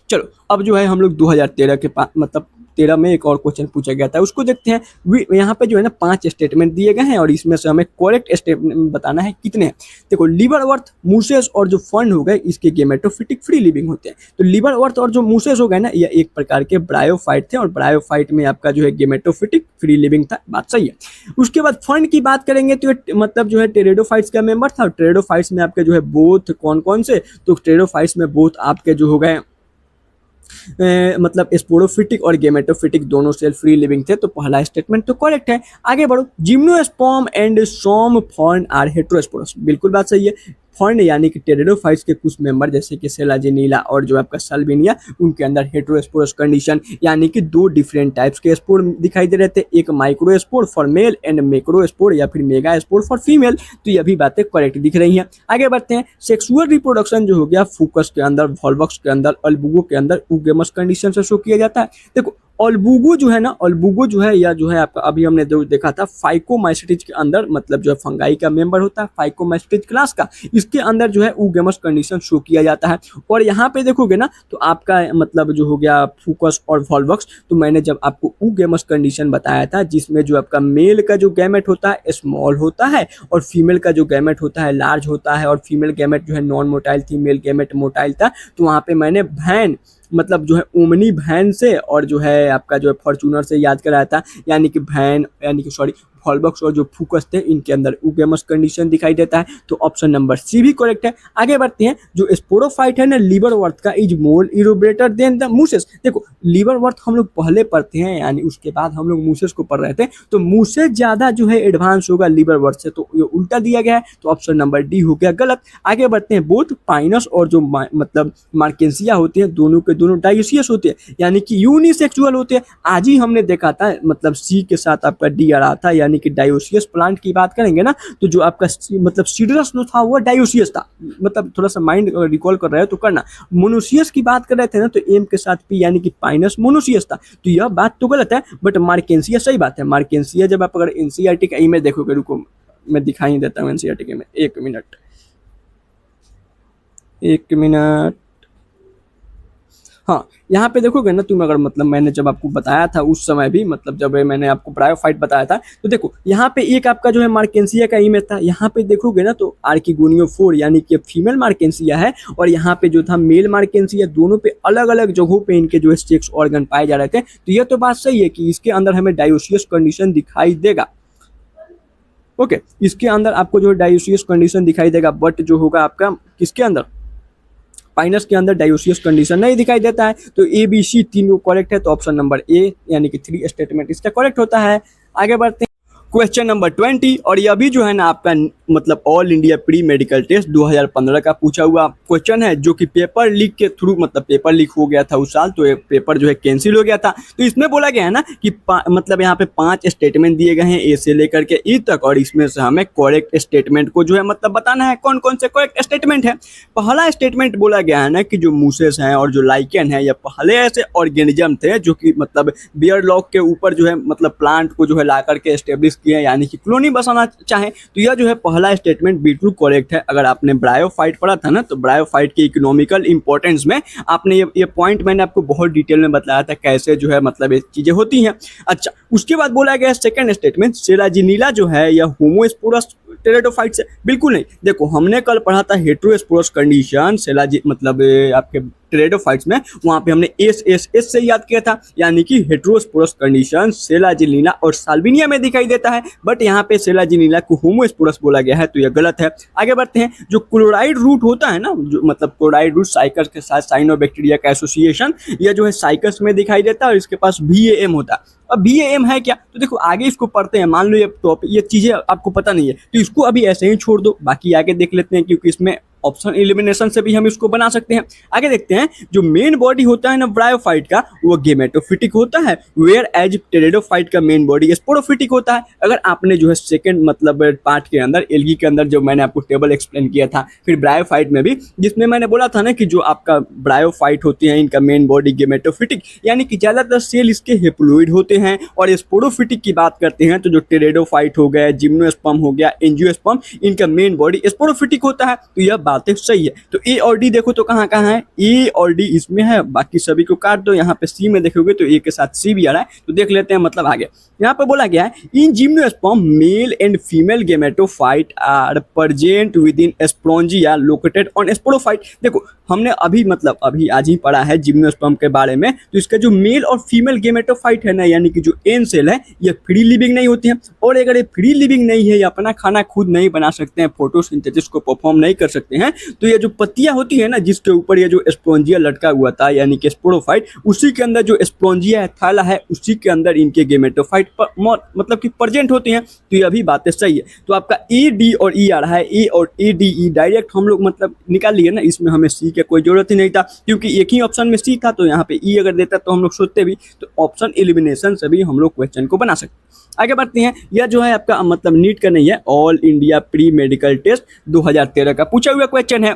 Speaker 1: चलो अब जो है हम लोग 2013 के मतलब 13 में एक और क्वेश्चन पूछा गया था, उसको देखते हैं। यहाँ पे जो है ना 5 स्टेटमेंट दिए गए हैं, और इसमें से हमें करेक्ट स्टेटमेंट बताना है कितने हैं। देखो, लिवरवर्थ, मूसेस और जो फंड हो गए, इसके गेमेटोफिटिक फ्री लिविंग होते हैं। तो लिवरवर्थ और जो मूसेस हो गए ना, ये एक प्रकार के ब्रायोफाइट थे, और ब्रायोफाइट में आपका जो है गेमेटोफिटिक फ्री लिविंग था, बात सही है। उसके बाद फंड की बात करेंगे तो मतलब जो है टेरेडोफाइट्स का मेंबर था, और टेरेडोफाइट्स में आपके जो है बोथ कौन कौन से, तो टेरेडोफाइट्स में बोथ आपके जो हो गए मतलब स्पोरोफिटिक और गेमेटोफिटिक दोनों सेल फ्री लिविंग थे, तो पहला स्टेटमेंट तो करेक्ट है। आगे बढ़ो, gymnosperm and some fern are heterosporous, बिल्कुल बात सही है। फॉर्न यानी कि टेरेडोफाइट्स के कुछ मेंबर जैसे कि सेलाजिनीला और जो आपका सल्विनिया, उनके अंदर हेटेरोस्पोरस कंडीशन, यानी कि 2 डिफरेंट टाइप्स के स्पोर दिखाई दे रहे थे, एक माइक्रोस्पोर फॉर मेल एंड मैक्रोस्पोर या फिर मेगा स्पोर फॉर फीमेल, तो ये भी बातें करेक्ट दिख रही हैं। आगे बढ़ते हैं, सेक्सुअल रिप्रोडक्शन जो हो गया, फूकस के अंदर, वॉल्वक्स के अंदर, अल्बुगो के अंदर ऊगेमस कंडीशन से शो किया जाता है। देखो, अल्बुगो जो है ना, अल्बुगो जो है या जो है आपका, अभी हमने जो देखा था फाइकोमाइसेटिज के अंदर, मतलब जो है फंगाई का मेंबर होता है फाइकोमाइसेटिज क्लास का, इसके अंदर जो है ऊगेमस कंडीशन शो किया जाता है। और यहाँ पे देखोगे ना तो आपका मतलब जो हो गया फूकस और वॉल्वक्स, तो मैंने जब आपको ऊगेमस कंडीशन बताया था, जिसमें जो आपका मेल का जो गैमेट होता है स्मॉल होता है, और फीमेल का जो गैमेट होता है लार्ज होता है, और फीमेल गैमेट जो है नॉन मोटाइल थी, मेल गैमेट मोटाइल था, तो वहाँ पे मैंने वैन मतलब जो है ओमनी वैन से और जो है आपका जो है फॉर्चूनर से याद कराया था, यानी कि वैन यानी कि सॉरी वॉल्वक्स और जो फूकस थे, इनके अंदर ऊगेमस कंडीशन दिखाई देता है, तो ऑप्शन नंबर सी भी करेक्ट है। आगे बढ़ते हैं, जो स्पोरोफाइट है ना लिवरवर्थ का, इज मोर इरोब्रेटर देन द मूसेस। देखो, लिवरवर्थ हम लोग पहले पढ़ते हैं, यानी उसके बाद हम लोग मूसेस को पढ़ रहे थे, तो मूसेस ज्यादा जो है एडवांस होगा लिवरवर्थ से, तो ये उल्टा दिया गया है, तो ऑप्शन नंबर डी हो गया गलत। आगे बढ़ते हैं, बोथ पाइनस और जो मतलब मार्केंसिया होते हैं, दोनों के दोनों डायोसियस होते हैं, यानी कि यूनिसेक्सुअल होते हैं। आज ही हमने देखा था, मतलब सी के साथ आपका डी आ रहा था, यानी कि डायोसियस प्लांट की बात करेंगे ना, तो जो आपका मतलब सीडरस जो था वो डायोसियस था, मतलब थोड़ा सा माइंड रिकॉल कर रहे हो तो करना। मोनोसियस की बात कर रहे थे ना, तो एम के साथ पी, यानी कि पाइनस मोनोसियस था, तो यह बात तो गलत है, बट मार्केंसिया सही बात है। मार्केंसिया जब आप अगर एनसीईआरटी का इमेज देखोगे, रुको मैं दिखाई देता हूँ एनसीईआरटी का इमेज, एक मिनट। हाँ, यहाँ पे देखोगे ना तुम, अगर मतलब मैंने जब आपको बताया था उस समय भी, मतलब जब मैंने आपको ब्रायोफाइट बताया था, तो देखो यहाँ पे एक आपका जो है मार्केंसिया का इमेज था, यहाँ पे देखोगे ना तो आर्किगोनियोफोर यानी कि फीमेल मार्केंसिया है, और यहाँ पे जो था मेल मार्केंसिया, दोनों पे अलग अलग जगहों पे इनके जो है सेक्स ऑर्गन पाए जा रहे थे। तो यह तो बात सही है कि इसके अंदर हमें डायोसियस कंडीशन दिखाई देगा। ओके, इसके अंदर आपको जो है डायोसियस कंडीशन दिखाई देगा, बट जो होगा आपका किसके अंदर, पाइनस के अंदर डायोसियस कंडीशन नहीं दिखाई देता है। तो ए बी सी तीनों करेक्ट है, तो ऑप्शन नंबर ए यानी कि 3 स्टेटमेंट इसका करेक्ट होता है। आगे बढ़ते हैं, क्वेश्चन नंबर 20, और यह भी जो है ना आपका मतलब all India pre medical test 2015 का पूछा हुआ क्वेश्चन है, जो कि पेपर लीक के थ्रू, मतलब पेपर लीक हो गया था उस साल, तो पेपर जो है कैंसिल हो गया था। तो इसमें बोला गया है ना कि मतलब यहाँ पे 5 स्टेटमेंट दिए गए हैं ए से लेकर के ई तक, और इसमें से हमें करेक्ट स्टेटमेंट को जो है मतलब बताना है कौन कौन से करेक्ट स्टेटमेंट है। पहला स्टेटमेंट बोला गया है ना कि जो मूसेस हैं और जो लाइकेन है, या पहले ऐसे ऑर्गेनिज्म थे जो कि मतलब बियर लॉक के ऊपर जो है मतलब प्लांट को जो है ला करके एस्टेब्लिश किए, यानी कि कॉलोनी बसाना चाहे, तो यह जो है पहला स्टेटमेंट बिल्कुल करेक्ट है। अगर आपने ब्रायोफाइट पढ़ा था ना, तो ब्रायोफाइट के इकोनॉमिकल इंपॉर्टेंस में आपने ये पॉइंट मैंने आपको बहुत डिटेल में बताया था, कैसे जो है मतलब ये चीजें होती हैं। अच्छा, उसके बाद बोला गया सेकंड स्टेटमेंट, सेलाजिनीला जो है यह होमोस्पोरस टेरेडोफाइट से, बिल्कुल नहीं। देखो, हमने कल पढ़ा था हेटेरोस्पोरस कंडीशन, सेलाजी मतलब आपके टेरिडोफाइट्स में, वहां पे हमने एस से याद किया था, यानी कि हेटेरोस्पोरस कंडीशन सेलाजिनिला और साल्विनिया में दिखाई देता है, बट यहाँ पे सेलाजिनिला को होमोस्पोरस बोला गया है, तो यह गलत है। आगे बढ़ते हैं, जो क्लोराइड रूट होता है ना, जो मतलब क्लोराइड रूट साइकस के साथ साइनोबैक्टीरिया का एसोसिएशन, यह जो है साइकस में दिखाई देता है और इसके पास VAM होता है। अब VAM है क्या, तो देखो आगे इसको पढ़ते हैं। मान लो ये टॉपिक, ये चीजें आपको पता नहीं है तो इसको अभी ऐसे ही छोड़ दो, बाकी आगे देख लेते हैं, क्योंकि इसमें ऑप्शन एलिमिनेशन से भी हम इसको बना सकते हैं। आगे देखते हैं, जो मेन बॉडी होता है ना ब्रायोफाइट का, वो गेमेटोफिटिक होता है, वेयर एज टेरिडोफाइट का मेन बॉडी स्पोरोफिटिक होता है। अगर आपने जो है सेकंड मतलब पार्ट के अंदर, एल्गी के अंदर, जो मैंने आपको टेबल एक्सप्लेन किया था, फिर ब्रायोफाइट में भी, जिसमें मैंने बोला था ना कि जो आपका ब्रायोफाइट होते हैं इनका मेन बॉडी गेमेटोफिटिक, यानी कि ज्यादातर सेल इसके हेप्लोइड होते हैं। और स्पोरोफिटिक की बात करते हैं तो जो टेरिडोफाइट हो गया, जिम्नोस्पर्म हो गया, एंजियोस्पर्म, इनका मेन बॉडी स्पोरोफिटिक होता है। तो यह बातें सही है। तो ए और डी देखो तो कहाँ कहाँ है, ए और डी इसमें है, बाकी सभी को काट दो। यहाँ पे सी में देखोगे तो ए के साथ सी भी आ रहा है, तो देख लेते हैं मतलब आगे। यहाँ पर बोला गया है, in gymnosperm male and female gametophyte are present within sporangia located on sporophyte. देखो हमने अभी मतलब अभी आज ही पढ़ा है जिम्नोस्पर्म के बारे में, तो इसका जो मेल और फीमेल गेमेटोफाइट है ना, यानी कि जो एन सेल है, ये फ्री लिविंग नहीं होती है। और अगर ये फ्री लिविंग नहीं है, ये अपना खाना खुद नहीं बना सकते हैं, फोटोसिंथेसिस को परफॉर्म नहीं कर सकते हैं, तो ये जो पत्तियां होती है ना, जिसके ऊपर ये जो स्पोंजिया लटका हुआ था, यानी कि स्पोरोफाइट, उसी के अंदर जो स्पोंजिया थैला है, उसी के अंदर इनके गेमेटोफाइट मतलब कि प्रेजेंट होती हैं। तो ये भी बातें सही है। तो आपका ए डी और ई आ रहा है, ए और ए डी ई डायरेक्ट हम लोग मतलब निकाल लिए ना, इसमें हमें सी की कोई जरूरत ही नहीं था, क्योंकि एक ही ऑप्शन में सी था। तो यहाँ पे ई अगर देता तो हम लोग सोचते भी, तो ऑप्शन एलिमिनेशन से भी हम लोग क्वेश्चन को बना सकते। आगे बढ़ते हैं, यह जो है आपका मतलब नीट का नहीं है, all India pre medical test 2013 का पूछा हुआ क्वेश्चन है।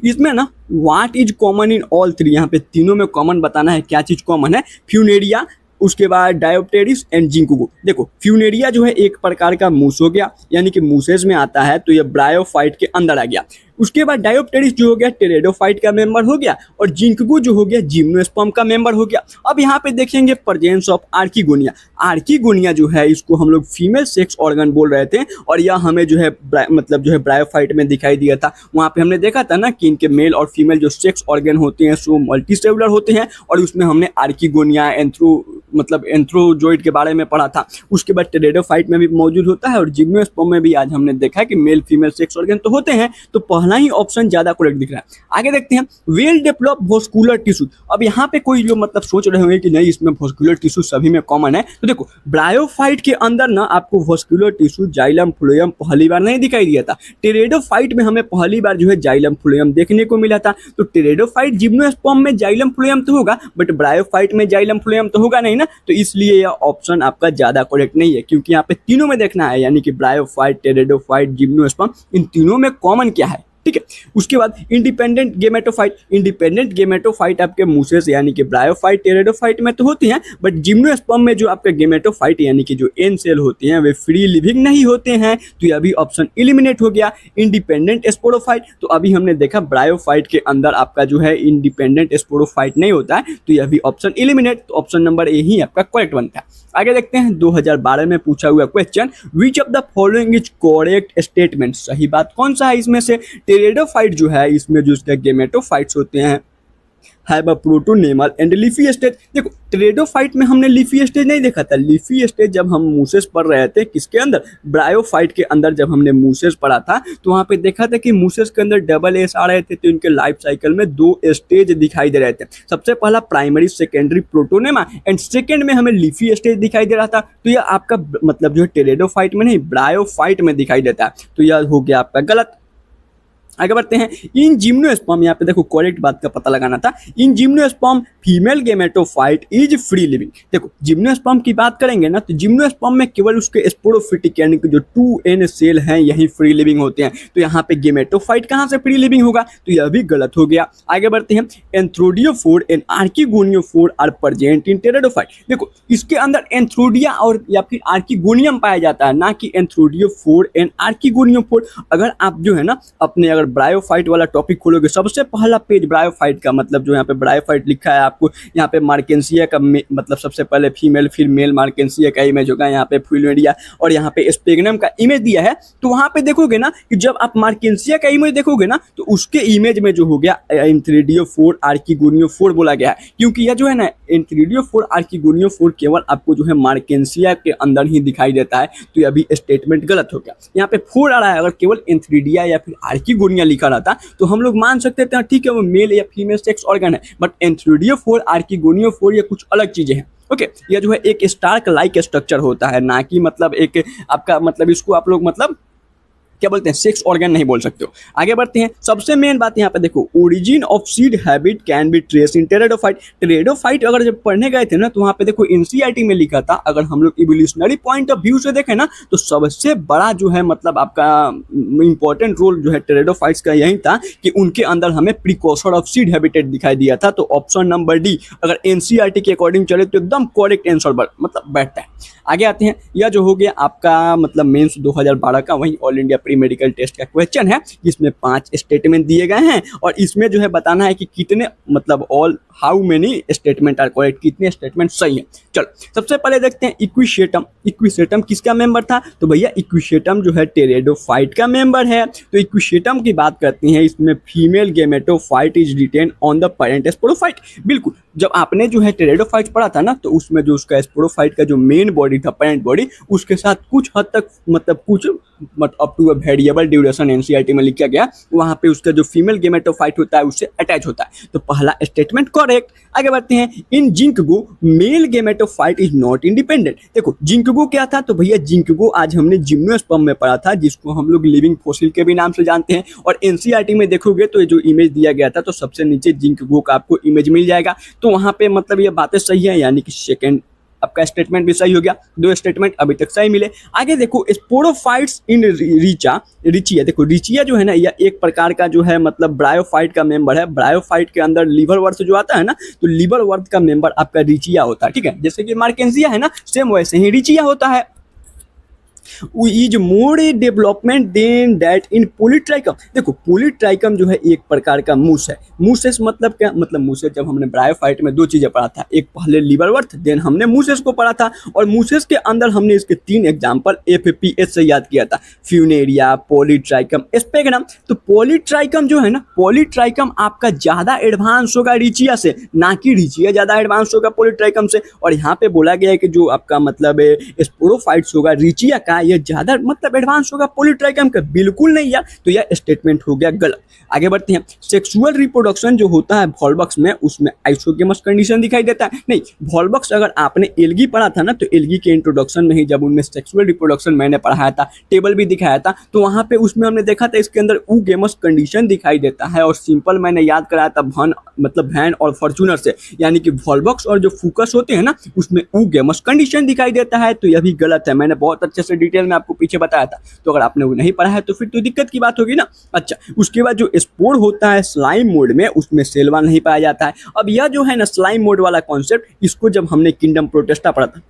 Speaker 1: इसमें ना what is common in all three, यहाँ पे तीनों में कॉमन बताना है, क्या चीज कॉमन है। फ्यूनेरिया, उसके बाद डायोप्टेरिस एंड जिंकुगो। देखो फ्यूनेरिया जो है एक प्रकार का मूस हो गया, यानी कि मूसेस में आता है, तो ये ब्रायोफाइट के अंदर आ गया। उसके बाद डायोप्टेरिस जो हो गया टेरिडोफाइट का मेंबर हो गया, और जिंकुगो जो हो गया जिम्नोस्पर्म का मेंबर हो गया। अब यहाँ पे देखेंगे प्रेजेंस ऑफ आर्किगोनिया। आर्किगोनिया जो है इसको हम लोग फीमेल सेक्स ऑर्गन बोल रहे थे, और यह हमें जो है मतलब जो है ब्रायोफाइट में दिखाई दिया था। वहाँ पे हमने देखा था ना कि इनके मेल और फीमेल जो सेक्स ऑर्गन होते हैं सो मल्टीसेलुलर होते हैं, और उसमें हमने आर्किगोनिया एंथ्रोजोइड के बारे में पढ़ा था। उसके बाद टेरिडोफाइट में भी मौजूद होता है, और जिम्नोस्पर्म में भी आज हमने देखा कि मेल फीमेल सेक्स ऑर्गन तो होते हैं। तो पहला ही ऑप्शन ज्यादा करेक्ट दिख रहा है। आगे देखते हैं, वेल डेवलप वॉस्कुलर टिश्यू। अब यहाँ पे कोई जो मतलब सोच रहे होंगे कि नहीं इसमें वॉस्कुलर टिश्यू सभी में कॉमन है, तो देखो ब्रायोफाइट के अंदर ना आपको वॉस्कुलर टिश्यू जाइलम फ्लोएम पहली बार नहीं दिखाई दिया था। टेरिडोफाइट में हमें पहली बार जो है जाइलम फ्लोएम देखने को मिला था। तो टेरिडोफाइट जिम्नोस्पर्म में जाइलम फ्लोएम तो होगा, बट ब्रायोफाइट में जाइलम फ्लोएम तो होगा नहीं ना, तो इसलिए यह ऑप्शन आपका ज्यादा करेक्ट नहीं है, क्योंकि यहाँ पे तीनों में देखना है, यानी कि ब्रायोफाइट, टेरिडोफाइट, जिम्नोस्पर्म, इन तीनों में कॉमन क्या है। ठीक है, उसके बाद इंडिपेंडेंट गेमेटोफाइट। इंडिपेंडेंट गेमेटोफाइट आपके मूसेस यानी कि ब्रायोफाइट, टेरिडोफाइट में तो होती हैं, बट जिम्नोस्पर्म में जो आपके गेमेटोफाइट यानी कि जो एन सेल होते हैं वे फ्री लिविंग नहीं होते हैं। तो यह भी ऑप्शन एलिमिनेट हो गया। इंडिपेंडेंट स्पोरोफाइट, तो अभी हमने देखा ब्रायोफाइट के अंदर आपका जो है इंडिपेंडेंट स्पोरोफाइट नहीं होता है, तो यह भी ऑप्शन एलिमिनेट। तो ऑप्शन नंबर ए ही आपका करेक्ट बनता है। आगे देखते हैं 2012 में पूछा हुआ question, which of the following is correct statement. सही बात कौन सा है इसमें से। टेरिडोफाइट जो है इसमें जो इसके गेमेटोफाइट्स होते हैं have a protonemal and leafy stage. देखो टेरिडोफाइट में हमने लीफी स्टेज नहीं देखा था। लीफी स्टेज जब हम मूसेस पढ़ रहे थे किसके अंदर, ब्रायोफाइट के अंदर, जब हमने मूसेस पढ़ा था तो वहाँ पे देखा था कि मूसेस के अंदर डबल एस आ रहे थे, तो इनके लाइफ साइकिल में 2 स्टेज दिखाई दे रहे थे। सबसे पहला primary secondary protonema, and second में हमें लीफी स्टेज दिखाई दे रहा था। तो यह आपका मतलब जो है टेरिडोफाइट में नहीं ब्रायोफाइट में दिखाई देता है, तो यह हो गया आपका गलत। आगे बढ़ते हैं, इन जिम्नोस्पर्म, यहाँ पे देखो करेक्ट बात का पता लगाना था। इन gymnosperm female gametophyte is free living. देखो जिम्नोस्पर्म की बात करेंगे ना, तो जिम्नोस्पर्म में केवल उसके स्पोरोफिटिक यानी कि जो 2N सेल हैं यही फ्री लिविंग होते हैं। तो यहाँ पे गेमेटोफाइट कहाँ से फ्री लिविंग होगा, तो यह भी गलत हो गया। आगे बढ़ते हैं, antheridiophore and archegoniophore are present in pteridophyte. देखो इसके अंदर एंथ्रोडिया और या फिर आर्किगोनियम पाया जाता है, ना कि एंथ्रोडियोफोर एंड आर्किगोनियोफोर। अगर आप जो है ना अपने अगर ब्रायोफाइट वाला टॉपिक खोलोगे, सबसे पहला पेज ब्रायोफाइट का, मतलब जो यहाँ पे ब्रायोफाइट लिखा है आपको यहाँ पे मार्केंसिया का मतलब सबसे पहले फीमेल फिर मेल मार्केंसिया का इमेज होगा, यहाँ पे फ्लूइडिया और यहाँ पे स्पेगनम का इमेज दिया है। तो वहाँ पे देखोगे ना कि जब आप मार्केंसिया का इमेज देखोगे ना तो उसके इमेज में जो हो गया एंथ्रेडियोफोर आर्किगोनियोफोर बोला गया है, क्योंकि यह जो है ना एंथ्रेडियोफोर आर्किगोनियोफोर केवल आपको जो है मार्केंसिया के अंदर ही दिखाई देता है। तो यह भी स्टेटमेंट गलत हो गया, यहाँ पे 4 आ रहा है। अगर केवल एंथ्रेडिया या फिर आर्किगोनिया लिखा रहता तो हम लोग मान सकते थे ठीक है वो मेल या फीमेल सेक्स ऑर्गन है, बट एंथ्रेडियोफोर आर्किगोनियोफोर ये कुछ अलग चीजें हैं। ओके, यह जो है एक स्टार्क लाइक स्ट्रक्चर होता है, ना कि मतलब एक आपका मतलब इसको आप लोग मतलब क्या बोलते हैं सेक्स ऑर्गन नहीं बोल सकते हो। आगे बढ़ते हैं। सबसे मेन बात यहाँ पे देखो, origin of seed habit can be trace in pteridophyte. Pteridophyte अगर जब पढ़ने गए थे ना तो वहाँ पे देखो एनसीईआरटी में लिखा था, अगर हम लोग इवोल्यूशनरी पॉइंट ऑफ व्यू से देखें ना तो सबसे बड़ा जो है मतलब आपका इंपॉर्टेंट रोल जो है टेरेडोफाइट्स का यही था कि उनके अंदर हमें प्रिकॉर्सर ऑफ सीड हैबिटेट दिखाई दिया था। तो ऑप्शन नंबर डी अगर एनसीईआरटी के अकॉर्डिंग चले तो एकदम करेक्ट आंसर मतलब बैठता है। आगे आते हैं, यह जो हो गया आपका मतलब मेंस 2012 का वही all India pre medical test का क्वेश्चन है, जिसमें 5 स्टेटमेंट दिए गए हैं और इसमें जो है बताना है कि कितने मतलब all how many statement are correct, कितने स्टेटमेंट सही है। चलो सबसे पहले देखते हैं इक्विसेटम। इक्विसेटम किसका मेंबर था? तो भैया इक्विसेटम जो है टेरेडोफाइट का मेंबर है। तो इक्विसेटम की बात करते हैं, इसमें female gametophyte is retain on the parent sporophyte. बिल्कुल, जब आपने जो है टेरेडोफाइट पढ़ा था ना तो उसमें जो उसका स्पोरोफाइट का जो मेन बॉडी था पेरेंट बॉडी, उसके साथ कुछ हद तक मतलब कुछ up to a variable duration NCERT में लिखा गया, वहां पे उसका जो फीमेल गेमेटोफाइट होता है उससे अटैच होता है। तो पहला स्टेटमेंट करेक्ट। आगे बढ़ते हैं, in ginkgo male gametophyte is not independent. देखो जिंकगो क्या था? तो भैया जिंकगो आज हमने जिम्नोस्पर्म में पढ़ा था, जिसको हम लोग लिविंग फॉसिल के भी नाम से जानते हैं। और एनसीईआरटी में देखोगे तो ये जो इमेज दिया गया था तो सबसे नीचे जिंकगो का आपको इमेज मिल जाएगा। तो वहां पे मतलब ये बातें सही है, यानी कि सेकंड आपका स्टेटमेंट भी सही हो गया। 2 स्टेटमेंट अभी तक सही मिले। आगे देखो स्पोरोफाइट्स इन रिचिया। देखो रिचिया जो है ना यह एक प्रकार का जो है मतलब ब्रायोफाइट का मेंबर है। ब्रायोफाइट के अंदर लीवर वर्थ जो आता है ना, तो लीवर वर्थ का मेंबर आपका रिचिया होता है। ठीक है, जैसे कि मार्केंसिया है ना, सेम वैसे ही रिचिया होता है। Is more a development than that in Polytrichum. देखो पोलीट्राइकम जो है एक प्रकार का मूस है। मूसेस मतलब क्या? मतलब मूसेस जब हमने ब्रायोफाइट में 2 चीजें पढ़ा था, एक पहले लीवरवर्थ देन हमने मूसेस को पढ़ा था। और मूसेस के अंदर हमने इसके 3 एग्जांपल एफपीएच से याद किया था, फ्यूनेरिया, पोलीट्राइकम, स्पेगनम। तो पोलीट्राइकम जो है ना, पोलीट्राइकम आपका ज्यादा एडवांस होगा रिचिया से, ना कि रिचिया ज्यादा एडवांस होगा पोलीट्राइकम से। और यहाँ पे बोला गया है कि जो आपका मतलब स्पोरोफाइट्स होगा रिचिया का, ये ज्यादा मतलब एडवांस होगा पोलीट्राइकम का। बिल्कुल नहीं यार, तो यह स्टेटमेंट हो गया गलत। आगे बढ़ते हैं, सेक्सुअल रिप्रोडक्शन जो होता है वॉल्वक्स में, उसमें आइसोगेमस कंडीशन दिखाई देता है। नहीं, वॉल्वक्स अगर आपने एल्गी पढ़ा था ना तो एल्गी के इंट्रोडक्शन में ही जब उनमें सेक्सुअल रिप्रोडक्शन मैंने पढ़ाया था, टेबल भी दिखाया था, तो वहां पे उसमें हमने देखा था इसके अंदर ऊगेमस कंडीशन दिखाई देता है। और सिंपल मैंने याद कराया था भन मतलब वैन और फॉर्च्यूनर से, यानी कि वॉल्वक्स और जो फोकस होते हैं ना उसमें ऊगेमस कंडीशन दिखाई देता है। तो यह भी गलत है, मैंने बहुत अच्छे से डिटेल में आपको पीछे बताया था। तो अगर आपने वो नहीं पढ़ा है तो फिर तो दिक्कत की बात होगी ना। अच्छा, उसके बाद जो स्पोर होता है स्लाइम मोड में, उसमें सेल वॉल नहीं पाया जाता है। अब यह जो है ना स्लाइम मोड वाला कॉन्सेप्ट, इसको जब हमने किंगडम प्रोटेस्टा पढ़ा था,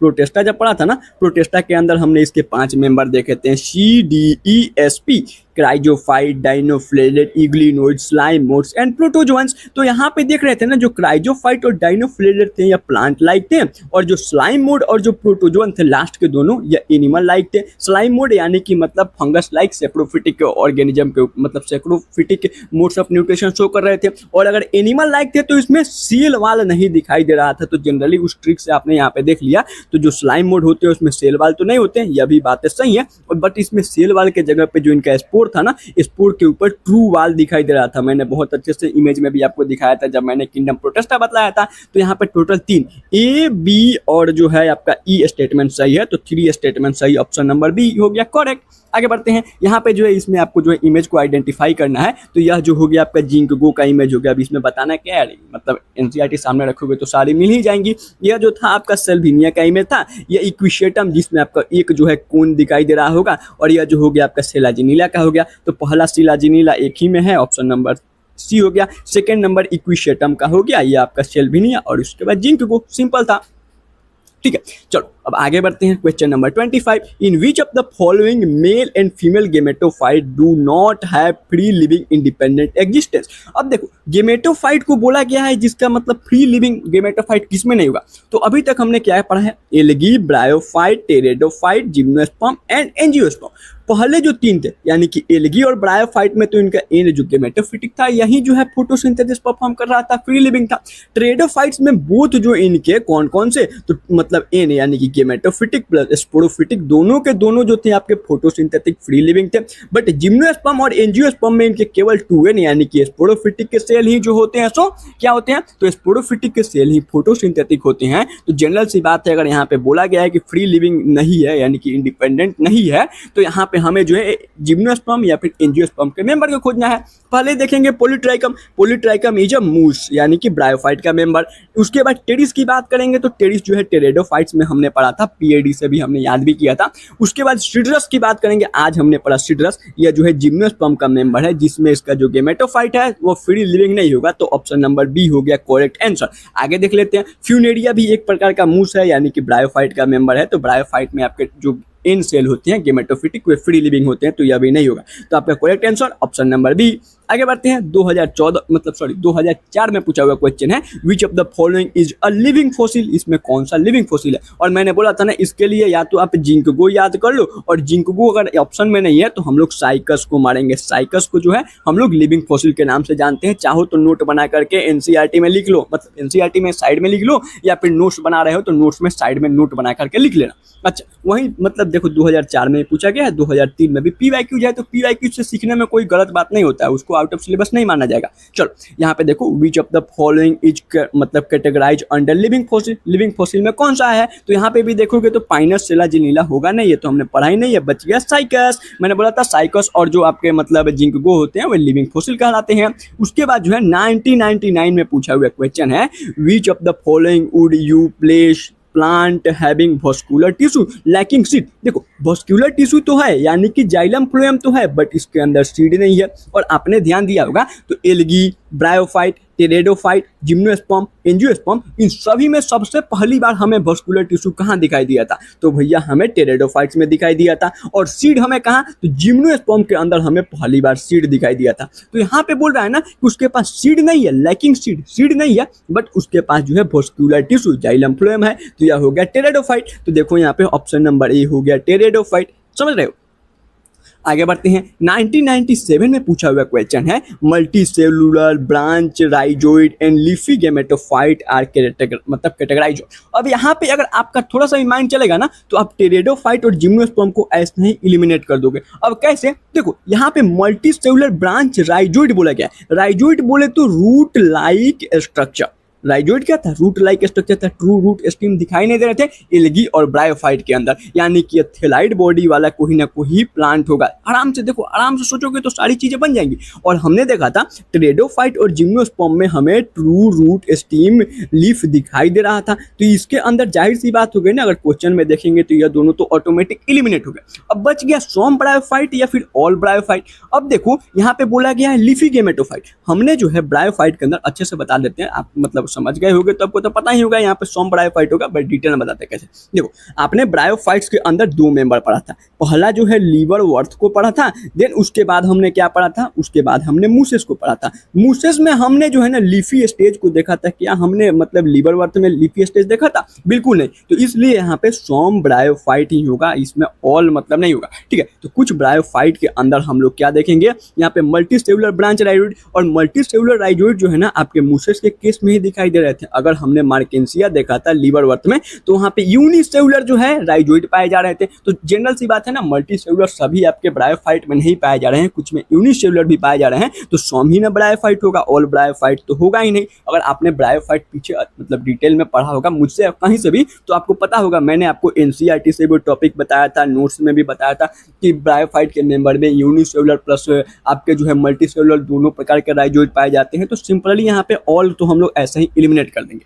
Speaker 1: प्रोटेस्टा जब पढ़ा था ना, प्रोटेस्टा के अंदर हमने इसके 5 मेंबर देखे थे, CDESP, chrysophyte, dinoflagellate, euglenoid, slime moulds and protozoans. तो यहाँ पे देख रहे थे ना, जो क्राइजोफाइट और डाइनोफ्लेलेट थे या प्लांट लाइक थे, और जो स्लाइम मोड और जो प्रोटोजोअन थे लास्ट के दोनों या एनिमल लाइक थे। स्लाइम मोड यानी कि मतलब फंगस लाइक सेप्रोफिटिक ऑर्गेनिज्म के मतलब saprophytic modes of nutrition show कर रहे थे। और अगर एनिमल लाइक थे तो इसमें सेल वाल नहीं दिखाई दे रहा था। तो जनरली उस ट्रिक से आपने यहाँ पे देख लिया, तो जो स्लाइम मोड होते हैं उसमें सेल वाल तो नहीं होते, यह भी बातें सही है। बट इसमें सेल वाल के जगह पे जो इनका स्पोर था ना, स्पोर के ऊपर ट्रू वाल दिखाई दे रहा था। मैंने बहुत अच्छे से इमेज में भी आपको दिखाया था जब मैंने किंगडम प्रोटेस्टा बताया था। तो यहाँ पे टोटल 3 A, B और जो है आपका E स्टेटमेंट सही है। तो 3 स्टेटमेंट सही, ऑप्शन नंबर बी हो गया करेक्ट। आगे बढ़ते हैं, यहाँ पे जो है इसमें आपको जो है इमेज को आइडेंटिफाई करना है। तो यह जो हो गया आपका जिंकगो का इमेज हो गया। अब इसमें बताना क्या है, मतलब एनसीईआरटी सामने रखोगे तो सारी मिल ही जाएंगी। यह जो था आपका सेल्विनिया का इमेज था, यह इक्विसेटम जिसमें आपका एक जो है कोन दिखाई दे रहा होगा, और यह जो हो गया आपका सेलाजिनीला का हो गया। तो पहला सेलाजिनीला एक ही में है, ऑप्शन नंबर सी हो गया। सेकेंड नंबर इक्विसेटम का हो गया, यह आपका सेल्विनिया, और उसके बाद जिंकगो। सिंपल था, ठीक है। चलो अब आगे बढ़ते हैं question number 25, in which of the following mail and female gametophyte do not have free living independent existence. अब देखो गेमेटोफाइट को बोला गया है जिसका मतलब फ्री लिविंग गेमेटोफाइट किसमें नहीं होगा। तो अभी तक हमने क्या पढ़ा है, algae, bryophyte, pteridophyte, gymnosperm and angiosperm. पहले जो तीन थे यानी कि एल्गी और ब्रायोफाइट में तो इनका एन जो गेमेटोफिटिक था, यही जो है फोटोसिंथेसिस परफॉर्म कर रहा था, फ्री लिविंग था। टेरेडोफाइट्स में बोथ जो इनके कौन कौन से, तो मतलब एन यानी कि गेमेटोफिटिक प्लस स्पोरोफिटिक दोनों के दोनों जो थे आपके फोटोसिंथेटिक फ्री लिविंग थे। बट जिम्नोस्पर्म और एंजियोस्पर्म में इनके केवल 2n यानी कि स्पोरोफिटिक के सेल ही जो होते हैं, सो क्या होते हैं, तो स्पोरोफिटिक के सेल ही फोटोसिंथेटिक होते हैं। तो जनरल सी बात है, अगर यहाँ पे बोला गया है कि फ्री लिविंग नहीं है यानी कि इंडिपेंडेंट नहीं है, तो यहाँ पे हमें जो है जिम्नोस्पर्म या फिर एंजियोस्पर्म के मेंबर को खोजना है। पहले देखेंगे पॉलीट्राइकम, पॉलीट्राइकम इज अ मूस यानी कि ब्रायोफाइट का मेंबर। उसके बाद टेरिस की बात करेंगे तो टेरिस जो है टेरेडोफाइट्स में हमने पढ़ा था, पीएडी से भी हमने याद भी किया था। उसके बाद सिड्रस की बात करेंगे, आज हमने पढ़ा सिड्रस, यह जो है जिम्नोस्पर्म का मेंबर है जिसमें इसका जो गेमेटोफाइट है वो फ्री लिविंग नहीं होगा। तो ऑप्शन नंबर बी हो गया करेक्ट आंसर। आगे देख लेते हैं, फ्यूनेरिया भी एक प्रकार का मूस है यानी कि ब्रायोफाइट का मेंबर है। तो ब्रायोफाइट में आपके जो इन सेल होते हैं गेमेटोफिटिक वे फ्री लिविंग होते हैं, तो यह भी नहीं होगा। तो आपका correct answer option number B. आगे बढ़ते हैं 2004 में पूछा हुआ क्वेश्चन है, which of the following is a living fossil. इसमें कौन सा लिविंग फॉसिल है, और मैंने बोला था ना इसके लिए या तो आप जिंकगो याद कर लो, और जिंकगो अगर ऑप्शन में नहीं है तो हम लोग साइकस को मारेंगे। साइकस को जो है हम लोग लिविंग फॉसिल के नाम से जानते हैं। चाहो तो नोट बना करके एनसीईआरटी में लिख लो, मतलब एनसीईआरटी में साइड में लिख लो, या फिर नोट्स बना रहे हो तो नोट्स में साइड में नोट बना करके लिख लेना। अच्छा वही मतलब देखो 2004 में पूछा गया है, 2003 में भी पीवाईक्यू जाए तो पीवाईक्यू से सीखने में कोई गलत बात नहीं होता है, उसको आउट ऑफ सिलेबस नहीं माना जाएगा। चलो यहाँ पे देखो, which of the following is मतलब categorise under living fossil. Living fossil में कौन सा है, तो यहाँ पे भी देखोगे तो पाइनस सेलाजिनीला होगा नहीं, ये तो हमने पढ़ा ही नहीं है, बच गया साइकस। मैंने बोला था साइकस और जो आपके मतलब जिंकगो होते हैं वो लिविंग फॉसिल कहलाते हैं। उसके बाद जो है 1999 में पूछा हुआ क्वेश्चन है, which of the following would you place plant having vascular tissue lacking seed. देखो वस्कुलर टिश्यू तो है यानी कि जाइलम फ्लोएम तो है, बट इसके अंदर सीड नहीं है। और आपने ध्यान दिया होगा तो algae, bryophyte, pteridophyte, gymnosperm, angiosperm, इन सभी में सबसे पहली बार हमें वस्कुलर टिश्यू कहाँ दिखाई दिया था, तो भैया हमें टेरेडोफाइट्स में दिखाई दिया था। और सीड हमें कहाँ, तो जिम्नोस्पर्म के अंदर हमें पहली बार सीड दिखाई दिया था। तो यहाँ पे बोल रहा है ना कि उसके पास सीड नहीं है, लैकिंग सीड, सीड नहीं है, बट उसके पास जो है वस्कुलर टिश्यू जाइलम फ्लोएम है। तो यह हो गया टेरेडोफाइट। तो देखो यहाँ पे ऑप्शन नंबर ए हो गया टेरेडोफाइट। समझ रहे हो। आगे बढ़ते हैं 1997 में पूछा हुआ क्वेश्चन है, multicellular branch rhizoid and leafy gametophyte are categorise. अब यहाँ पे अगर आपका थोड़ा सा भी माइंड चलेगा ना तो आप टेरेडोफाइट और जिम्नोस्पर्म को ऐसे ही एलिमिनेट कर दोगे। अब कैसे, देखो यहाँ पे मल्टी सेलुलर ब्रांच राइजोइड बोला गया। राइजोइड बोले तो रूट लाइक स्ट्रक्चर, राइजोइड क्या था, रूट लाइक स्ट्रक्चर था, ट्रू रूट स्टीम दिखाई नहीं दे रहे थे एल्गी और ब्रायोफाइट के अंदर, यानी कि थैलाइड बॉडी वाला कोई ना कोई प्लांट होगा। आराम से देखो, आराम से सोचोगे तो सारी चीजें बन जाएंगी। और हमने देखा था टेरेडोफाइट और जिम्नोस्पर्म में हमें ट्रू रूट स्टीम लीफ दिखाई दे रहा था, तो इसके अंदर जाहिर सी बात हो गई ना, अगर क्वेश्चन में देखेंगे तो यह दोनों तो ऑटोमेटिक एलिमिनेट हो गए। अब बच गया सोम ब्रायोफाइट या फिर ऑल ब्रायोफाइट। अब देखो यहाँ पे बोला गया है लीफी गेमेटोफाइट। हमने जो है ब्रायोफाइट के अंदर अच्छे से बता देते हैं, आप मतलब समझ गए होंगे तो आपको तो पता ही होगा, यहाँ पे सोम ब्रायोफाइट होगा, बट डिटेल में बताते हैं कैसे। देखो आपने ब्रायोफाइट्स के अंदर दो मेंबर पढ़ा था, पहला जो है लीवर वर्थ को पढ़ा था, देन उसके बाद हमने क्या पढ़ा था, उसके बाद हमने मूसेस को पढ़ा था। मूसेस में हमने जो है ना लीफी स्टेज को देखा था। क्या हमने मतलब लीवर वर्थ में लीफी स्टेज देखा था, बिल्कुल नहीं। तो इसलिए यहाँ पे सोम ब्रायोफाइट ही होगा, इसमें ऑल मतलब नहीं होगा। ठीक है, तो कुछ ब्रायोफाइट के अंदर हम लोग क्या देखेंगे, यहाँ पे मल्टी सेलुलर ब्रांच राइजोइड, और मल्टी सेलुलर राइजोइड जो है ना आपके मूसेस के केस में ही दिखाई दे रहे थे। अगर हमने मार्केंसिया देखा था लीवर वर्थ में तो वहां पे यूनिसेलुलर जो है राइजोइड पाए जा रहे थे। तो जनरल सी बात है ना, मल्टी सेलुलर सभी आपके ब्रायोफाइट में नहीं पाए जा रहे हैं, कुछ में यूनिसेलुलर भी पाए जा रहे हैं। तो सोम ही ना ब्रायोफाइट होगा, ऑल ब्रायोफाइट तो होगा ही नहीं। अगर आपने ब्रायोफाइट पीछे मतलब डिटेल में पढ़ा होगा मुझसे कहीं से भी, तो आपको पता होगा, मैंने आपको एनसीईआरटी से वो टॉपिक बताया था, नोट्स में भी बताया था कि ब्रायोफाइट के मेंबर में यूनिसेलुलर प्लस आपके जो है मल्टी सेलुलर दोनों प्रकार के राइजोइड पाए जाते हैं। तो सिंपली यहाँ पे ऑल तो हम लोग ऐसे ही एलिमिनेट कर देंगे।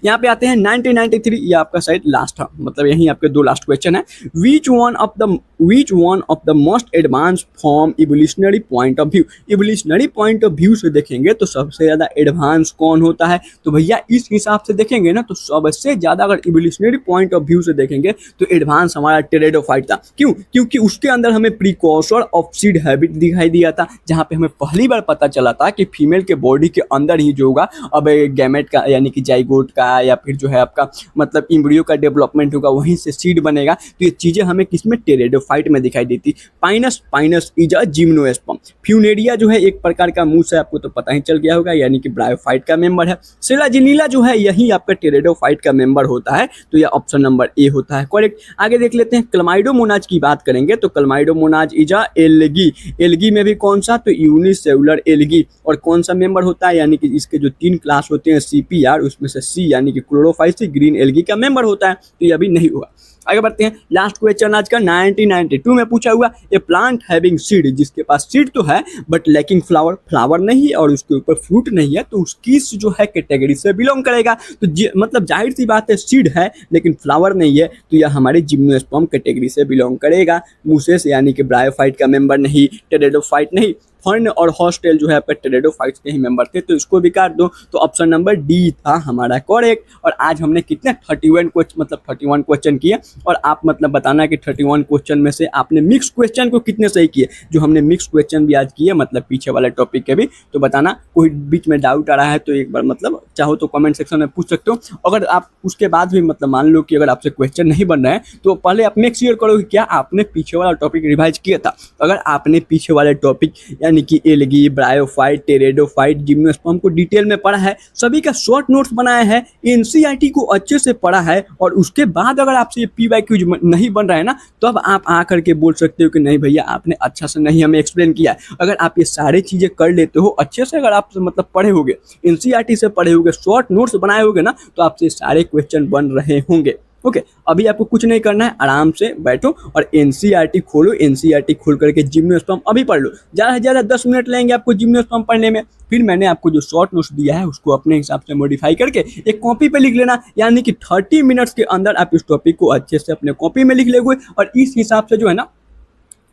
Speaker 1: यहाँ पे आते हैं 1993, ये आपका शायद लास्ट है, मतलब यही आपके दो लास्ट क्वेश्चन है। Which one of the which one of the most advance from evolutionary point of view. Evolutionary point of view से देखेंगे तो सबसे ज़्यादा एडवांस कौन होता है, तो भैया इस हिसाब से देखेंगे ना तो सबसे ज़्यादा अगर इवोल्यूशनरी पॉइंट ऑफ व्यू से देखेंगे तो एडवांस हमारा टेरेडोफाइट था। क्यों? क्योंकि उसके अंदर हमें प्रीकॉर्सर ऑफ सीड हैबिट दिखाई दिया था, जहाँ पे हमें पहली बार पता चला था कि फीमेल के बॉडी के अंदर ही जो होगा अब गैमेट का यानी कि जाइगोट का या फिर जो है आपका मतलब एम्ब्रियो का डेवलपमेंट होगा, वहीं से सीड बनेगा। तो ये चीज़ें हमें किसमें टेरेडोफाइट में दिखाई देती। Pinus is a gymnosperm. Funaria जो है एक प्रकार का मूस है, आपको तो पता ही चल गया होगा, यानी कि ब्रायोफाइट का मेंबर है। सेलाजिनीला जो है यही आपका टेरेडोफाइट का मेंबर होता है, तो यह ऑप्शन नंबर ए होता है करेक्ट। आगे देख लेते हैं क्लमाइडोमोनाज की बात करेंगे तो क्लमाइडोमोनाज इज अ एल्गी। एल्गी में भी कौन सा, तो यूनिसेलुलर एल्गी। और कौन सा मेंबर होता है, यानी कि इसके जो 3 क्लास होते हैं CPR, उसमें से सी यानी कि क्लोरोफाइसी ग्रीन एल्गी का मेंबर होता है, तो यह भी नहीं हुआ। आगे बढ़ते हैं, लास्ट क्वेश्चन आज का 1992 में पूछा हुआ, ए प्लांट हैविंग सीड, जिसके पास सीड तो है बट लैकिंग फ्लावर, फ्लावर नहीं है और उसके ऊपर फ्रूट नहीं है, तो उसकी जो है कैटेगरी से बिलोंग करेगा। तो मतलब जाहिर सी बात है सीड है लेकिन फ्लावर नहीं है, तो यह हमारे जिम्नोस्पर्म कैटेगरी से बिलोंग करेगा। मूसेस यानी कि ब्रायोफाइट का मेंबर नहीं, टेरेडोफाइट नहीं। फर्न और हॉस्टेल जो है आपका टेरेडोफाइट्स के ही मेंबर थे, तो इसको भी काट दो। तो ऑप्शन नंबर डी था हमारा करेक्ट। और आज हमने कितने 31 क्वेश्चन किए, और आप मतलब बताना कि 31 क्वेश्चन में से आपने मिक्स क्वेश्चन को कितने सही किए। जो हमने मिक्स क्वेश्चन भी आज किए मतलब पीछे वाले टॉपिक के भी, तो बताना। कोई बीच में डाउट आ रहा है तो एक बार मतलब चाहो तो कमेंट सेक्शन में पूछ सकते हो। अगर आप उसके बाद भी मतलब मान लो कि अगर आपसे क्वेश्चन नहीं बन रहे हैं तो पहले आप मेक श्योर करो कि क्या आपने पीछे वाला टॉपिक रिवाइज किया था। अगर आपने पीछे वाले टॉपिक यानी कि एल्गी, ब्रायोफाइट, टेरेडोफाइट, जिम्नोस्पर्म को डिटेल में पढ़ा है, सभी का शॉर्ट नोट्स बनाया है, एनसीईआरटी को अच्छे से पढ़ा है, और उसके बाद अगर आपसे ये पीवाईक्यूज नहीं बन रहा है ना, तो अब आप आकर के बोल सकते हो कि नहीं भैया आपने अच्छा से नहीं हमें एक्सप्लेन किया है। अगर आप ये सारी चीज़ें कर लेते हो अच्छे से, अगर आप मतलब पढ़े होगे, एनसीईआरटी से पढ़े होगे, शॉर्ट नोट्स बनाए होगे ना, तो आपसे सारे क्वेश्चन बन रहे होंगे। ओके अभी आपको कुछ नहीं करना है, आराम से बैठो और एनसीईआरटी खोलो। एनसीईआरटी खोल करके जिम्नोस्पर्म अभी पढ़ लो। ज़्यादा से ज़्यादा 10 मिनट लेंगे आपको जिम्नोस्पर्म पढ़ने में। फिर मैंने आपको जो शॉर्ट नोट्स दिया है उसको अपने हिसाब से मॉडिफाई करके एक कॉपी पे लिख लेना, यानी कि 30 मिनट्स के अंदर आप इस टॉपिक को अच्छे से अपने कॉपी में लिख लोगे। और इस हिसाब से जो है ना,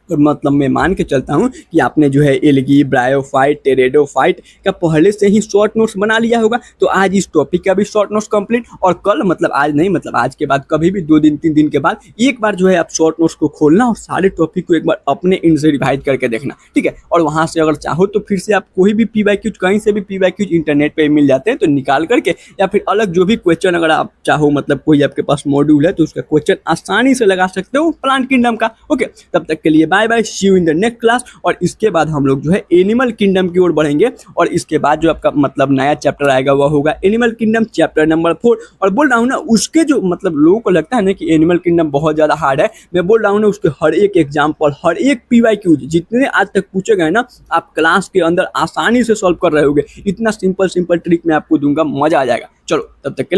Speaker 1: तो मतलब मैं मान के चलता हूँ कि आपने जो है एल्गी, ब्रायोफाइट, टेरेडोफाइट का पहले से ही शॉर्ट नोट्स बना लिया होगा। तो आज इस टॉपिक का भी शॉर्ट नोट्स कंप्लीट, और कल मतलब आज नहीं, मतलब आज के बाद कभी भी 2 दिन 3 दिन के बाद एक बार जो है आप शॉर्ट नोट्स को खोलना और सारे टॉपिक को एक बार अपने इन से रिवाइज करके देखना, ठीक है। और वहाँ से अगर चाहो तो फिर से आप कोई भी पीवाईक्यूज, कहीं से भी पीवाईक्यूज इंटरनेट पर मिल जाते हैं, तो निकाल करके या फिर अलग जो भी क्वेश्चन अगर आप चाहो, मतलब कोई आपके पास मॉड्यूल है तो उसका क्वेश्चन आसानी से लगा सकते हो प्लांट किंगडम का। ओके तब तक के लिए bye bye, see you in the next class. और इसके बाद हम लोग जो है एनिमल किंगडम की ओर बढ़ेंगे, और इसके बाद जो आपका मतलब नया चैप्टर आएगा वह होगा एनिमल किंगडम चैप्टर नंबर 4। और बोल रहा हूँ ना, उसके जो मतलब लोगों को लगता है ना कि एनिमल किंगडम बहुत ज़्यादा हार्ड है, मैं बोल रहा हूँ ना उसके हर एक एग्जाम्पल, हर एक पीवाईक्यूज जितने आज तक पूछे गए ना, आप क्लास के अंदर आसानी से सॉल्व कर रहे होगे। इतना सिंपल ट्रिक मैं आपको दूंगा, मजा आ जाएगा। चलो तब तक के लिए